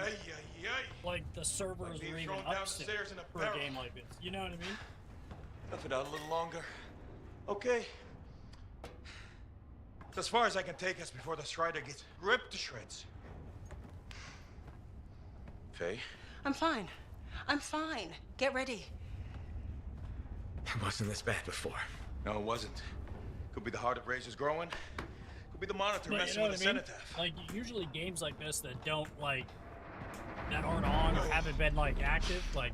like the servers are even upstairs for a game like this. You know what I mean? Tough it out a little longer. Okay. It's as far as I can take us before the Strider gets ripped to shreds. Faye? I'm fine. I'm fine. Get ready. It wasn't this bad before. No, it wasn't. Could be the Heart of Rage is growing. Could be the Monitor But messing you know with the what I mean? cenotaph. Like usually games like this that don't like that aren't on or haven't been like active, like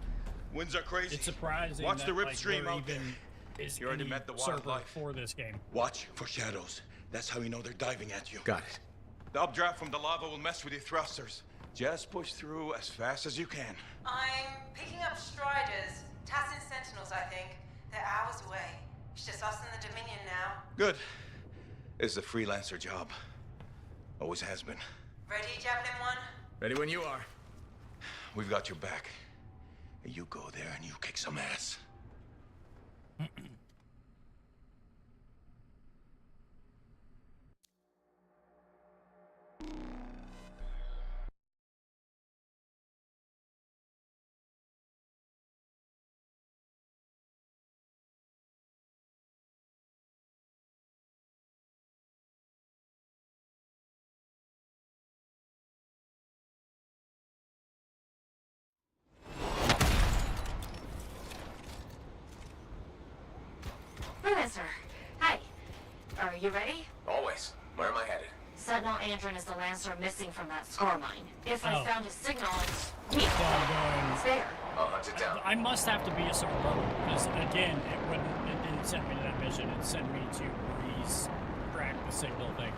winds are crazy. It's surprising. Watch that, the rip like, stream there out there. even is You already any met the server wildlife. for this game. Watch for shadows. That's how you know they're diving at you. Got it. The updraft from the lava will mess with your thrusters. Just push through as fast as you can. I'm picking up Striders. Tassin Sentinels, I think. They're hours away. It's just us and the Dominion now. Good. It's a freelancer job. Always has been. Ready, Javelin 1? Ready when you are. We've got your back. You go there and you kick some ass. Lancer. Hi. Are you ready? Always. Where am I headed? Sentinel Andron is the Lancer missing from that score mine. If I Oh. found his signal, it's me. Doggone. It's there. I'll hunt it down. I must have to be a certain level, because again, it didn't send me to that mission, it sent me to Breeze, crack the signal thing.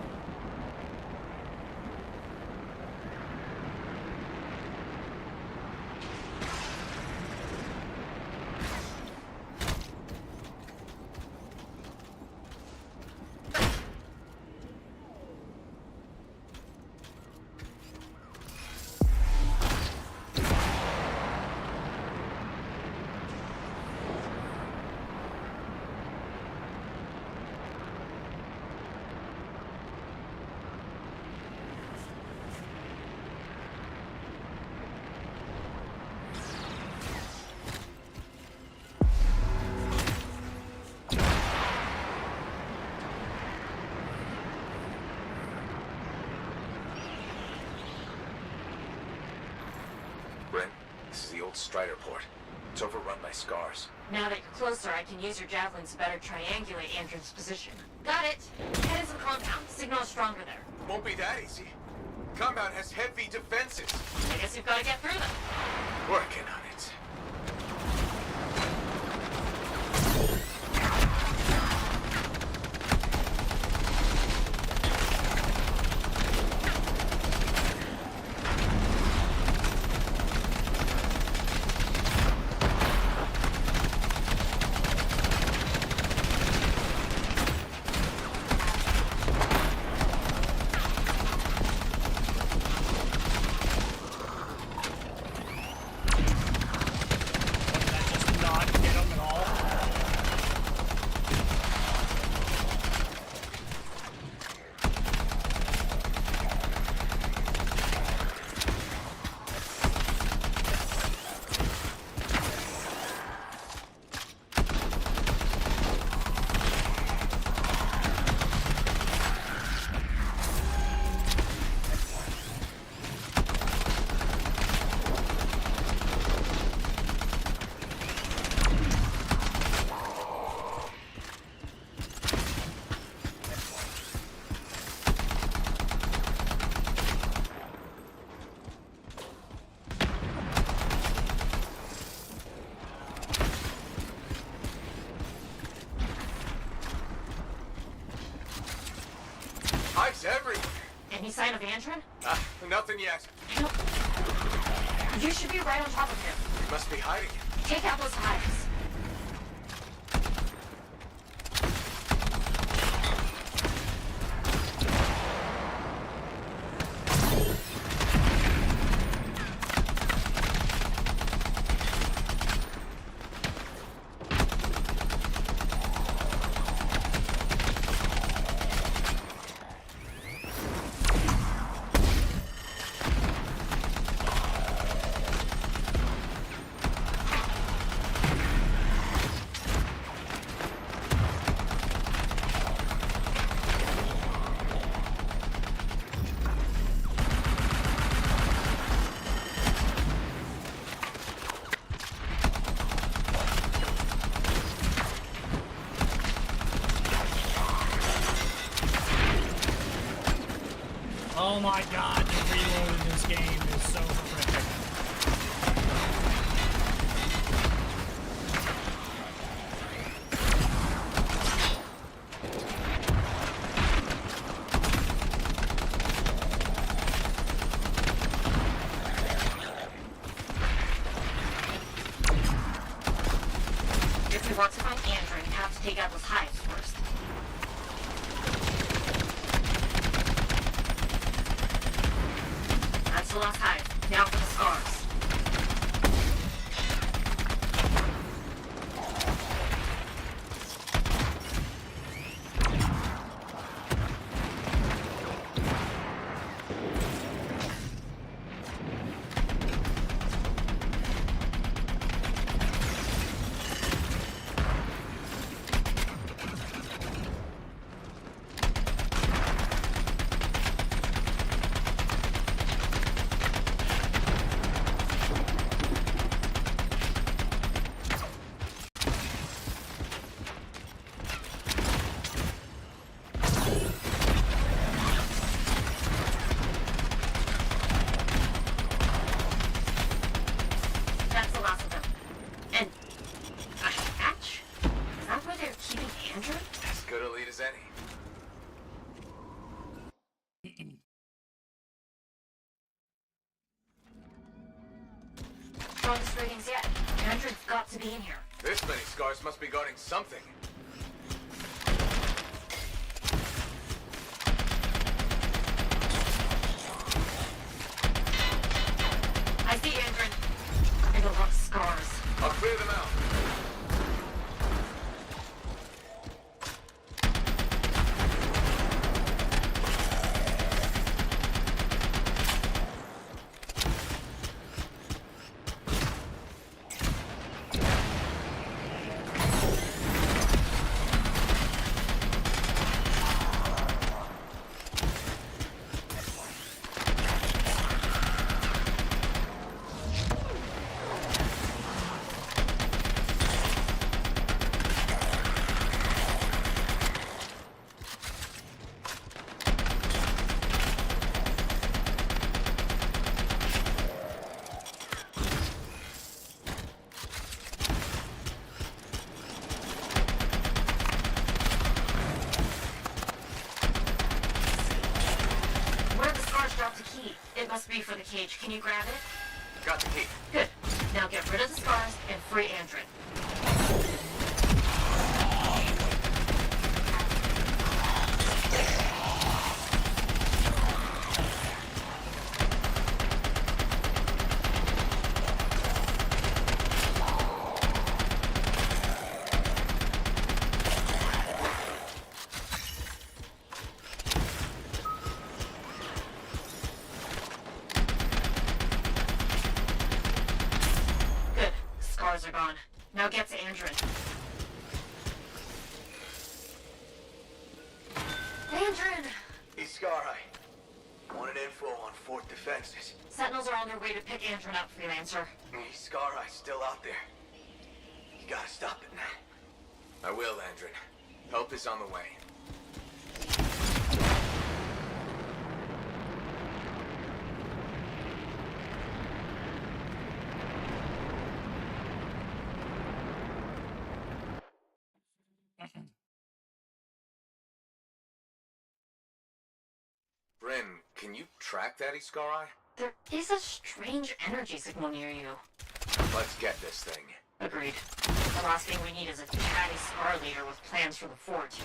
Bryn, this is the old Strider port. It's overrun by scars. Now that you're closer, I can use your javelins to better triangulate Andron's position. Got it. Head is the compound. Signal is stronger there. Won't be that easy. Compound has heavy defenses. I guess you've got to get through them. Working on it. Hives everywhere. Any sign of Andron? Nothing yet. You should be right on top of him. He must be hiding. Take out those hives. Oh my god, the reload in this game is so horrific. If we want to find Andron, you have to take out those hives first. That's the last hive. Now for the scars. strongest ratings yet. Android's got to be in here. This many scars must be guarding something. I see Android. And a lot of scars. I'll clear them out. Must be for the cage. Can you grab it? Got the key. Good. Now get rid of the scars and free Android. Are gone. Now get to Android. Android! He's Scar-High. Wanted info on Fort defenses. Sentinels are on their way to pick Android up, Freelancer. He's Scar-High still out there. You gotta stop it now. I will, Andrin. Help is on the way. Bryn, can you track that Iskari? There is a strange energy signal near you. Let's get this thing. Agreed. The last thing we need is a catty Scar leader with plans for the fort.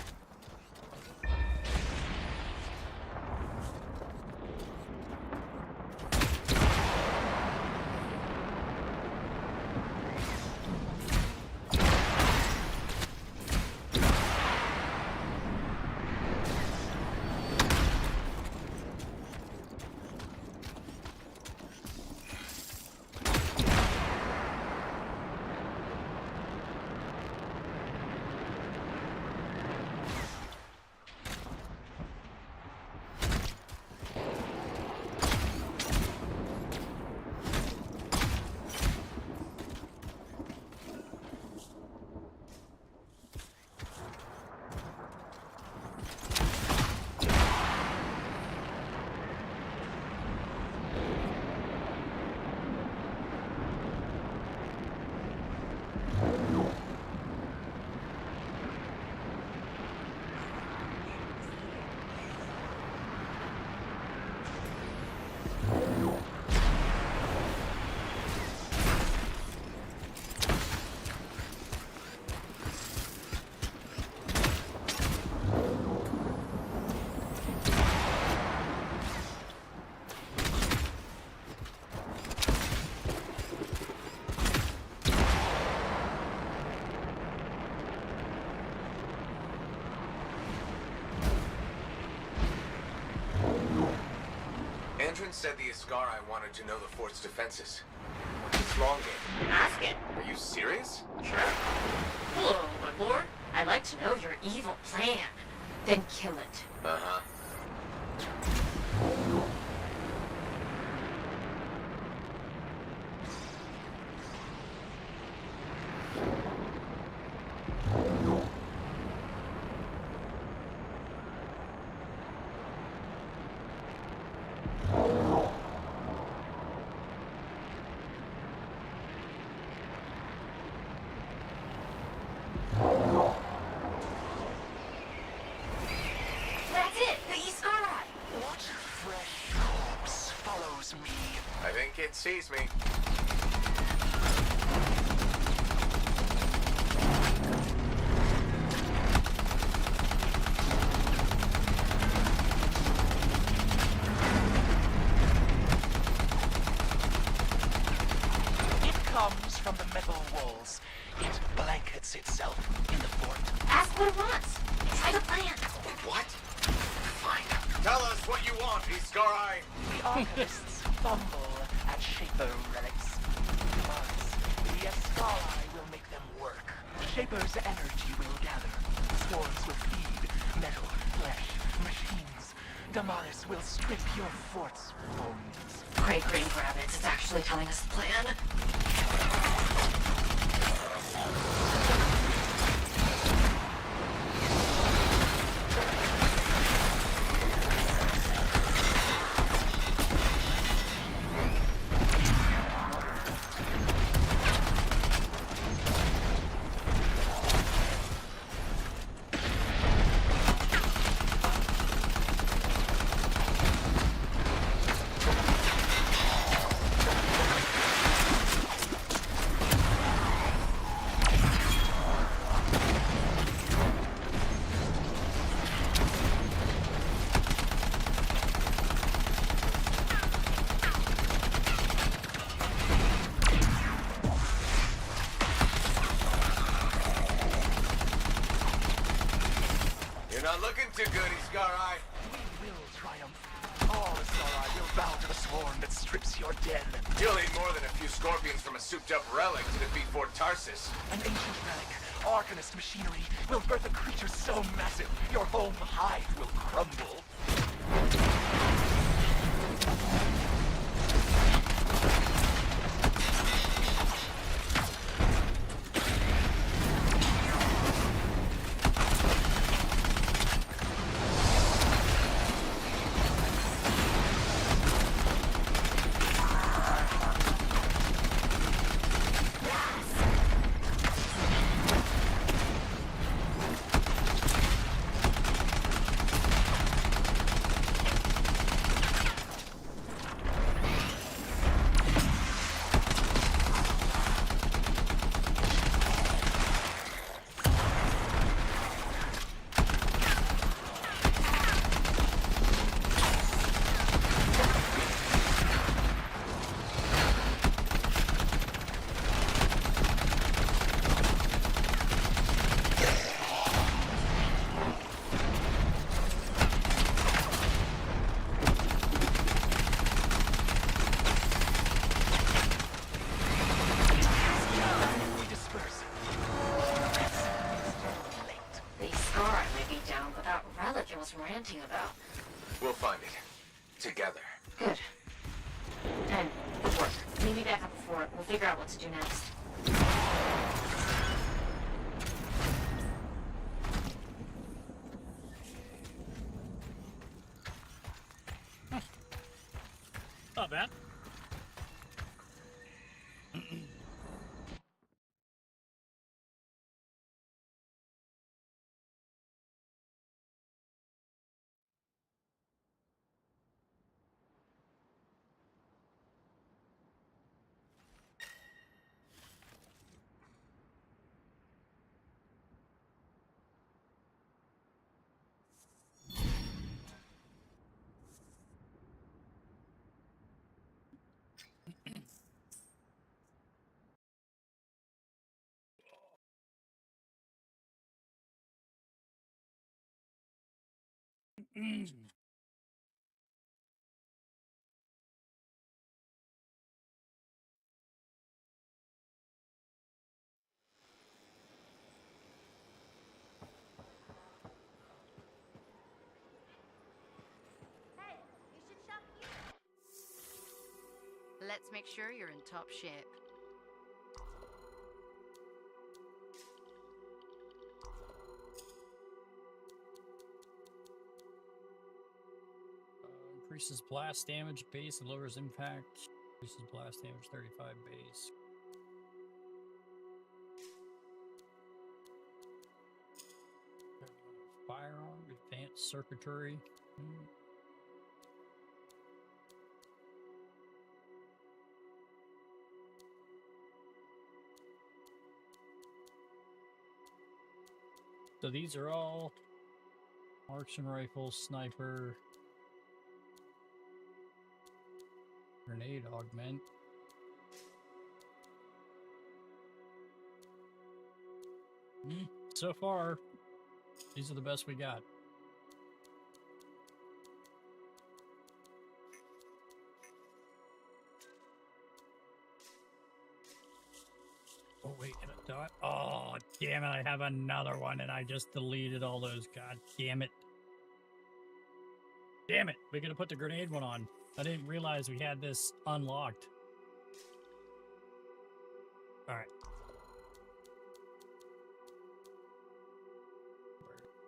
Andrin said the Iskari wanted to know the fort's defenses. What's this long game? Ask it. Are you serious? Sure. Hello, my lord. I'd like to know your evil plan. Then kill it. Uh-huh. Sees me. from the metal walls. It blankets itself in the fort. Ask what it wants. Try the plan. What? Fine. Tell us what you want, Iskarai. The archivists fumble at Shaper relics. But the Iskarai will make them work. Shaper's energy will gather. Swarms will feed metal, flesh, machines. Damaris will strip your fort's bones. Great green rabbits is actually telling us the plan. Not looking too good, Iskarai. We will triumph. All Iskarai will bow to the swarm that strips your den. You'll need more than a few scorpions from a souped-up relic to defeat Fort Tarsus. An ancient relic, Arcanist machinery, will birth a creature so massive, your home hive will crumble. Ranting about. We'll find it. Together. Good. And good work. Meet me back up before it. We'll figure out what to do next. Not bad. Let's make sure you're in top shape. Increases blast damage base and lowers impact. Increases blast damage 35 base. Firearm, advanced circuitry. So these are all marksman rifle, sniper, grenade augment. So far, these are the best we got. Oh, wait, can I do it? Oh, damn it, I have another one, and I just deleted all those. God damn it. Damn it, we gotta put the grenade one on. I didn't realize we had this unlocked. Alright.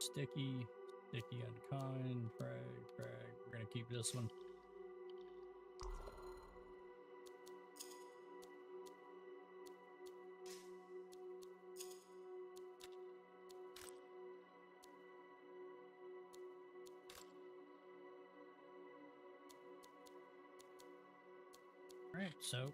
Sticky, uncommon, frag. We're gonna keep this one. Alright, so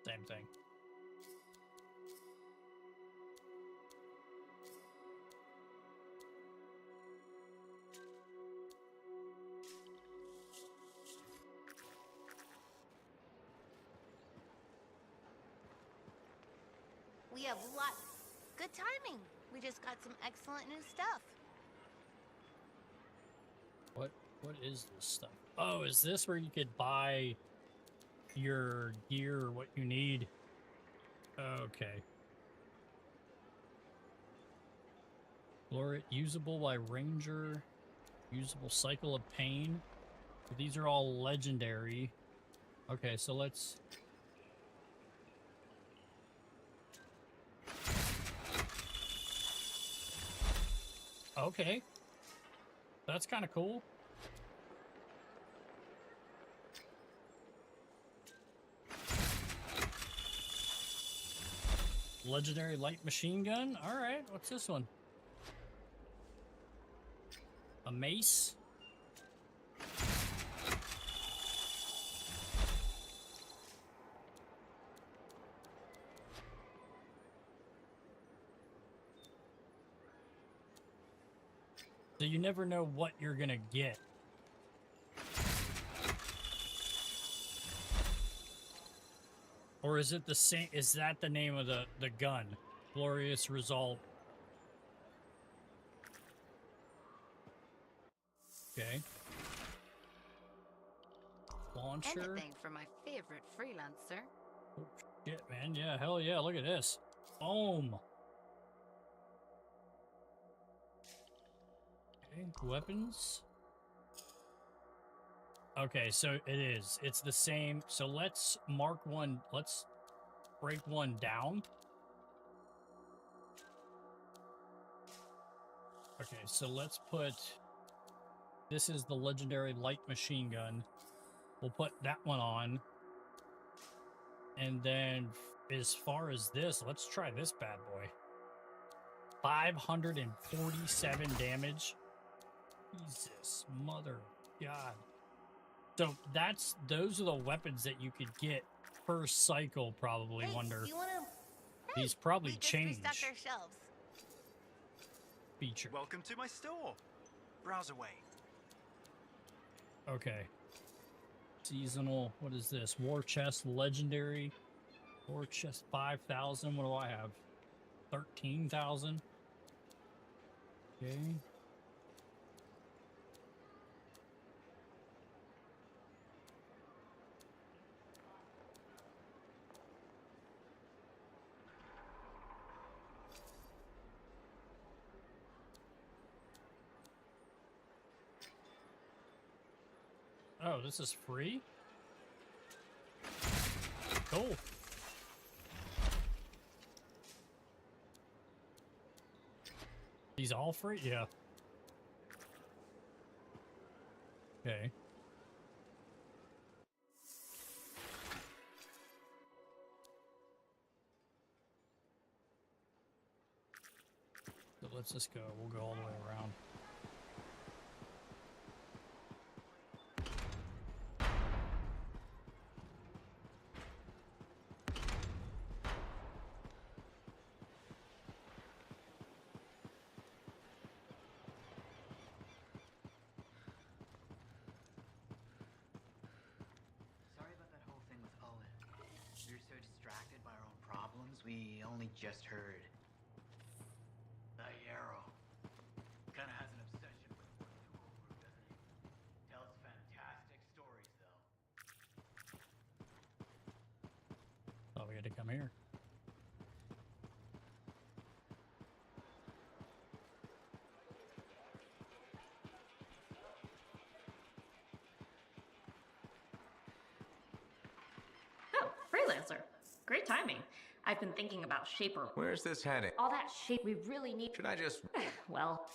same thing. We have lots. Good timing. We just got some excellent new stuff. What is this stuff? Oh, is this where you could buy your gear or what you need? Okay. Glory, usable by Ranger, usable cycle of pain. These are all legendary. Okay, so let's... Okay. That's kind of cool. Legendary light machine gun. All right, what's this one? A mace. So you never know what you're gonna get. Or is it the same? Is that the name of the gun? Glorious Result. Okay. Launcher. Anything for my favorite freelancer. Oh, shit, man. Yeah, hell yeah. Look at this. Boom. Okay, weapons. Okay, so it is. It's the same. So let's mark one. Let's break one down. Okay, so let's put... This is the legendary light machine gun. We'll put that one on. And then as far as this, let's try this bad boy. 547 damage. Jesus, mother God. So those are the weapons that you could get per cycle, probably. Hey, Wonder. you wanna... These probably we just change. restocked our shelves. Feature. Welcome to my store. Browse away. Okay. Seasonal. What is this? War chest legendary. War chest 5,000. What do I have? 13,000. Okay. Oh, this is free? Cool. These all free? Yeah. Okay. So let's just go. We'll go all the way around. we only just heard. The Yarrow. Kinda has an obsession with what you over, doesn't he? Tells fantastic stories, though. Oh, we had to come here. Oh, freelancer. Great timing. I've been thinking about Shaper. Where's this heading? All that shape we really need. Should I just... Well.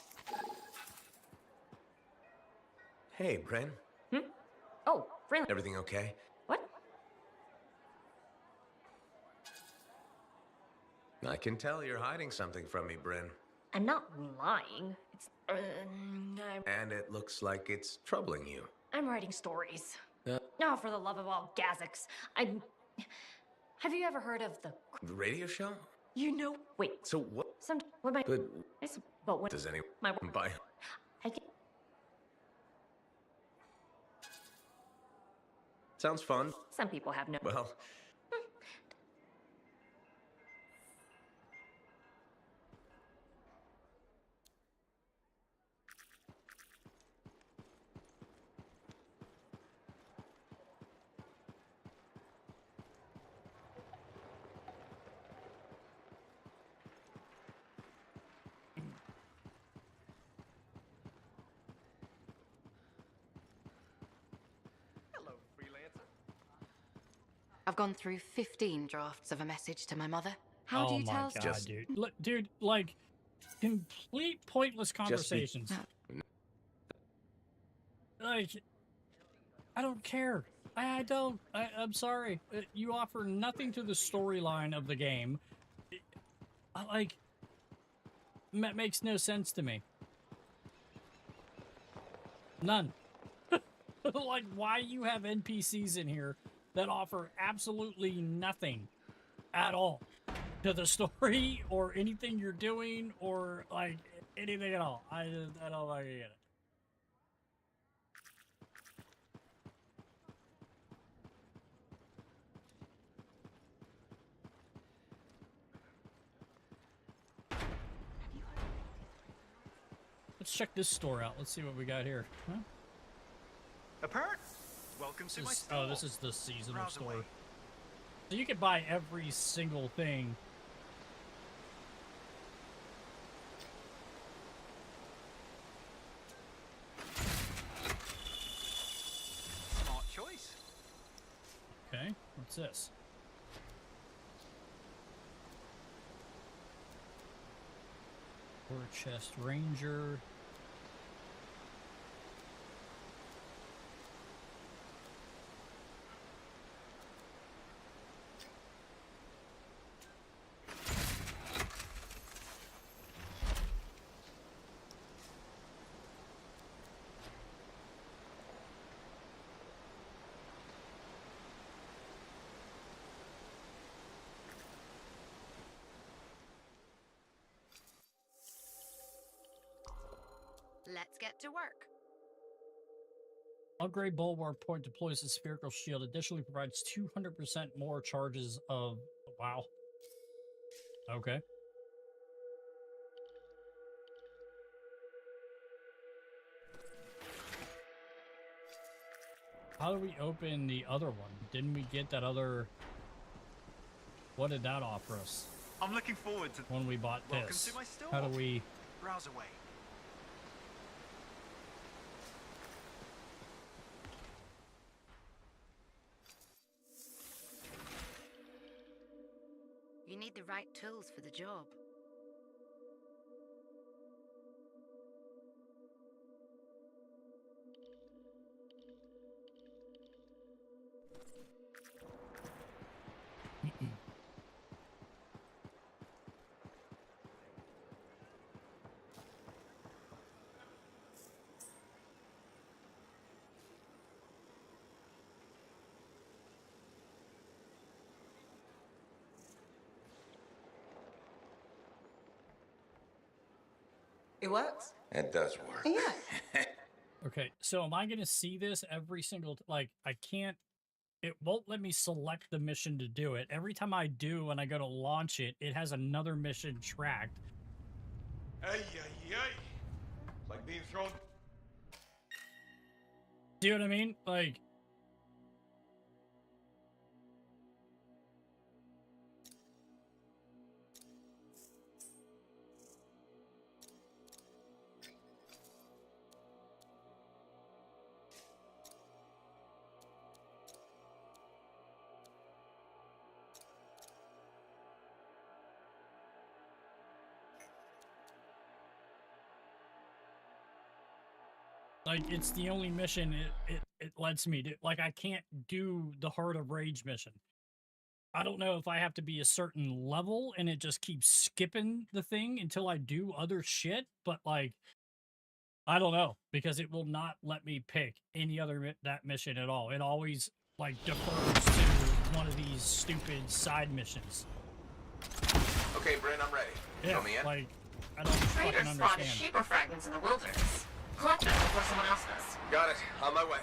Hey, Bryn. Oh, freelancer. Everything okay? What? I can tell you're hiding something from me, Bryn. I'm not lying. It's. And it looks like it's troubling you. I'm writing stories. Uh, Oh, for the love of all Gazix. Have you ever heard of the... The radio show? You know... Wait. So what? What am I... But But what... does anyone My... buy? I can... Sounds fun. Some people have no... Well... I've gone through 15 drafts of a message to my mother. How do you tell? Oh my god, dude. Dude, like, complete pointless conversations. Like, I don't care. I don't. I'm sorry. You offer nothing to the storyline of the game. Like, that makes no sense to me. None. Like, why you have NPCs in here that offer absolutely nothing at all to the story or anything you're doing or like anything at all. I don't like get it. Let's check this store out. Let's see what we got here. Huh? Apparent. Welcome to my store. Oh, this is the seasonal Browse store. away. So you can buy every single thing. Smart choice. Okay, what's this? War Chest Ranger. Let's get to work. Upgrade Bulwark Point deploys a spherical shield. Additionally provides 200% more charges of... Wow. Okay. How do we open the other one? Didn't we get that other... What did that offer us? I'm looking forward to when we bought Welcome this. to my store. How do we... Browse away. You need the right tools for the job. It works? It does work. Yeah. Okay, so am I going to see this every single... Like, I can't it won't let me select the mission to do it. Every time I do and I go to launch it, it has another mission tracked. Ay, ay, ay. It's like being thrown. Do you know what I mean? Like, it's the only mission it lets me do. Like, I can't do the Heart of Rage mission. I don't know if I have to be a certain level and it just keeps skipping the thing until I do other shit, but like, I don't know, because it will not let me pick any other that mission at all. It always like defers to one of these stupid side missions. Okay, Bryn, I'm ready. Yeah, Show me in. like, I don't fucking Traders spotted understand. shaper fragments in the wilderness. Collect them before someone else does. Got it. On my way.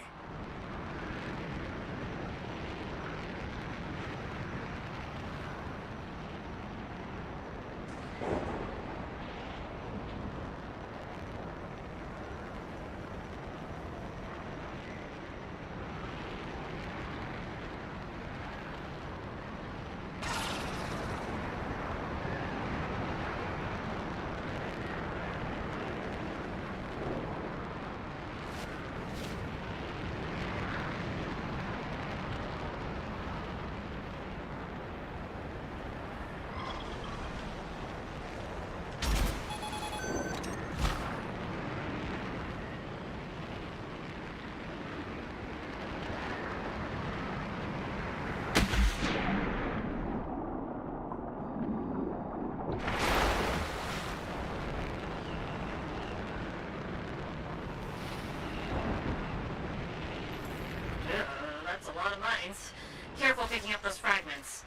That's a lot of mines. Careful picking up those fragments.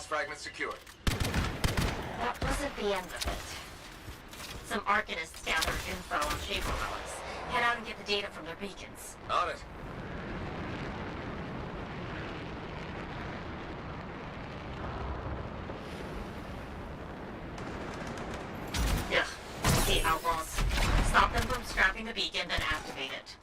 Fragment secured. That wasn't the end of it. Some Arcanists gathered info on shaper relics. Head out and get the data from their beacons. On it. Ugh. The outlaws. Stop them from scrapping the beacon, then activate it.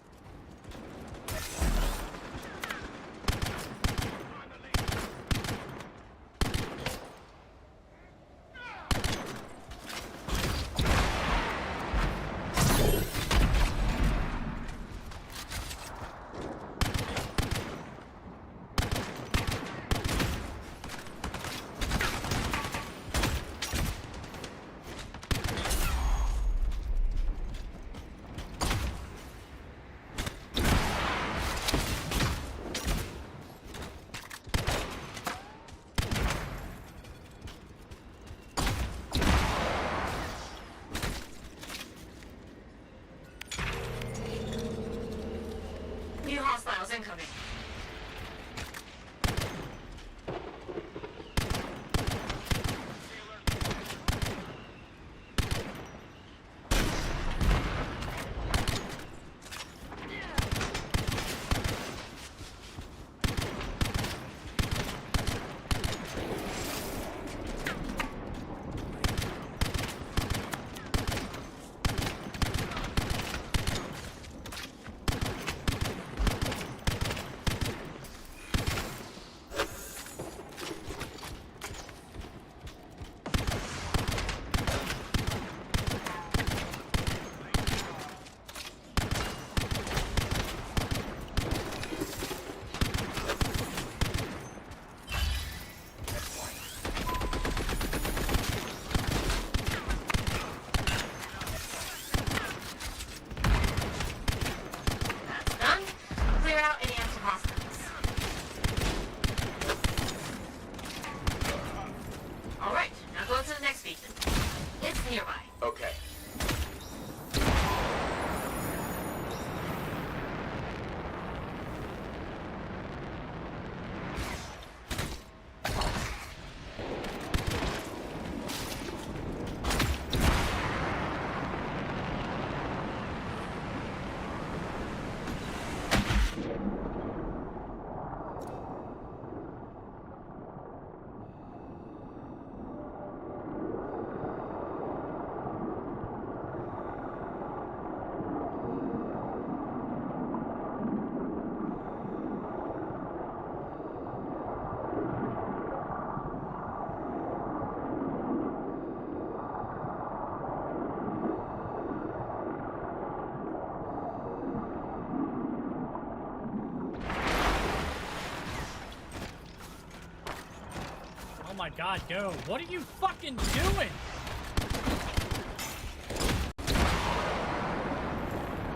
my god, go. What are you fucking doing?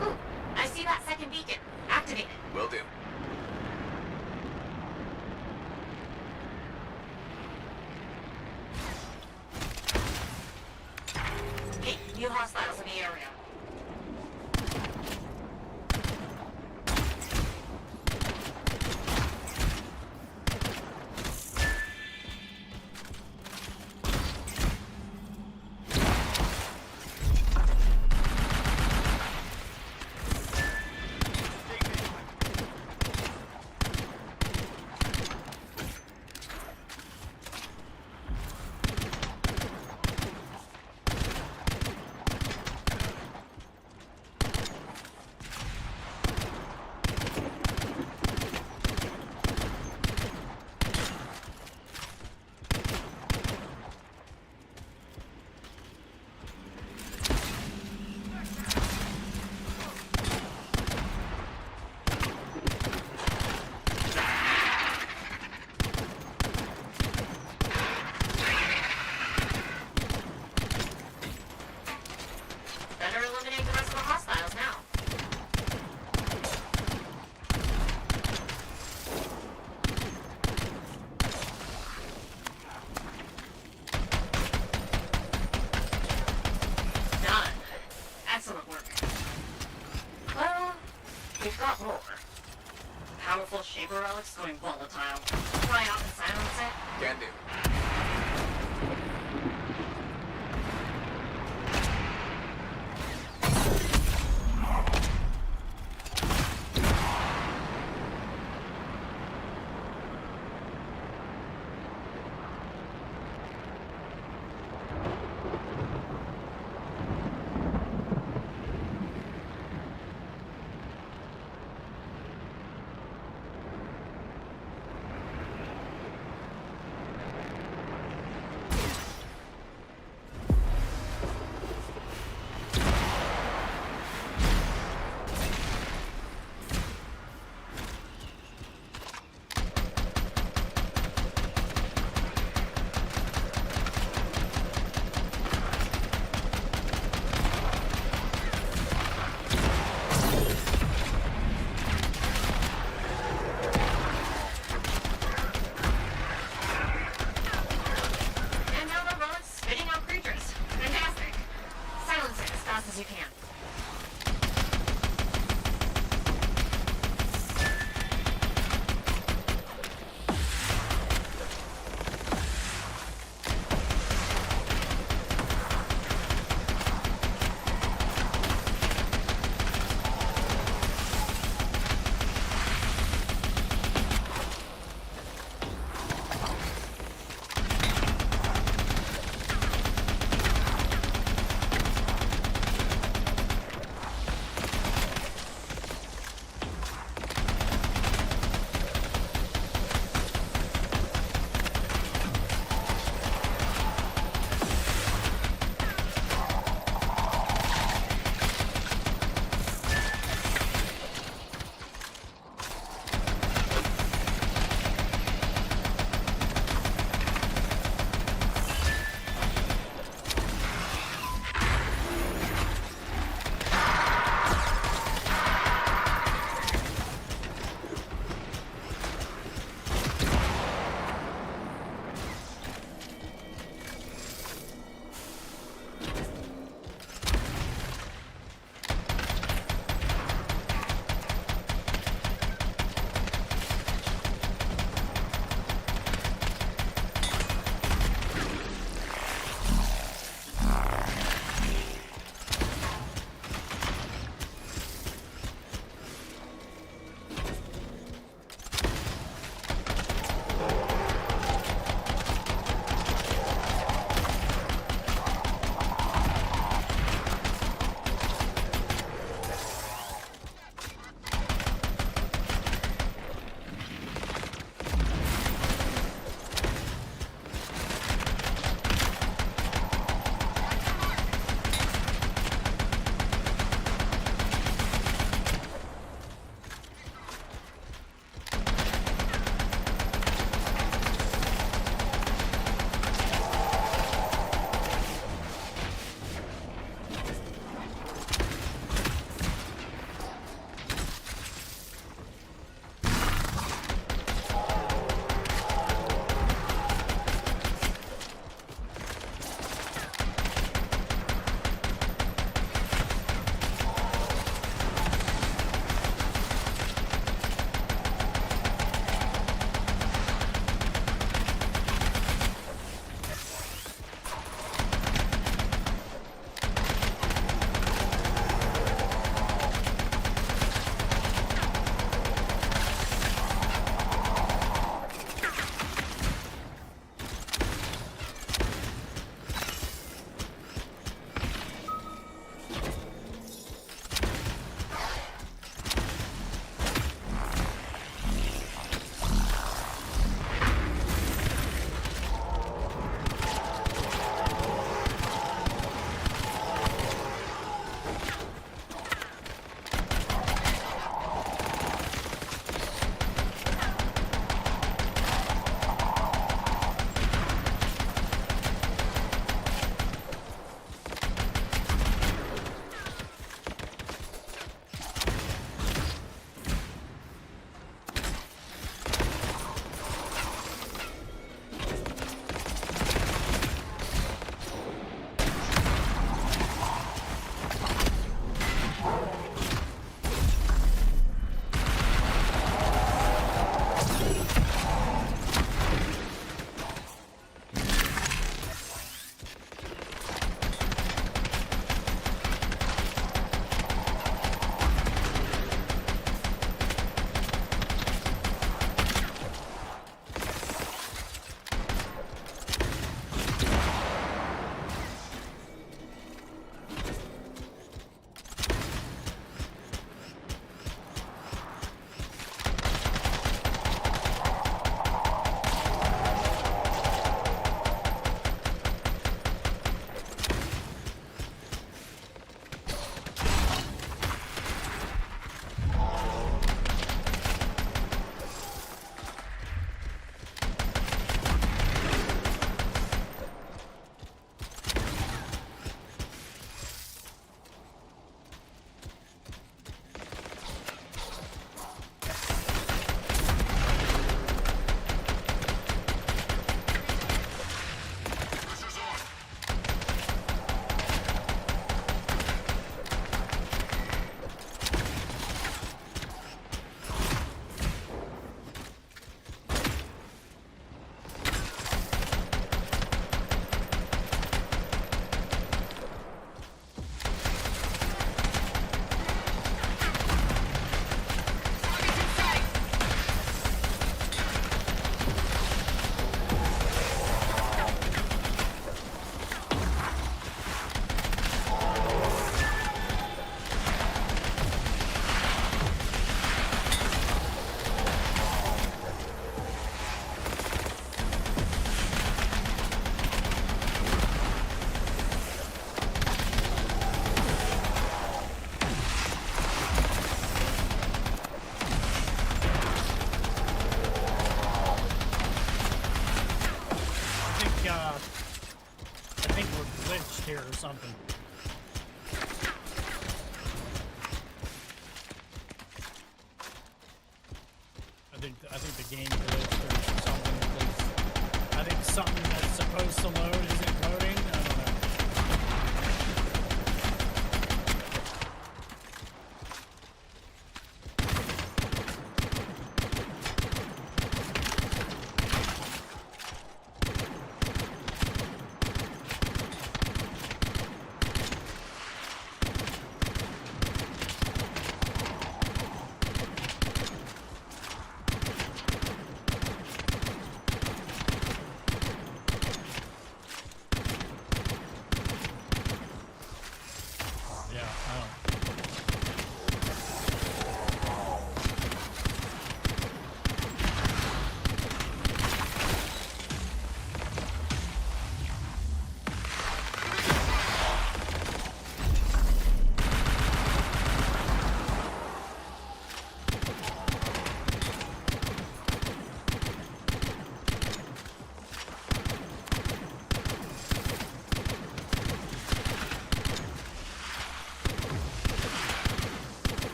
Ooh, I see that second beacon. Activate it. Will do. Hey, new hostiles in the area. Better eliminate the rest of the hostiles now. Done. Excellent work. Well, we've got more. Powerful Shaper relics going volatile. Fly out and silence it. Can do. And now the relics spitting out creatures. Fantastic. Silence it as fast as you can. we're glitched here or something. I think the game glitched or something. I think something that's supposed to load isn't loading. I don't know.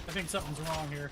I think something's wrong here.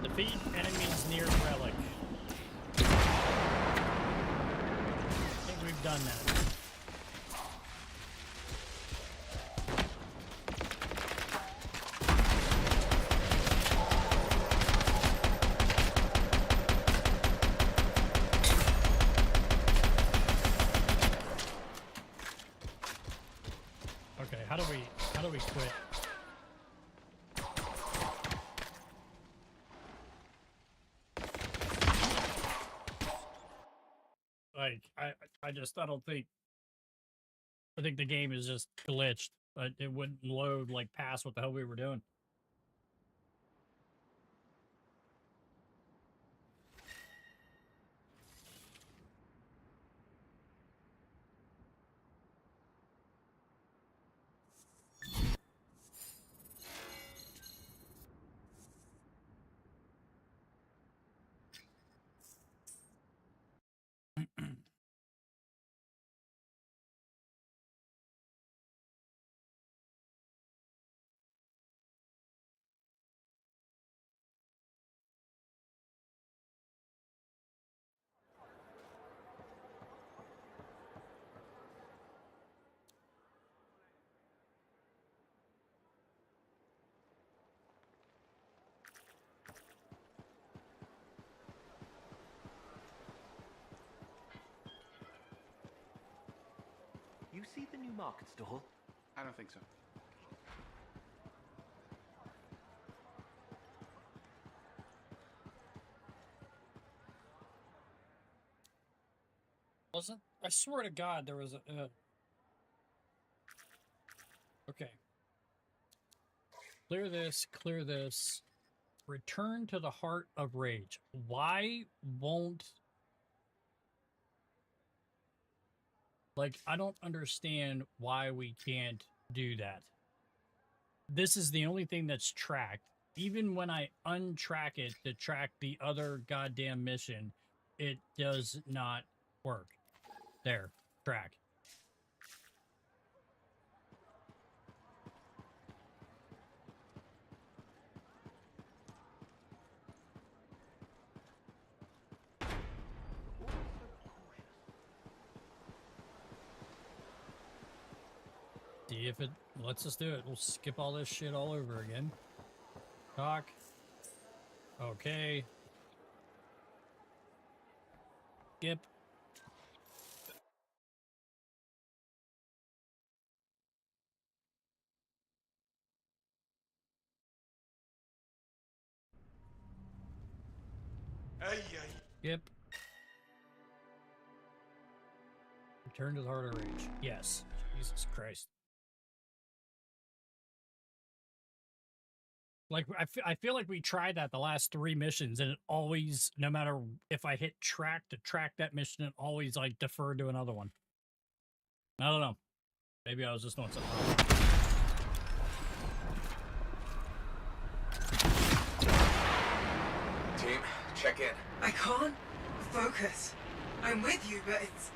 Defeat enemies near relic. I think we've done that. Okay, how do we quit? Like, I don't think, I think the game is just glitched, but it wouldn't load, like, past what the hell we were doing. see the new market stall? I don't think so. Wasn't? I swear to God, there was a. Okay. Clear this. Clear this. Return to the heart of rage. Why won't? Like, I don't understand why we can't do that. This is the only thing that's tracked. Even when I untrack it to track the other goddamn mission, it does not work. There. Track. See if it lets us do it. We'll skip all this shit all over again. Talk. Okay. Skip. Skip. Return to the heart of rage. Yes. Jesus Christ. Like, I feel like we tried that the last 3 missions, and it always, no matter if I hit track to track that mission, it always, like, deferred to another one. I don't know. Maybe I was just doing something wrong. Team, check in. I can't focus. I'm with you, but it's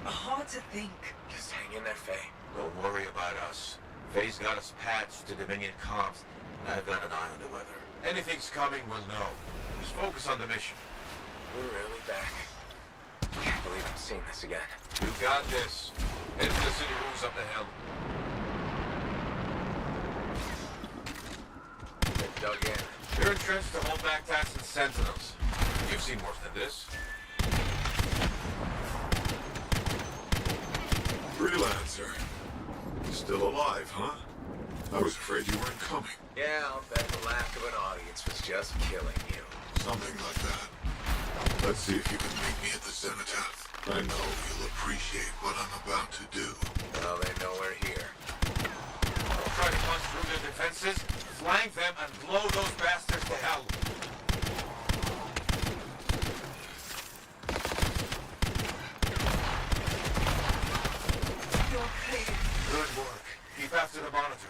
hard to think. Just hang in there, Faye. Don't worry about us. Faye's got us patched to Dominion comms. I've got an eye on the weather. Anything's coming, we'll know. Just focus on the mission. We're really back. Can't believe I'm seeing this again. You got this. Head to the city rooms up the hill. They've dug in. You're entrenched to hold back attacks and sentinels. You've seen worse than this. Freelancer. Still alive, huh? I was afraid you weren't coming. Yeah, I'll bet the lack of an audience was just killing you. Something like that. Let's see if you can meet me at the cenotaph. I know you'll appreciate what I'm about to do. Well, they know we're here. Don't try to punch through their defenses. Flank them and blow those bastards to hell. You're clear. Good work. Keep after the monitor.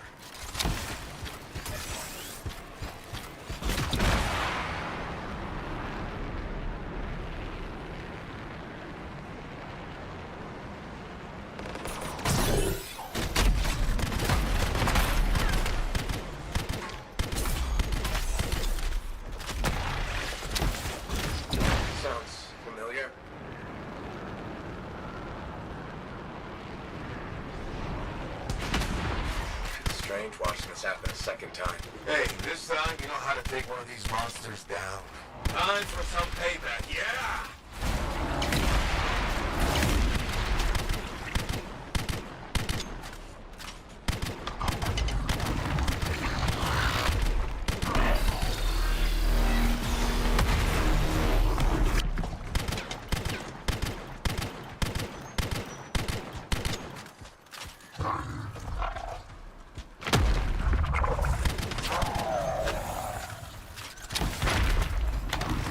Sounds familiar. Strange watching this happen a second time. Hey, this time you know how to take one of these monsters down. Time for some payback, yeah!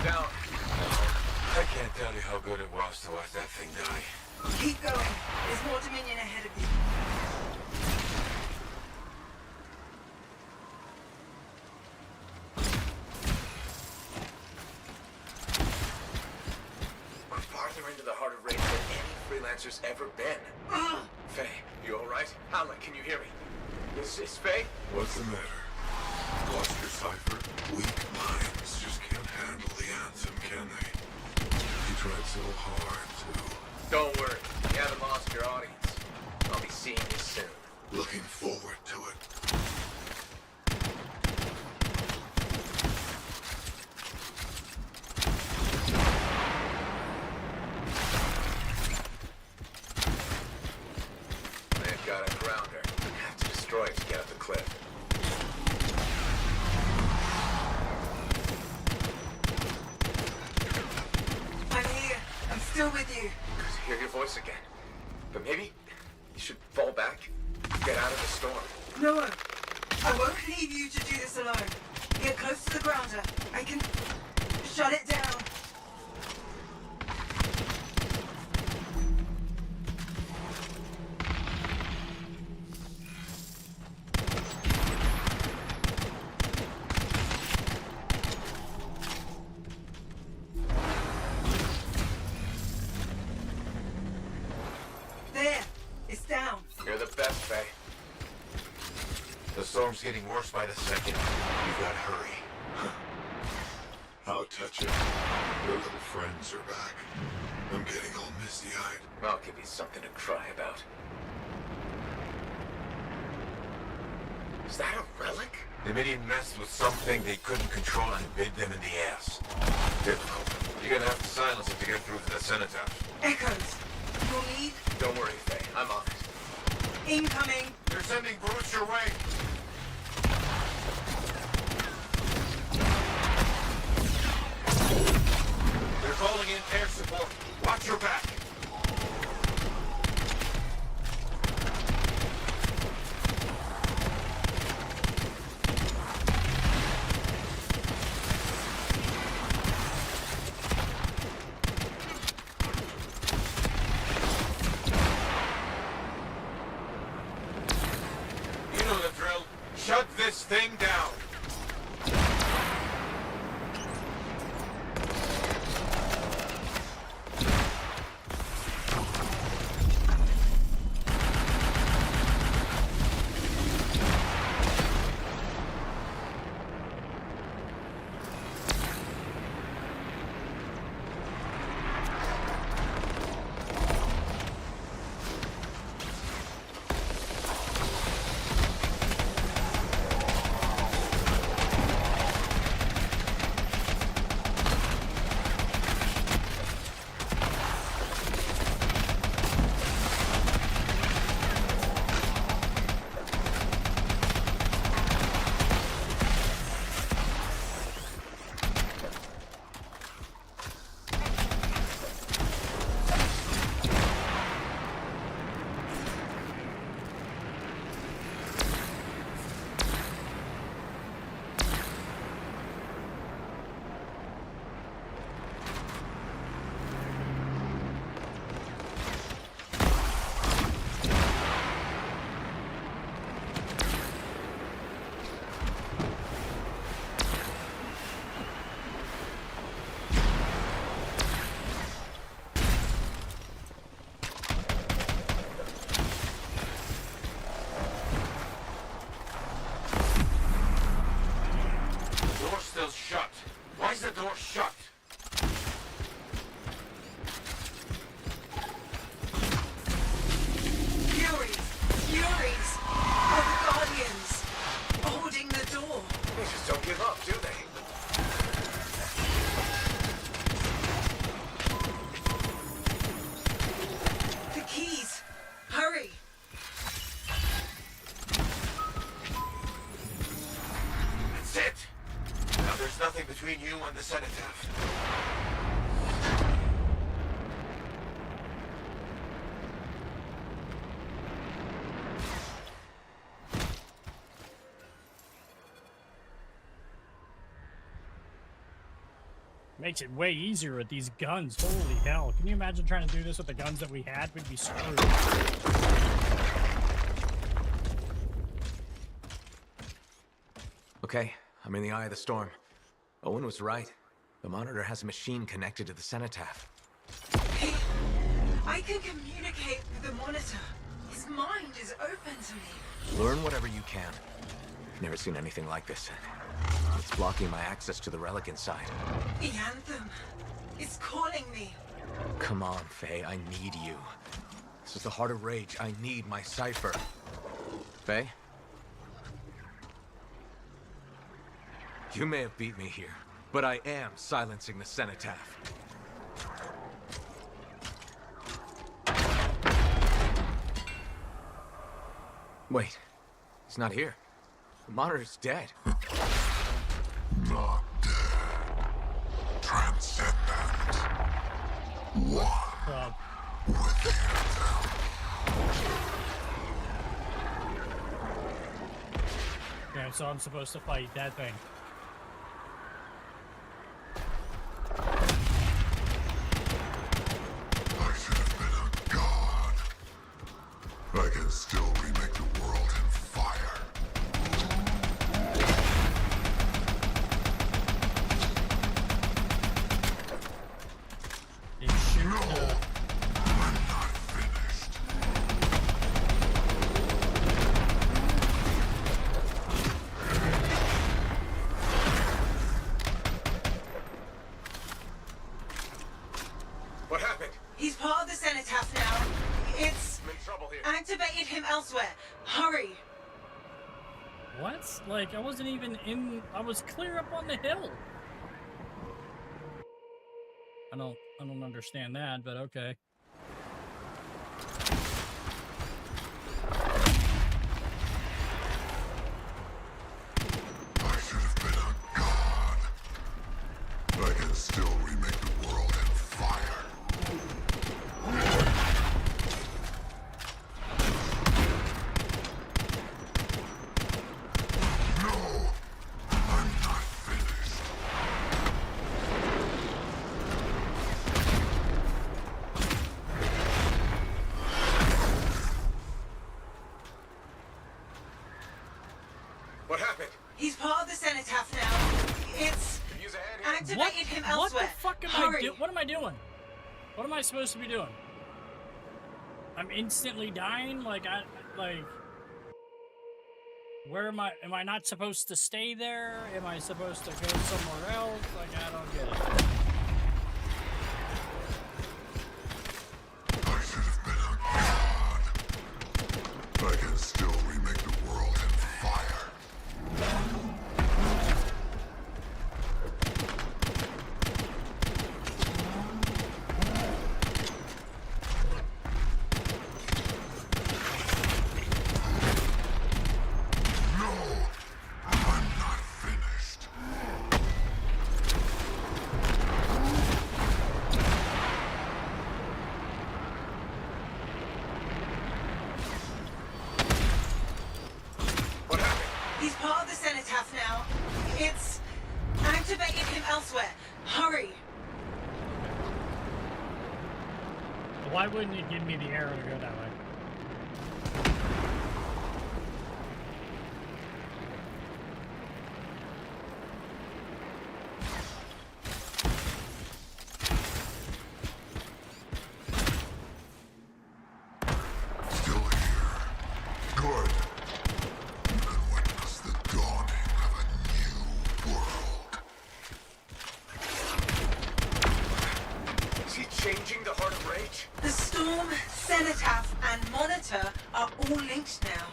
Down. I can't tell you how good it was to watch that thing die. Keep going. There's more Dominion ahead of you. We're farther into the heart of rage than any freelancer's ever been. Faye, you alright? Alec, can you hear me? Is Faye? What's the matter? Lost your cipher? Weak minds just can't handle the Anthem, can they? You tried so hard to... Don't worry, you haven't lost your audience. I'll be seeing you soon. Looking forward to it. Still with you. Good to hear your voice again. But maybe you should fall back, get out of the storm. No, I won't leave you to do this alone. Get close to the grounder. I can shut it down. There, it's down. You're the best, Faye. The storm's getting worse by the second. You gotta hurry. How touching. Your little friends are back. I'm getting all misty-eyed. I'll give you something to cry about. Is that a relic? The Midian messed with something they couldn't control and bit them in the ass. Difficult. You're gonna have to silence it to get through to the cenotaph. Echoes. You'll need... Don't worry, Faye. I'm on it. Incoming. They're sending brutes your way. They're calling in air support. Watch your back. You know the drill. Shut this thing down. Shut. Why is the door shut? Furies are the Guardians, holding the door. They just don't give up, do they? The keys. Hurry. That's it. Now there's nothing between you and the cenotaph. Makes it way easier with these guns. Holy hell. Can you imagine trying to do this with the guns that we had? We'd be screwed. Okay, I'm in the eye of the storm. Owen was right. The monitor has a machine connected to the cenotaph. Hey, I can communicate with the monitor. His mind is open to me. Learn whatever you can. Never seen anything like this. It's blocking my access to the relic inside. The Anthem is calling me. Come on, Faye, I need you. This is the heart of rage. I need my cipher. Faye? You may have beat me here, but I am silencing the cenotaph. Wait, he's not here. The monitor's dead. Not dead. Transcendent. One. Okay, so I'm supposed to fight that thing. I should have been a god. I can still remake the world in fire. No, I'm not finished. What happened? He's part of the cenotaph now. It's I'm in trouble here. activated him elsewhere. Hurry. What? Like, I wasn't even in... I was clear up on the hill. I don't understand that, but okay. I should have been a god. I can still remake the world in fire. No, I'm not finished. What happened? He's part of the cenotaph now. It's Use a hand here. activated him elsewhere. What the fuck am I Hurry. doing? What am I doing? What am I supposed to be doing? I'm instantly dying? Like, where am I? Am I not supposed to stay there? Am I supposed to go somewhere else? Like, I don't get it. I should have been a god. I can still remake the world in fire. No, I'm not finished. What happened? He's part of the cenotaph now. It's activated him elsewhere. Hurry. Why wouldn't it give me the arrow to go that way? Still here. Good. You can witness the dawning of a new world. Is he changing the Heart of Rage? The storm, cenotaph, and monitor are all linked now.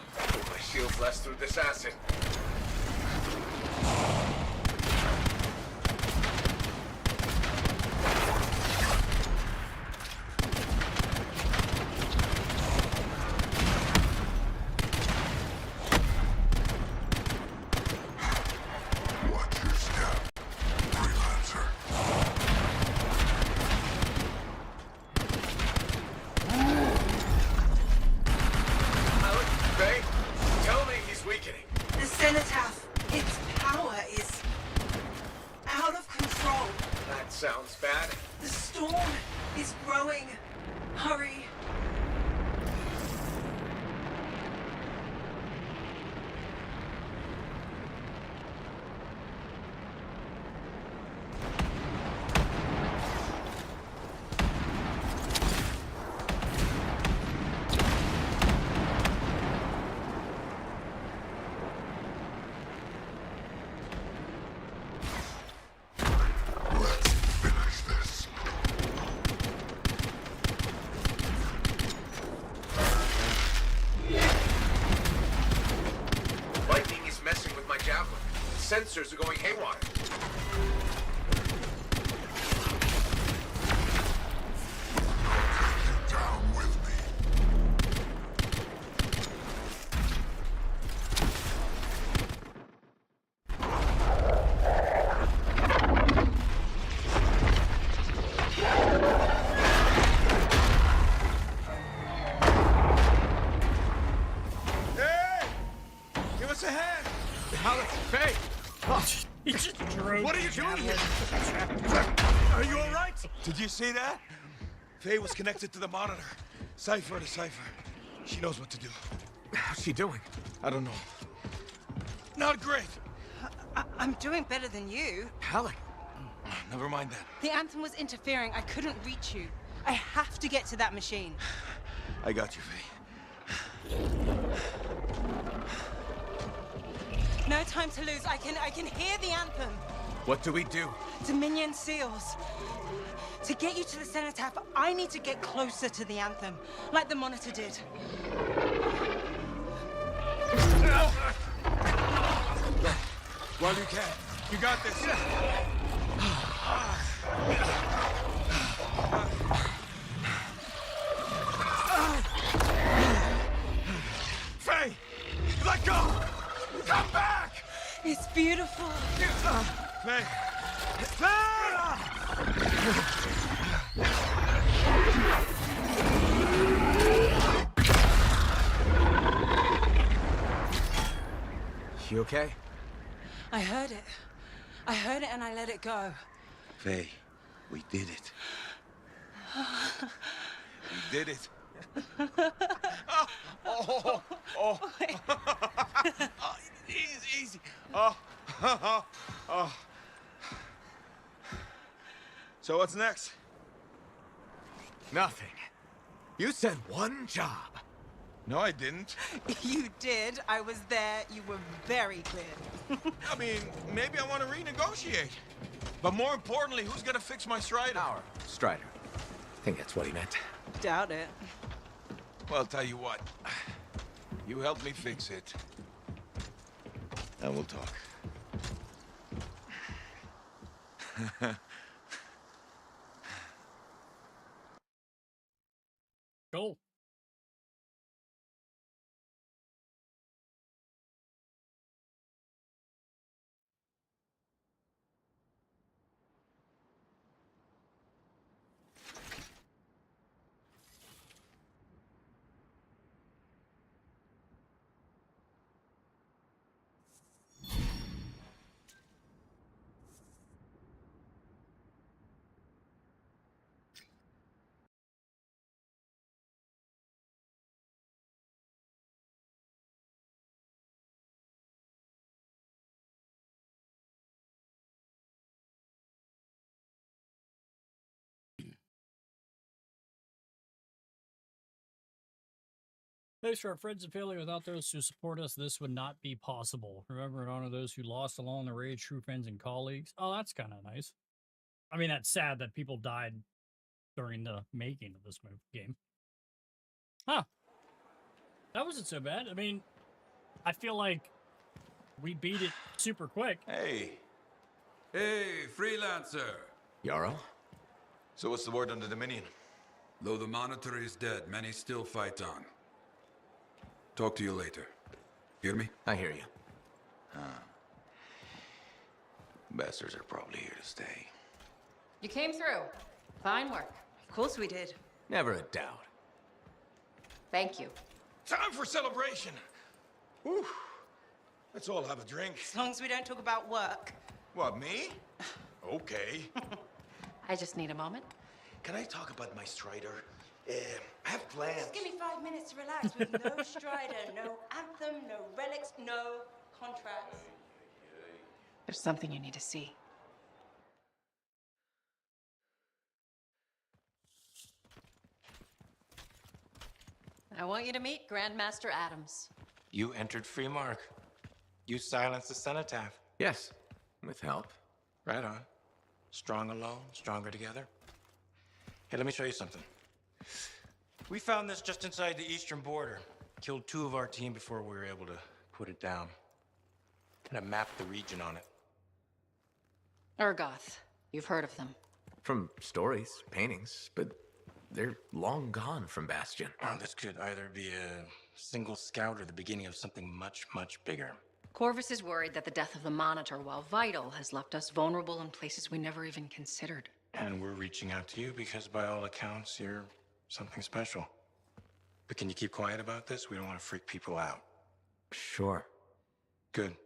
My shield blast through this acid. Watch your step, freelancer. Faye, tell me he's weakening. The cenotaph, its power is out of control. That sounds bad. The storm is growing. Hurry. Let's finish this. Did you see that? Faye was connected to the monitor. Cipher to cipher. She knows what to do. How's she doing? I don't know. Not great. I'm doing better than you. Halleck. Never mind that. The Anthem was interfering. I couldn't reach you. I have to get to that machine. I got you, Faye. No time to lose. I can hear the Anthem. What do we do? Dominion seals. To get you to the cenotaph, I need to get closer to the Anthem, like the monitor did. Well, you can. You got this. Faye! Let go! Come back! It's beautiful. Faye! Faye! You okay? I heard it. I heard it and I let it go. Faye, we did it. We did it. Oh. Easy. Oh. So what's next? Nothing. You said one job. No, I didn't. You did. I was there. You were very clear. I mean, maybe I want to renegotiate. But more importantly, who's gonna fix my Strider? Strider. I think that's what he meant. Doubt it. Well, I'll tell you what. You help me fix it. And we'll talk. Cool. Thanks to our friends and family. Without those who support us, this would not be possible. Remember and honor those who lost along the raid, true friends and colleagues. Oh, that's kind of nice. I mean, that's sad that people died during the making of this game. Huh. That wasn't so bad. I mean, I feel like we beat it super quick. Hey, freelancer. Yarrow? So what's the word on the Dominion? Though the monitor is dead, many still fight on. Talk to you later. Hear me? I hear you. Bastards are probably here to stay. You came through. Fine work. Of course we did. Never a doubt. Thank you. Time for celebration. Whew. Let's all have a drink. As long as we don't talk about work. What, me? Okay. I just need a moment. Can I talk about my Strider? I have plans. Just give me 5 minutes to relax with no Strider, no Anthem, no relics, no contracts. There's something you need to see. I want you to meet Grandmaster Adams. You entered free mark. You silenced the cenotaph. Yes, with help. Right on. Strong alone, stronger together. Hey, let me show you something. We found this just inside the eastern border. Killed 2 of our team before we were able to put it down. And I mapped the region on it. Urgoth. You've heard of them. From stories, paintings, but they're long gone from Bastion. Oh, this could either be a single scout or the beginning of something much, much bigger. Corvus is worried that the death of the Monitor, while vital, has left us vulnerable in places we never even considered. And we're reaching out to you because by all accounts, you're something special. But can you keep quiet about this? We don't want to freak people out. Sure. Good.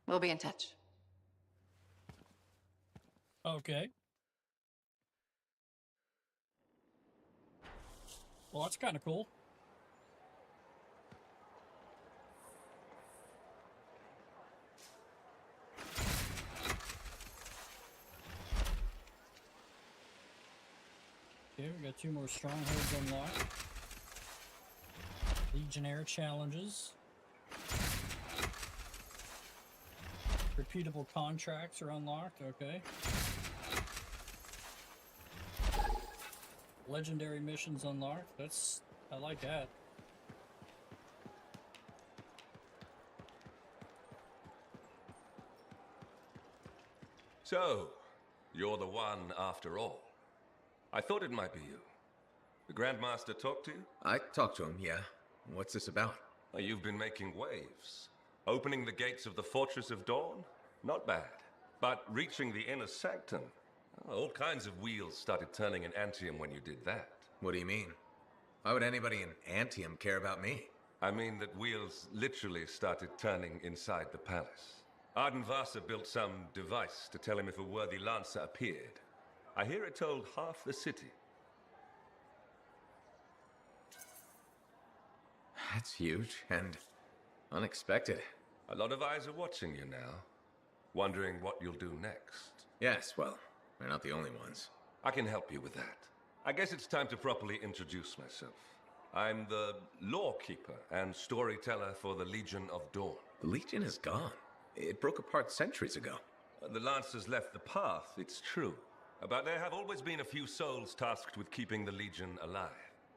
We'll be in touch. Okay. Well, that's kind of cool. Okay, we got 2 more strongholds unlocked. Legionnaire challenges. Repeatable contracts are unlocked, okay. Legendary missions unlocked. I like that. So, you're the one after all. I thought it might be you. The Grandmaster talked to you? I talked to him, yeah. What's this about? Well, you've been making waves. Opening the gates of the Fortress of Dawn? Not bad. But reaching the inner sanctum? All kinds of wheels started turning in Anthem when you did that. What do you mean? Why would anybody in Anthem care about me? I mean that wheels literally started turning inside the palace. Ardenvasa built some device to tell him if a worthy lancer appeared. I hear it told half the city. That's huge and unexpected. A lot of eyes are watching you now, wondering what you'll do next. Yes, well, we're not the only ones. I can help you with that. I guess it's time to properly introduce myself. I'm the lawkeeper and storyteller for the Legion of Dawn. The Legion is gone. It broke apart centuries ago. The Lancers left the path, it's true. But there have always been a few souls tasked with keeping the Legion alive.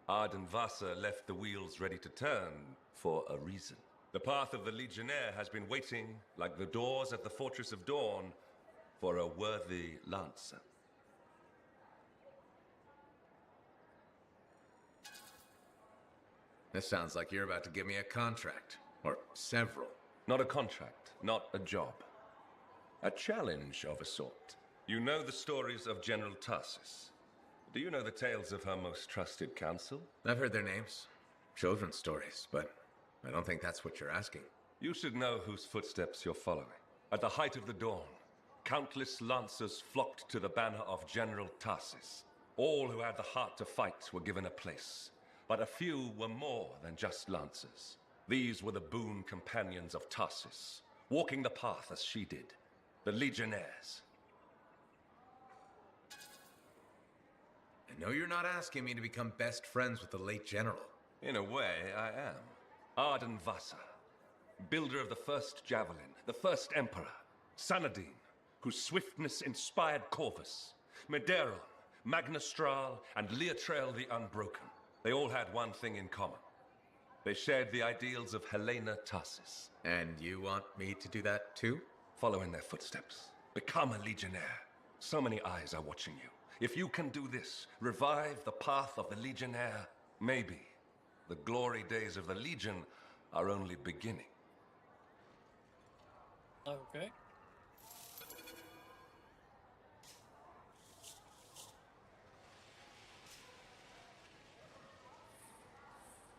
Ardenvasa left the wheels ready to turn for a reason. The path of the Legionnaire has been waiting, like the doors at the Fortress of Dawn, for a worthy Lancer. This sounds like you're about to give me a contract. Or several. Not a contract, not a job. A challenge of a sort. You know the stories of General Tarsus. Do you know the tales of her most trusted council? I've heard their names. Children's stories, but I don't think that's what you're asking. You should know whose footsteps you're following. At the height of the dawn, countless lancers flocked to the banner of General Tarsus. All who had the heart to fight were given a place. But a few were more than just lancers. These were the boon companions of Tarsus, walking the path as she did. The Legionnaires. I know you're not asking me to become best friends with the late general. In a way, I am. Ardenvasa, builder of the first javelin, the first emperor. Sanadine, whose swiftness inspired Corvus. Mederon, Magnastral, and Leotrail the Unbroken. They all had one thing in common. They shared the ideals of Helena Tarsus. And you want me to do that too? Follow in their footsteps. Become a Legionnaire. So many eyes are watching you. If you can do this, revive the path of the Legionnaire, maybe the glory days of the Legion are only beginning. Okay.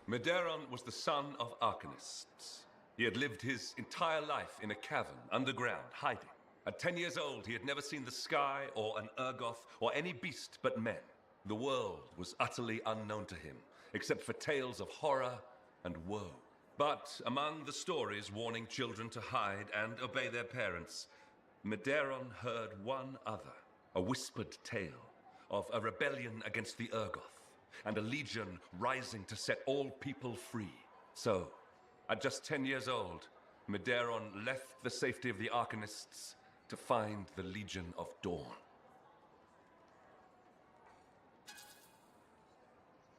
Mederon was the son of Arcanists. He had lived his entire life in a cavern, underground, hiding. At 10 years old, he had never seen the sky or an Urgoth or any beast but men. The world was utterly unknown to him, except for tales of horror and woe. But among the stories warning children to hide and obey their parents, Mederon heard one other, a whispered tale of a rebellion against the Urgoth, and a legion rising to set all people free. So, at just 10 years old, Mederon left the safety of the Arcanists to find the Legion of Dawn.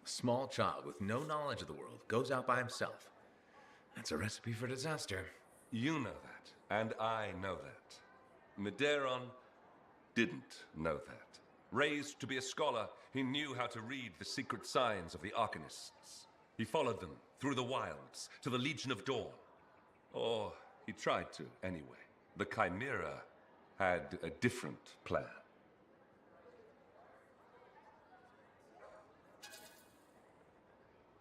A small child with no knowledge of the world goes out by himself. That's a recipe for disaster. You know that, and I know that. Mederon didn't know that. Raised to be a scholar, he knew how to read the secret signs of the Arcanists. He followed them through the wilds to the Legion of Dawn. Or he tried to, anyway. The Chimera had a different plan.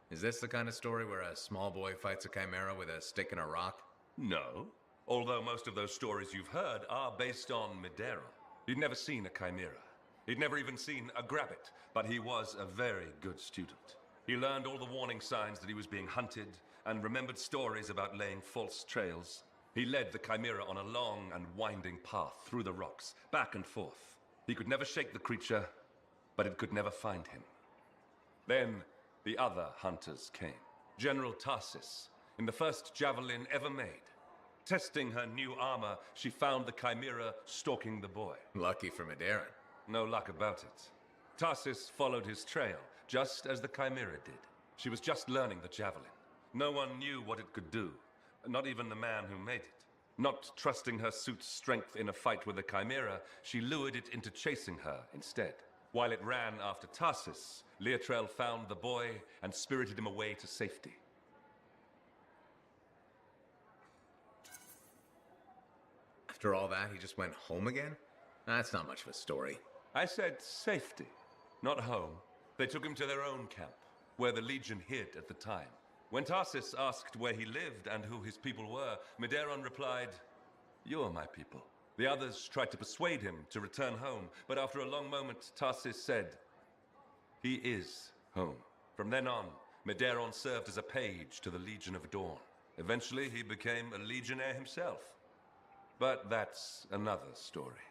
Is this the kind of story where a small boy fights a chimera with a stick and a rock? No. Although most of those stories you've heard are based on Mederon. He'd never seen a chimera. He'd never even seen a grabbit, but he was a very good student. He learned all the warning signs that he was being hunted and remembered stories about laying false trails. He led the Chimera on a long and winding path through the rocks, back and forth. He could never shake the creature, but it could never find him. Then, the other hunters came. General Tarsis, in the first javelin ever made. Testing her new armor, she found the Chimera stalking the boy. Lucky for Maderan. No luck about it. Tarsis followed his trail, just as the Chimera did. She was just learning the javelin. No one knew what it could do, not even the man who made it. Not trusting her suit's strength in a fight with the Chimera, she lured it into chasing her instead. While it ran after Tarsis, Leotrel found the boy and spirited him away to safety. After all that, he just went home again? That's not much of a story. I said safety, not home. They took him to their own camp, where the Legion hid at the time. When Tarsis asked where he lived and who his people were, Maderan replied, "You're my people." The others tried to persuade him to return home, but after a long moment, Tarsis said, "He is home." From then on, Maderan served as a page to the Legion of Dawn. Eventually, he became a legionnaire himself. But that's another story.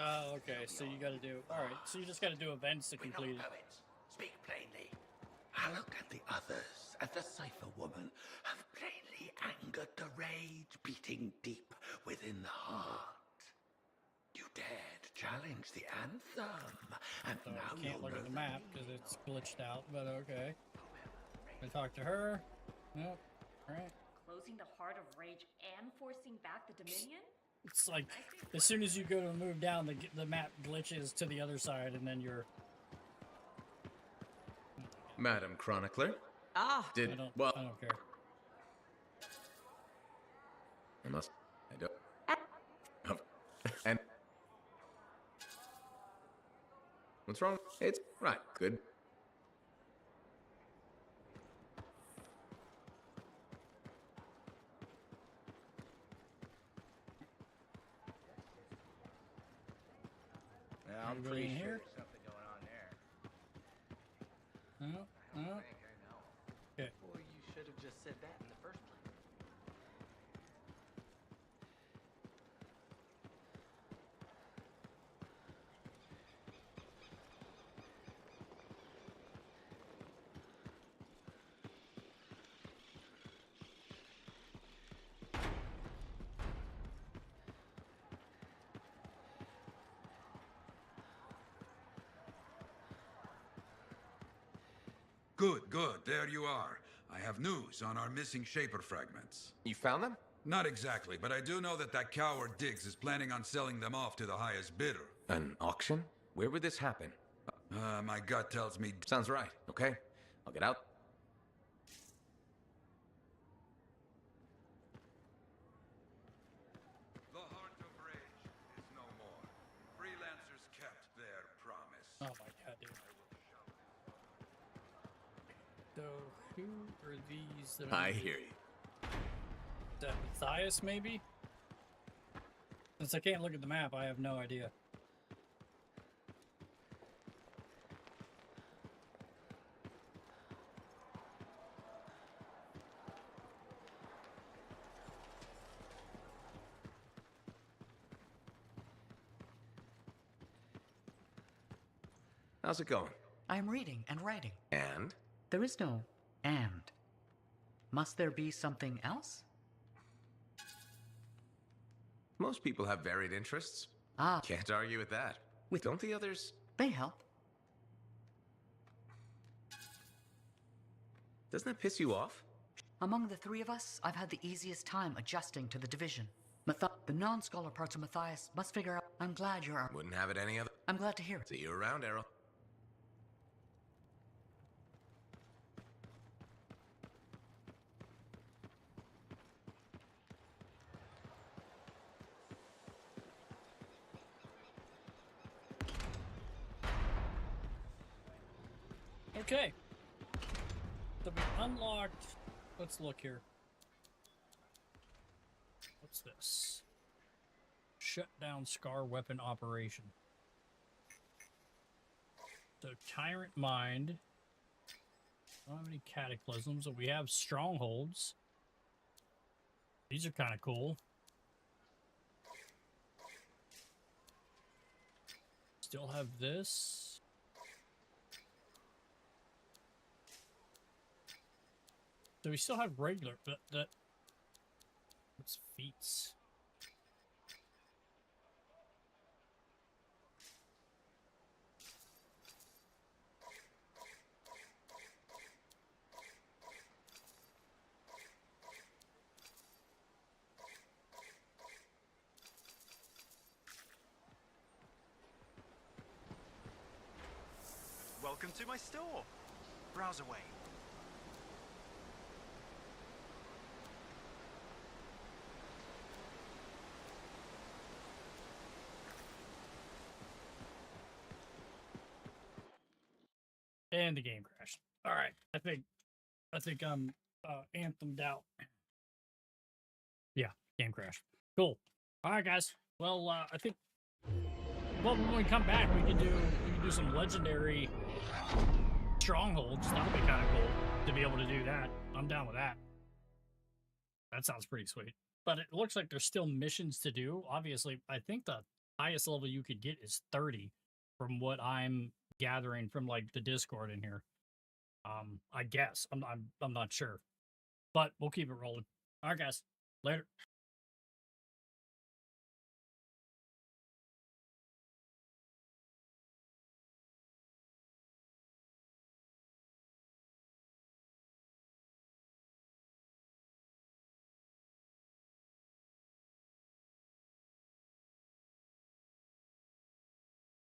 Oh, okay, so you gotta do... Alright, so you just gotta do events to complete it. Speak plainly. Haluk and the others, and the Cypher woman, have plainly angered the rage beating deep within the heart. You dared challenge the Anthem, and So now I can't you'll look know at the map because it's glitched out, but okay. I talk to her. Nope. Alright. Closing the heart of rage and forcing back the Dominion? It's like, as soon as you go to move down, the map glitches to the other side, and then you're... Madam Chronicler? Ah! I don't care. I don't... And... What's wrong? It's... Right, good. I'm Anybody pretty in sure here? there's something going on there. No. Okay. Well, you should have just said that in the first place. Good, good. There you are. I have news on our missing Shaper fragments. You found them? Not exactly, but I do know that coward Diggs is planning on selling them off to the highest bidder. An auction? Where would this happen? My gut tells me... Sounds right. Okay. I'll get out. The heart of rage is no more. Freelancers kept their promise. Oh my god, dude. So, who are these that I hear you. Is that Matthias, maybe? Since I can't look at the map, I have no idea. How's it going? I'm reading and writing. And? There is no and. Must there be something else? Most people have varied interests. Ah. Can't argue with that. Don't the others? They help. Doesn't that piss you off? Among the three of us, I've had the easiest time adjusting to the division. The non-scholar parts of Matthias must figure out. I'm glad you're... Wouldn't have it any other. I'm glad to hear it. See you around, Errol. Okay. So we unlocked. Let's look here. What's this? Shut down Scar weapon operation. So Tyrant Mind. Don't have any cataclysms, but we have strongholds. These are kind of cool. Still have this. So we still have regular, but that. What's feats? Welcome to my store. Browse away. And the game crashed. All right, I think I'm anthemed out. Yeah, game crash. Cool. All right, guys. Well, I think when we come back, we can do some legendary strongholds. That'll be kind of cool to be able to do that. I'm down with that. That sounds pretty sweet. But it looks like there's still missions to do. Obviously, I think the highest level you could get is 30 from what I'm gathering from like the Discord in here. I guess. I'm not sure. But we'll keep it rolling. All right, guys. Later.